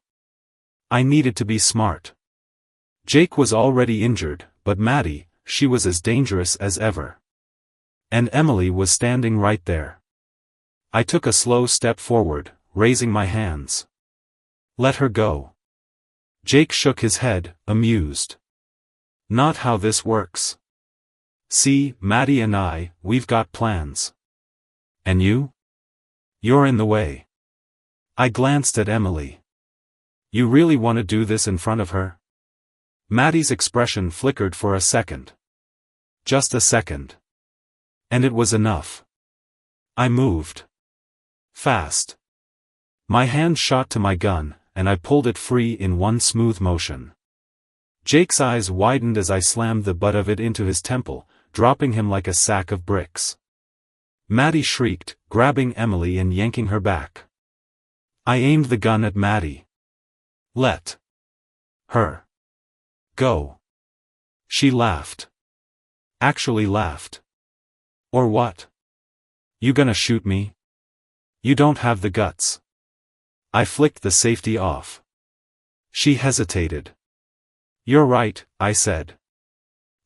I needed to be smart. Jake was already injured, but Maddie, she was as dangerous as ever. And Emily was standing right there. I took a slow step forward, raising my hands. "Let her go." Jake shook his head, amused. "Not how this works. See, Maddie and we've got plans. And you? You're in the way." I glanced at Emily. "You really want to do this in front of her?" Maddie's expression flickered for a second. Just a second. And it was enough. I moved. Fast. My hand shot to my gun, and I pulled it free in one smooth motion. Jake's eyes widened as I slammed the butt of it into his temple, dropping him like a sack of bricks. Maddie shrieked, grabbing Emily and yanking her back. I aimed the gun at Maddie. "Let her go." She laughed. Actually laughed. "Or what? You gonna shoot me? You don't have the guts." I flicked the safety off. She hesitated. "You're right," I said.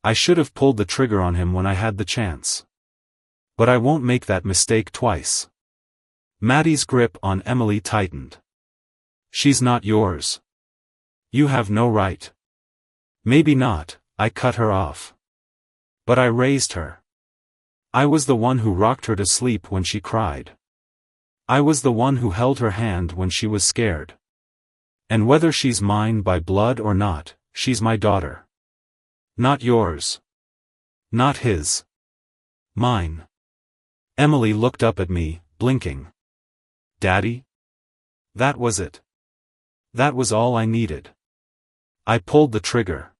"I should have pulled the trigger on him when I had the chance. But I won't make that mistake twice." Maddie's grip on Emily tightened. "She's not yours. You have no right." "Maybe not," I cut her off. "But I raised her. I was the one who rocked her to sleep when she cried. I was the one who held her hand when she was scared. And whether she's mine by blood or not, she's my daughter. Not yours. Not his. Mine." Emily looked up at me, blinking. "Daddy?" That was it. That was all I needed. I pulled the trigger.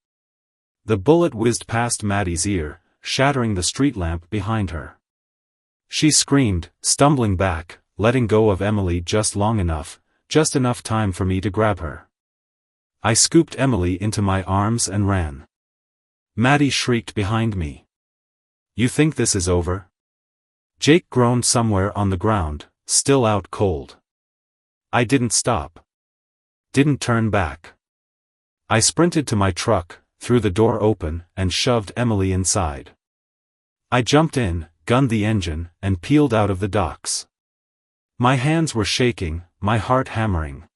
The bullet whizzed past Maddie's ear, shattering the street lamp behind her. She screamed, stumbling back, letting go of Emily just long enough, just enough time for me to grab her. I scooped Emily into my arms and ran. Maddie shrieked behind me. "You think this is over?" Jake groaned somewhere on the ground, still out cold. I didn't stop. Didn't turn back. I sprinted to my truck, threw the door open, and shoved Emily inside. I jumped in, gunned the engine, and peeled out of the docks. My hands were shaking, my heart hammering.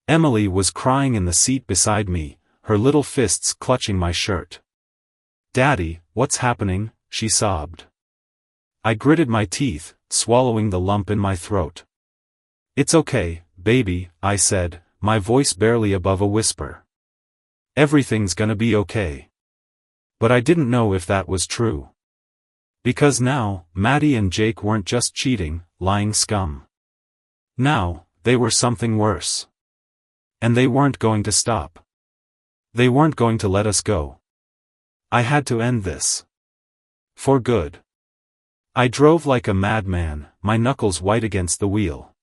Emily was crying in the seat beside me, her little fists clutching my shirt. "Daddy, what's happening?" she sobbed. I gritted my teeth, swallowing the lump in my throat. "It's okay, baby," I said, my voice barely above a whisper. "Everything's gonna be okay." But I didn't know if that was true. Because now, Maddie and Jake weren't just cheating, lying scum. Now, they were something worse. And they weren't going to stop. They weren't going to let us go. I had to end this. For good. I drove like a madman, my knuckles white against the wheel.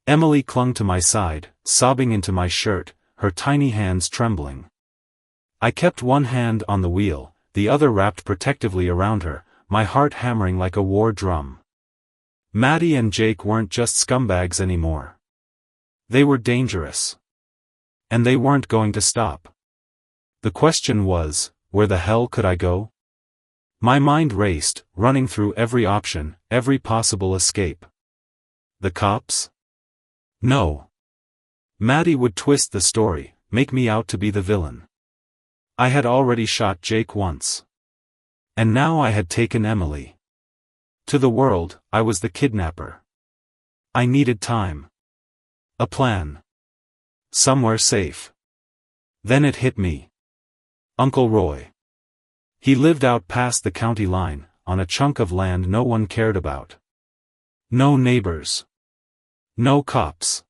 Emily clung to my side, sobbing into my shirt, her tiny hands trembling. I kept one hand on the wheel, the other wrapped protectively around her, my heart hammering like a war drum. Maddie and Jake weren't just scumbags anymore. They were dangerous. And they weren't going to stop. The question was, where the hell could I go? My mind raced, running through every option, every possible escape. The cops? No. Maddie would twist the story, make me out to be the villain. I had already shot Jake once. And now I had taken Emily. To the world, I was the kidnapper. I needed time. A plan. Somewhere safe. Then it hit me. Uncle Roy. He lived out past the county line, on a chunk of land no one cared about. No neighbors. No cops.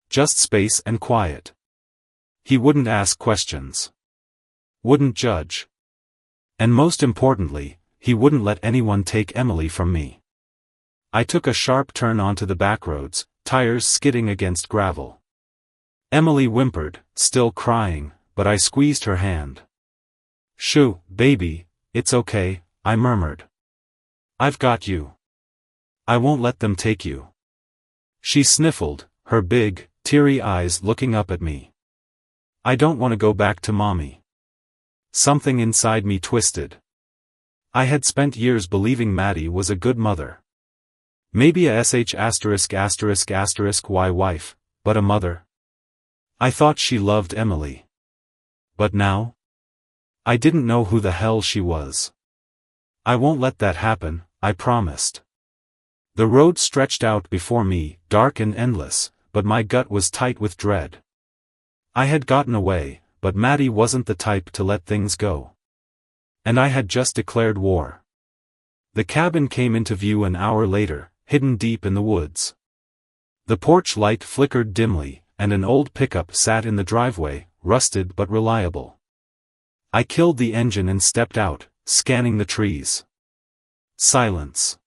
Just space and quiet. He wouldn't ask questions. Wouldn't judge. And most importantly, he wouldn't let anyone take Emily from me. I took a sharp turn onto the backroads, tires skidding against gravel. Emily whimpered, still crying, but I squeezed her hand. "Shoo, baby, it's okay," I murmured. "I've got you. I won't let them take you." She sniffled, her big, teary eyes looking up at me. "I don't want to go back to Mommy." Something inside me twisted. I had spent years believing Maddie was a good mother. Maybe a *****y wife, but a mother. I thought she loved Emily. But now? I didn't know who the hell she was. "I won't let that happen," I promised. The road stretched out before me, dark and endless, but my gut was tight with dread. I had gotten away, but Maddie wasn't the type to let things go. And I had just declared war. The cabin came into view an hour later, hidden deep in the woods. The porch light flickered dimly, and an old pickup sat in the driveway, rusted but reliable. I killed the engine and stepped out, scanning the trees. Silence.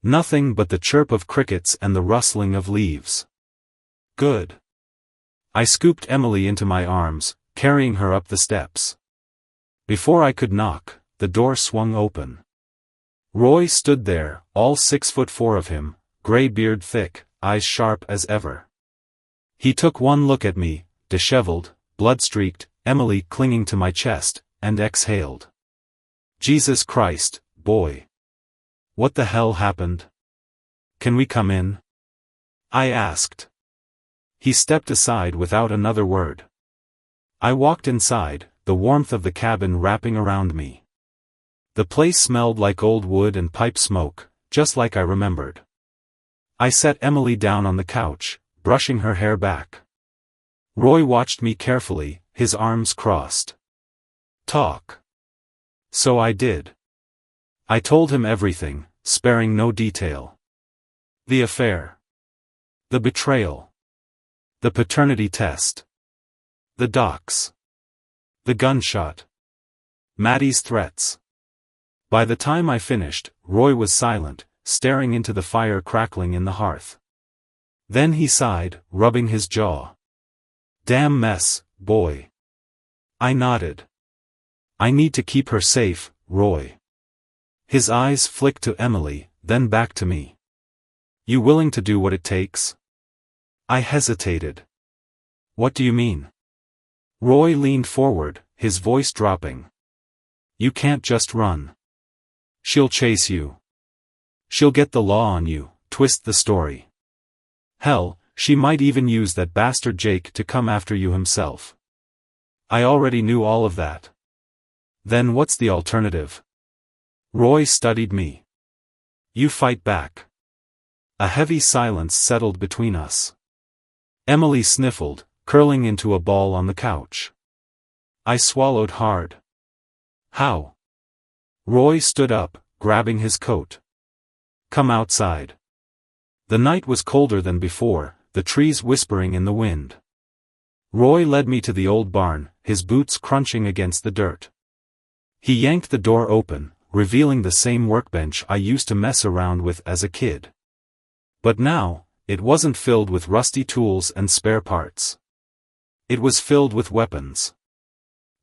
Nothing but the chirp of crickets and the rustling of leaves. Good. I scooped Emily into my arms, carrying her up the steps. Before I could knock, the door swung open. Roy stood there, all 6'4" of him, gray beard thick, eyes sharp as ever. He took one look at me, disheveled, blood-streaked, Emily clinging to my chest, and exhaled. "Jesus Christ, boy. What the hell happened? Can we come in?" I asked. He stepped aside without another word. I walked inside, the warmth of the cabin wrapping around me. The place smelled like old wood and pipe smoke, just like I remembered. I set Emily down on the couch, brushing her hair back. Roy watched me carefully, his arms crossed. "Talk." So I did. I told him everything, sparing no detail. The affair. The betrayal. The paternity test. The docs. The gunshot. Maddie's threats. By the time I finished, Roy was silent, staring into the fire crackling in the hearth. Then he sighed, rubbing his jaw. Damn mess, boy. I nodded. I need to keep her safe, Roy. His eyes flicked to Emily, then back to me. You willing to do what it takes? I hesitated. What do you mean? Roy leaned forward, his voice dropping. You can't just run. She'll chase you. She'll get the law on you, twist the story. Hell, she might even use that bastard Jake to come after you himself. I already knew all of that. Then what's the alternative? Roy studied me. You fight back. A heavy silence settled between us. Emily sniffled, curling into a ball on the couch. I swallowed hard. How? Roy stood up, grabbing his coat. Come outside. The night was colder than before, the trees whispering in the wind. Roy led me to the old barn, his boots crunching against the dirt. He yanked the door open, revealing the same workbench I used to mess around with as a kid. But now, it wasn't filled with rusty tools and spare parts. It was filled with weapons.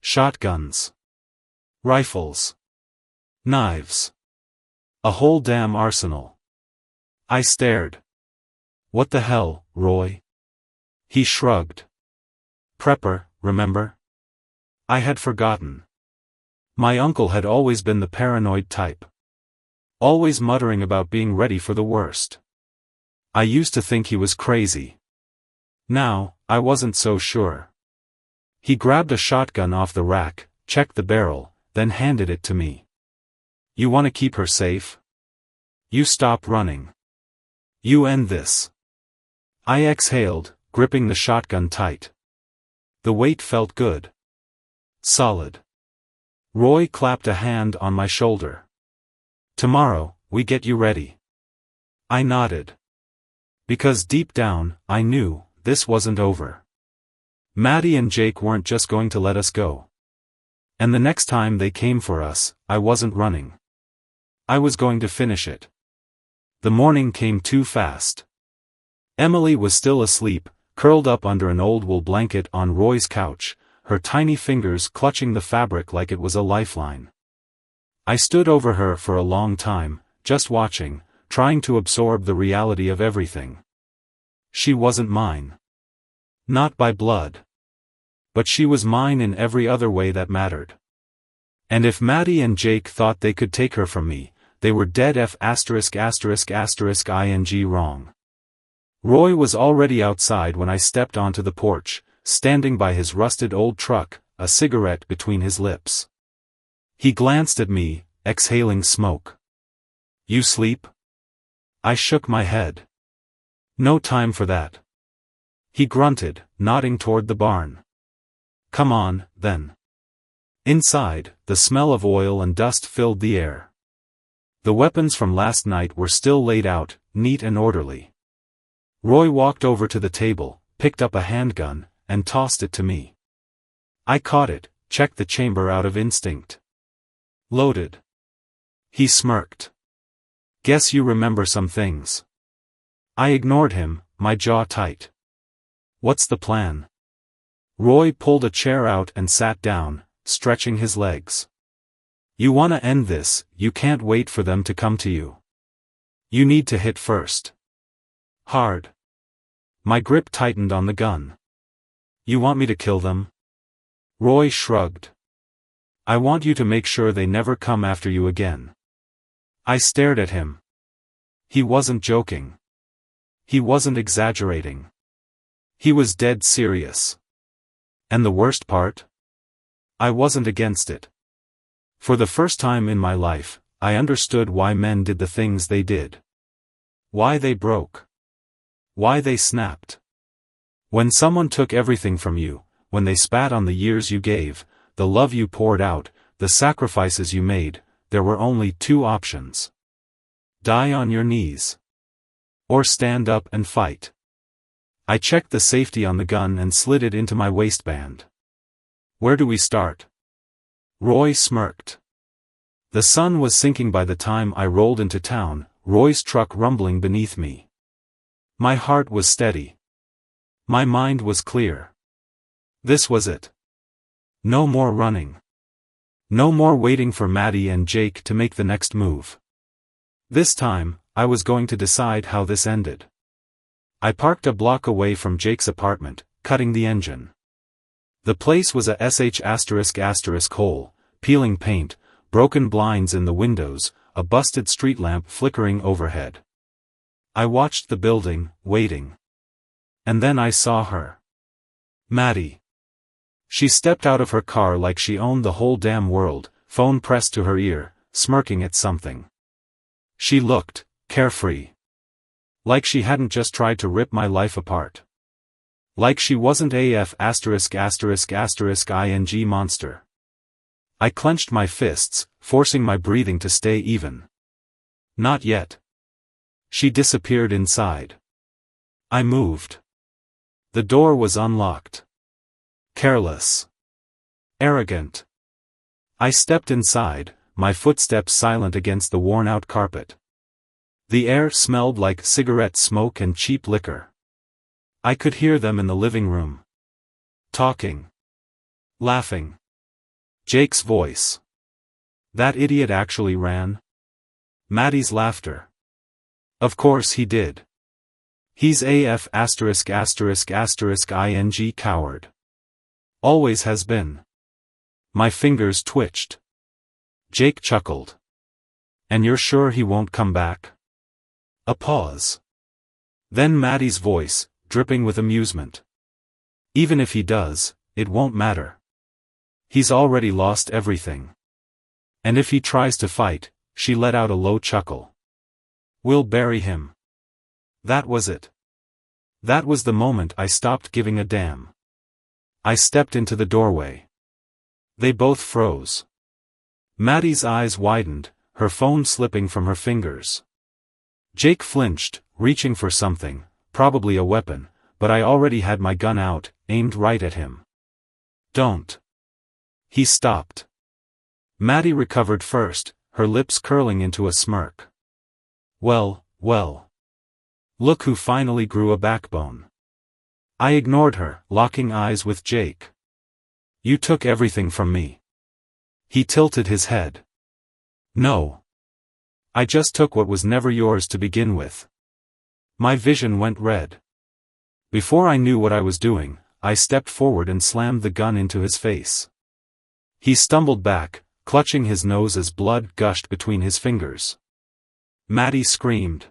Shotguns. Rifles. Knives. A whole damn arsenal. I stared. What the hell, Roy? He shrugged. Prepper, remember? I had forgotten. My uncle had always been the paranoid type. Always muttering about being ready for the worst. I used to think he was crazy. Now, I wasn't so sure. He grabbed a shotgun off the rack, checked the barrel, then handed it to me. You want to keep her safe? You stop running. You end this. I exhaled, gripping the shotgun tight. The weight felt good. Solid. Roy clapped a hand on my shoulder. Tomorrow, we get you ready. I nodded. Because deep down, I knew, this wasn't over. Maddie and Jake weren't just going to let us go. And the next time they came for us, I wasn't running. I was going to finish it. The morning came too fast. Emily was still asleep, curled up under an old wool blanket on Roy's couch, her tiny fingers clutching the fabric like it was a lifeline. I stood over her for a long time, just watching, trying to absorb the reality of everything. She wasn't mine. Not by blood. But she was mine in every other way that mattered. And if Maddie and Jake thought they could take her from me, they were dead *****ing wrong. Roy was already outside when I stepped onto the porch, standing by his rusted old truck, a cigarette between his lips. He glanced at me, exhaling smoke. You sleep? I shook my head. No time for that. He grunted, nodding toward the barn. Come on, then. Inside, the smell of oil and dust filled the air. The weapons from last night were still laid out, neat and orderly. Roy walked over to the table, picked up a handgun, and tossed it to me. I caught it, checked the chamber out of instinct. Loaded. He smirked. Guess you remember some things. I ignored him, my jaw tight. What's the plan? Roy pulled a chair out and sat down, stretching his legs. You wanna end this, you can't wait for them to come to you. You need to hit first. Hard. My grip tightened on the gun. You want me to kill them? Roy shrugged. I want you to make sure they never come after you again. I stared at him. He wasn't joking. He wasn't exaggerating. He was dead serious. And the worst part? I wasn't against it. For the first time in my life, I understood why men did the things they did. Why they broke. Why they snapped. When someone took everything from you, when they spat on the years you gave, the love you poured out, the sacrifices you made, there were only two options. Die on your knees. Or stand up and fight. I checked the safety on the gun and slid it into my waistband. Where do we start? Roy smirked. The sun was sinking by the time I rolled into town, Roy's truck rumbling beneath me. My heart was steady. My mind was clear. This was it. No more running. No more waiting for Maddie and Jake to make the next move. This time, I was going to decide how this ended. I parked a block away from Jake's apartment, cutting the engine. The place was a sh*** hole, peeling paint, broken blinds in the windows, a busted street lamp flickering overhead. I watched the building, waiting. And then I saw her. Maddie. She stepped out of her car like she owned the whole damn world, phone pressed to her ear, smirking at something. She looked carefree. Like she hadn't just tried to rip my life apart. Like she wasn't ing monster. I clenched my fists, forcing my breathing to stay even. Not yet. She disappeared inside. I moved. The door was unlocked. Careless. Arrogant. I stepped inside, my footsteps silent against the worn-out carpet. The air smelled like cigarette smoke and cheap liquor. I could hear them in the living room. Talking. Laughing. Jake's voice. That idiot actually ran? Maddie's laughter. Of course he did. He's ing coward. Always has been. My fingers twitched. Jake chuckled. And you're sure he won't come back? A pause. Then Maddie's voice, dripping with amusement. Even if he does, it won't matter. He's already lost everything. And if he tries to fight, she let out a low chuckle. We'll bury him. That was it. That was the moment I stopped giving a damn. I stepped into the doorway. They both froze. Maddie's eyes widened, her phone slipping from her fingers. Jake flinched, reaching for something, probably a weapon, but I already had my gun out, aimed right at him. Don't. He stopped. Maddie recovered first, her lips curling into a smirk. Well, well. Look who finally grew a backbone. I ignored her, locking eyes with Jake. You took everything from me. He tilted his head. No. I just took what was never yours to begin with. My vision went red. Before I knew what I was doing, I stepped forward and slammed the gun into his face. He stumbled back, clutching his nose as blood gushed between his fingers. Maddie screamed.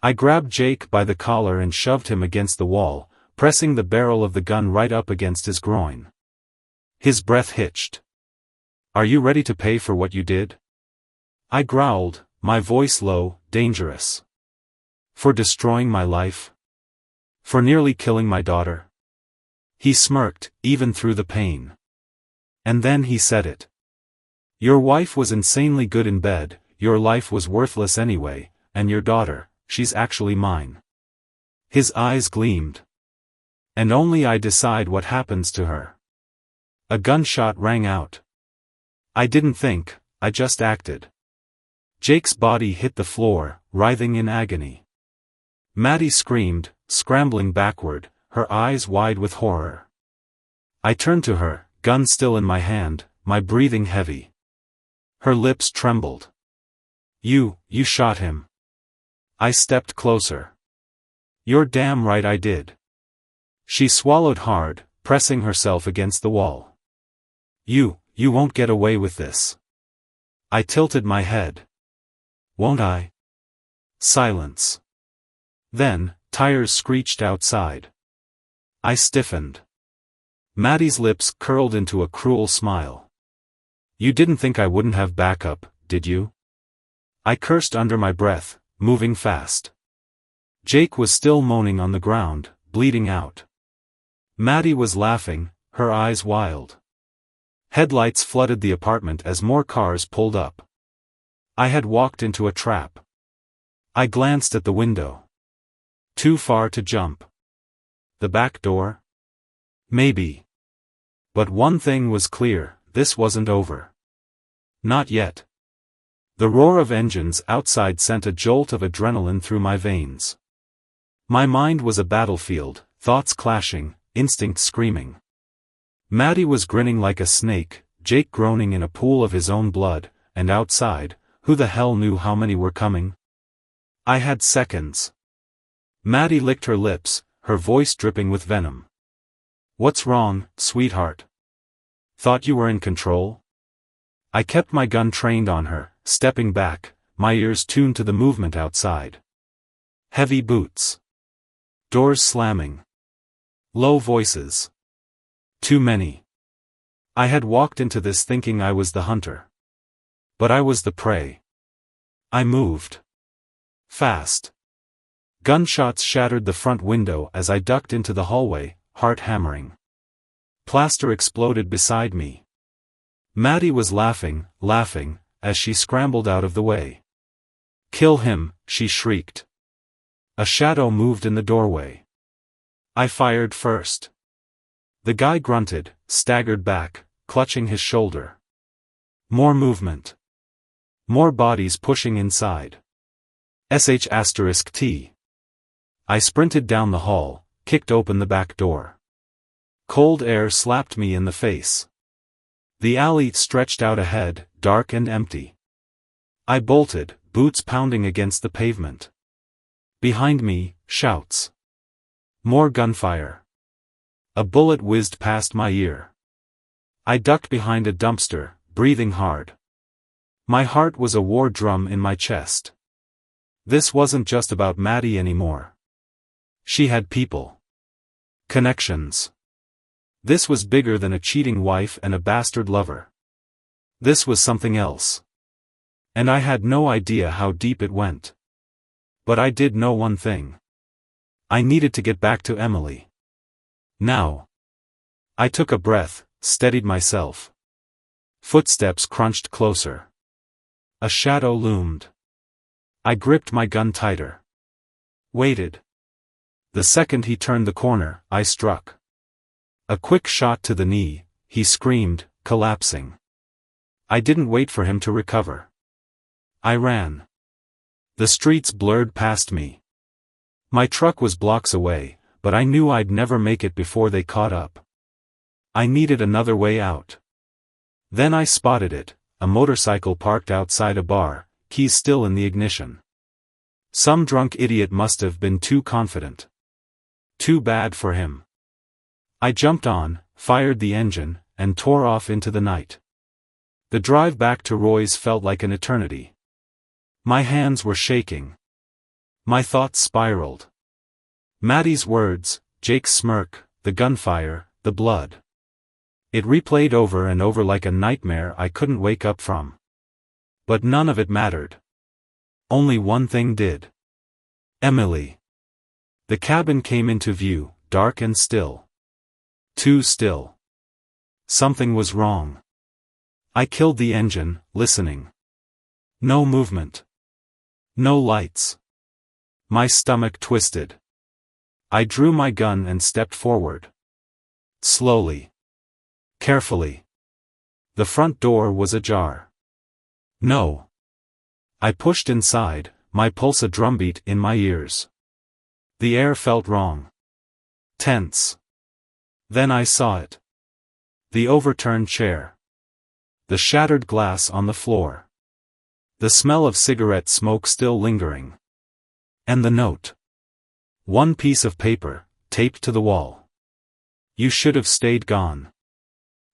I grabbed Jake by the collar and shoved him against the wall, pressing the barrel of the gun right up against his groin. His breath hitched. Are you ready to pay for what you did? I growled, my voice low, dangerous. For destroying my life? For nearly killing my daughter? He smirked, even through the pain. And then he said it. Your wife was insanely good in bed, your life was worthless anyway, and your daughter, she's actually mine. His eyes gleamed. And only I decide what happens to her. A gunshot rang out. I didn't think, I just acted. Jake's body hit the floor, writhing in agony. Maddie screamed, scrambling backward, her eyes wide with horror. I turned to her, gun still in my hand, my breathing heavy. Her lips trembled. You shot him. I stepped closer. You're damn right I did. She swallowed hard, pressing herself against the wall. You won't get away with this. I tilted my head. Won't I? Silence. Then, tires screeched outside. I stiffened. Maddie's lips curled into a cruel smile. You didn't think I wouldn't have backup, did you? I cursed under my breath, moving fast. Jake was still moaning on the ground, bleeding out. Maddie was laughing, her eyes wild. Headlights flooded the apartment as more cars pulled up. I had walked into a trap. I glanced at the window. Too far to jump. The back door? Maybe. But one thing was clear, this wasn't over. Not yet. The roar of engines outside sent a jolt of adrenaline through my veins. My mind was a battlefield, thoughts clashing, instinct screaming. Maddie was grinning like a snake, Jake groaning in a pool of his own blood, and outside, who the hell knew how many were coming? I had seconds. Maddie licked her lips, her voice dripping with venom. "What's wrong, sweetheart? Thought you were in control?" I kept my gun trained on her, stepping back, my ears tuned to the movement outside. Heavy boots. Doors slamming. Low voices. Too many. I had walked into this thinking I was the hunter. But I was the prey. I moved. Fast. Gunshots shattered the front window as I ducked into the hallway, heart hammering. Plaster exploded beside me. Maddie was laughing, as she scrambled out of the way. "Kill him," she shrieked. A shadow moved in the doorway. I fired first. The guy grunted, staggered back, clutching his shoulder. More movement. More bodies pushing inside. *T. I sprinted down the hall, kicked open the back door. Cold air slapped me in the face. The alley stretched out ahead, dark and empty. I bolted, boots pounding against the pavement. Behind me, shouts. More gunfire. A bullet whizzed past my ear. I ducked behind a dumpster, breathing hard. My heart was a war drum in my chest. This wasn't just about Maddie anymore. She had people. Connections. This was bigger than a cheating wife and a bastard lover. This was something else. And I had no idea how deep it went. But I did know one thing. I needed to get back to Emily. Now. I took a breath, steadied myself. Footsteps crunched closer. A shadow loomed. I gripped my gun tighter. Waited. The second he turned the corner, I struck. A quick shot to the knee, he screamed, collapsing. I didn't wait for him to recover. I ran. The streets blurred past me. My truck was blocks away, but I knew I'd never make it before they caught up. I needed another way out. Then I spotted it, a motorcycle parked outside a bar, keys still in the ignition. Some drunk idiot must have been too confident. Too bad for him. I jumped on, fired the engine, and tore off into the night. The drive back to Roy's felt like an eternity. My hands were shaking. My thoughts spiraled. Maddie's words, Jake's smirk, the gunfire, the blood. It replayed over and over like a nightmare I couldn't wake up from. But none of it mattered. Only one thing did. Emily. The cabin came into view, dark and still. Too still. Something was wrong. I killed the engine, listening. No movement. No lights. My stomach twisted. I drew my gun and stepped forward. Slowly. Carefully. The front door was ajar. No. I pushed inside, my pulse a drumbeat in my ears. The air felt wrong. Tense. Then I saw it. The overturned chair. The shattered glass on the floor. The smell of cigarette smoke still lingering. And the note. One piece of paper, taped to the wall. You should have stayed gone.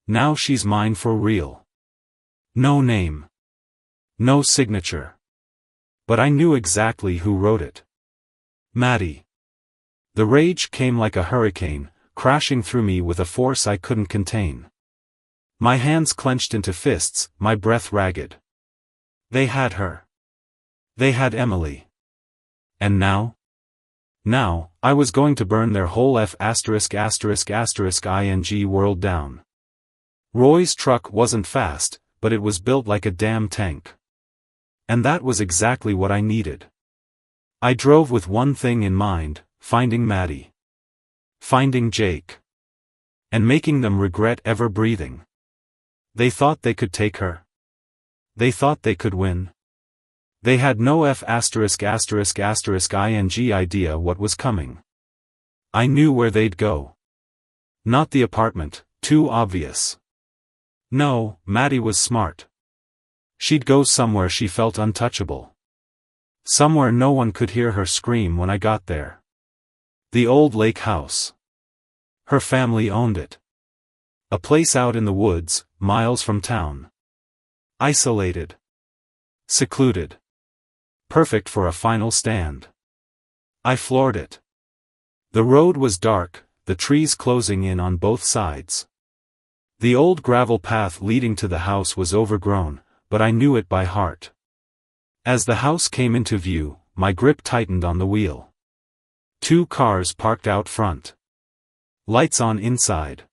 Now she's mine for real. No name. No signature. But I knew exactly who wrote it. Maddie. The rage came like a hurricane, crashing through me with a force I couldn't contain. My hands clenched into fists, my breath ragged. They had her. They had Emily. And now? Now, I was going to burn their whole ing world down. Roy's truck wasn't fast, but it was built like a damn tank. And that was exactly what I needed. I drove with one thing in mind, finding Maddie. Finding Jake. And making them regret ever breathing. They thought they could take her. They thought they could win. They had no ing idea what was coming. I knew where they'd go. Not the apartment, Too obvious. No, Maddie was smart. She'd go somewhere she felt untouchable. Somewhere no one could hear her scream when I got there. The old lake house. Her family owned it. A place out in the woods, miles from town. Isolated. Secluded. Perfect for a final stand. I floored it. The road was dark, the trees closing in on both sides. The old gravel path leading to the house was overgrown, but I knew it by heart. As the house came into view, my grip tightened on the wheel. 2 cars parked out front. Lights on inside.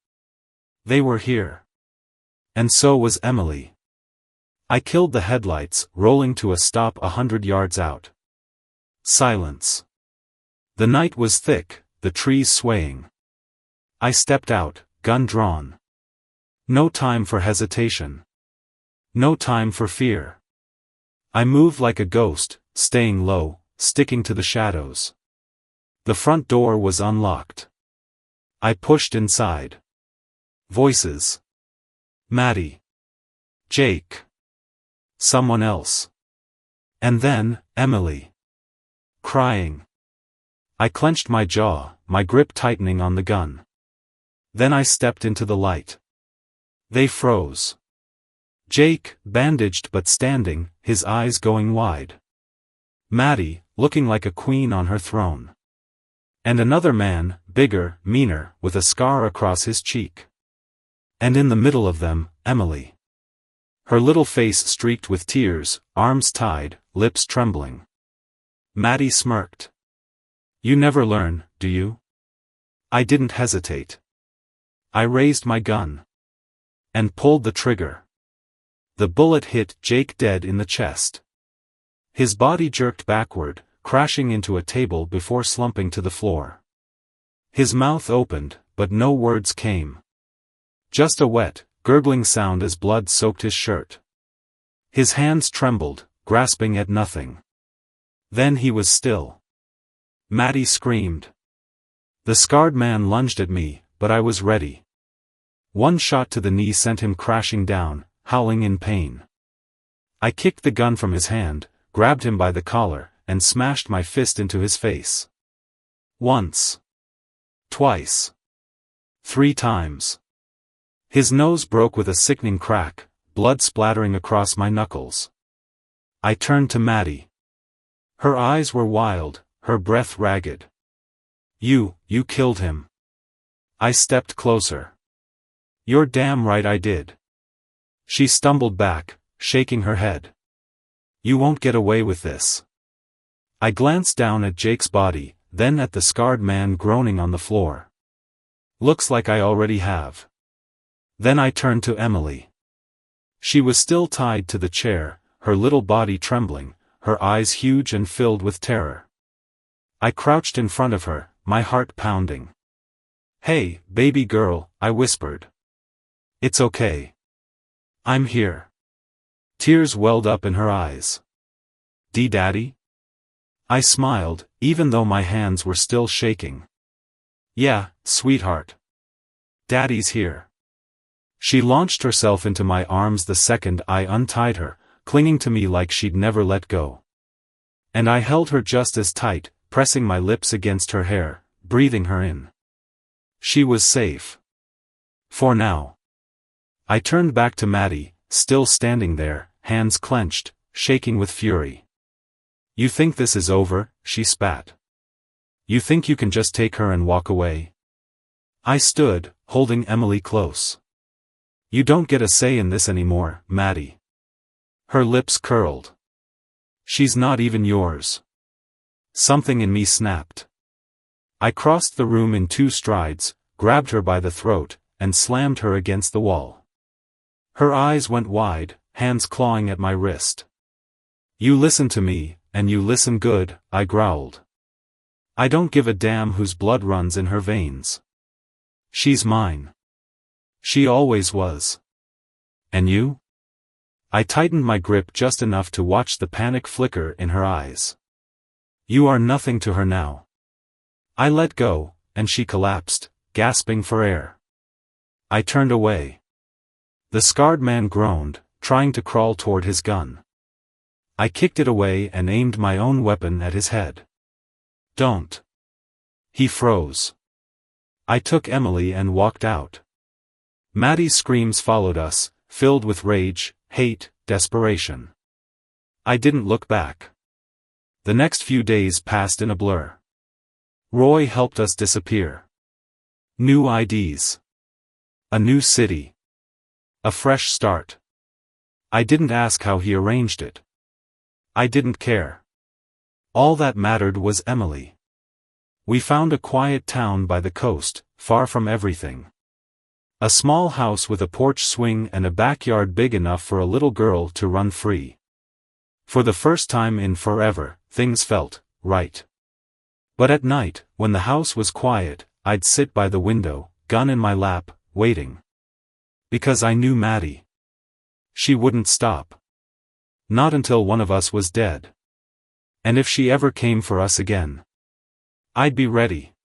They were here. And so was Emily. I killed the headlights, rolling to a stop 100 yards out. Silence. The night was thick, the trees swaying. I stepped out, gun drawn. No time for hesitation. No time for fear. I moved like a ghost, staying low, sticking to the shadows. The front door was unlocked. I pushed inside. Voices. Maddie. Jake. Someone else. And then, Emily. Crying. I clenched my jaw, my grip tightening on the gun. Then I stepped into the light. They froze. Jake, bandaged but standing, his eyes going wide. Maddie, looking like a queen on her throne. And another man, bigger, meaner, with a scar across his cheek. And in the middle of them, Emily. Her little face streaked with tears, arms tied, lips trembling. Maddie smirked. You never learn, do you? I didn't hesitate. I raised my gun. And pulled the trigger. The bullet hit Jake dead in the chest. His body jerked backward, crashing into a table before slumping to the floor. His mouth opened, but no words came. Just a wet, gurgling sound as blood soaked his shirt. His hands trembled, grasping at nothing. Then he was still. Maddie screamed. The scarred man lunged at me, but I was ready. One shot to the knee sent him crashing down, howling in pain. I kicked the gun from his hand, grabbed him by the collar, and smashed my fist into his face. Once. Twice. 3 times. His nose broke with a sickening crack, blood splattering across my knuckles. I turned to Maddie. Her eyes were wild, her breath ragged. You killed him. I stepped closer. You're damn right I did. She stumbled back, shaking her head. You won't get away with this. I glanced down at Jake's body, then at the scarred man groaning on the floor. Looks like I already have. Then I turned to Emily. She was still tied to the chair, her little body trembling, her eyes huge and filled with terror. I crouched in front of her, my heart pounding. Hey, baby girl, I whispered. It's okay. I'm here. Tears welled up in her eyes. Daddy? I smiled, even though my hands were still shaking. Yeah, sweetheart. Daddy's here. She launched herself into my arms the second I untied her, clinging to me like she'd never let go. And I held her just as tight, pressing my lips against her hair, breathing her in. She was safe. For now. I turned back to Maddie, still standing there, hands clenched, shaking with fury. You think this is over? She spat. You think you can just take her and walk away? I stood, holding Emily close. You don't get a say in this anymore, Maddie. Her lips curled. She's not even yours. Something in me snapped. I crossed the room in 2 strides, grabbed her by the throat, and slammed her against the wall. Her eyes went wide, hands clawing at my wrist. You listen to me, and you listen good, I growled. I don't give a damn whose blood runs in her veins. She's mine. She always was. And you? I tightened my grip just enough to watch the panic flicker in her eyes. You are nothing to her now. I let go, and she collapsed, gasping for air. I turned away. The scarred man groaned, trying to crawl toward his gun. I kicked it away and aimed my own weapon at his head. Don't. He froze. I took Emily and walked out. Maddie's screams followed us, filled with rage, hate, desperation. I didn't look back. The next few days passed in a blur. Roy helped us disappear. New IDs. A new city. A fresh start. I didn't ask how he arranged it. I didn't care. All that mattered was Emily. We found a quiet town by the coast, far from everything. A small house with a porch swing and a backyard big enough for a little girl to run free. For the first time in forever, things felt right. But at night, when the house was quiet, I'd sit by the window, gun in my lap, waiting. Because I knew Maddie. She wouldn't stop. Not until one of us was dead. And if she ever came for us again, I'd be ready.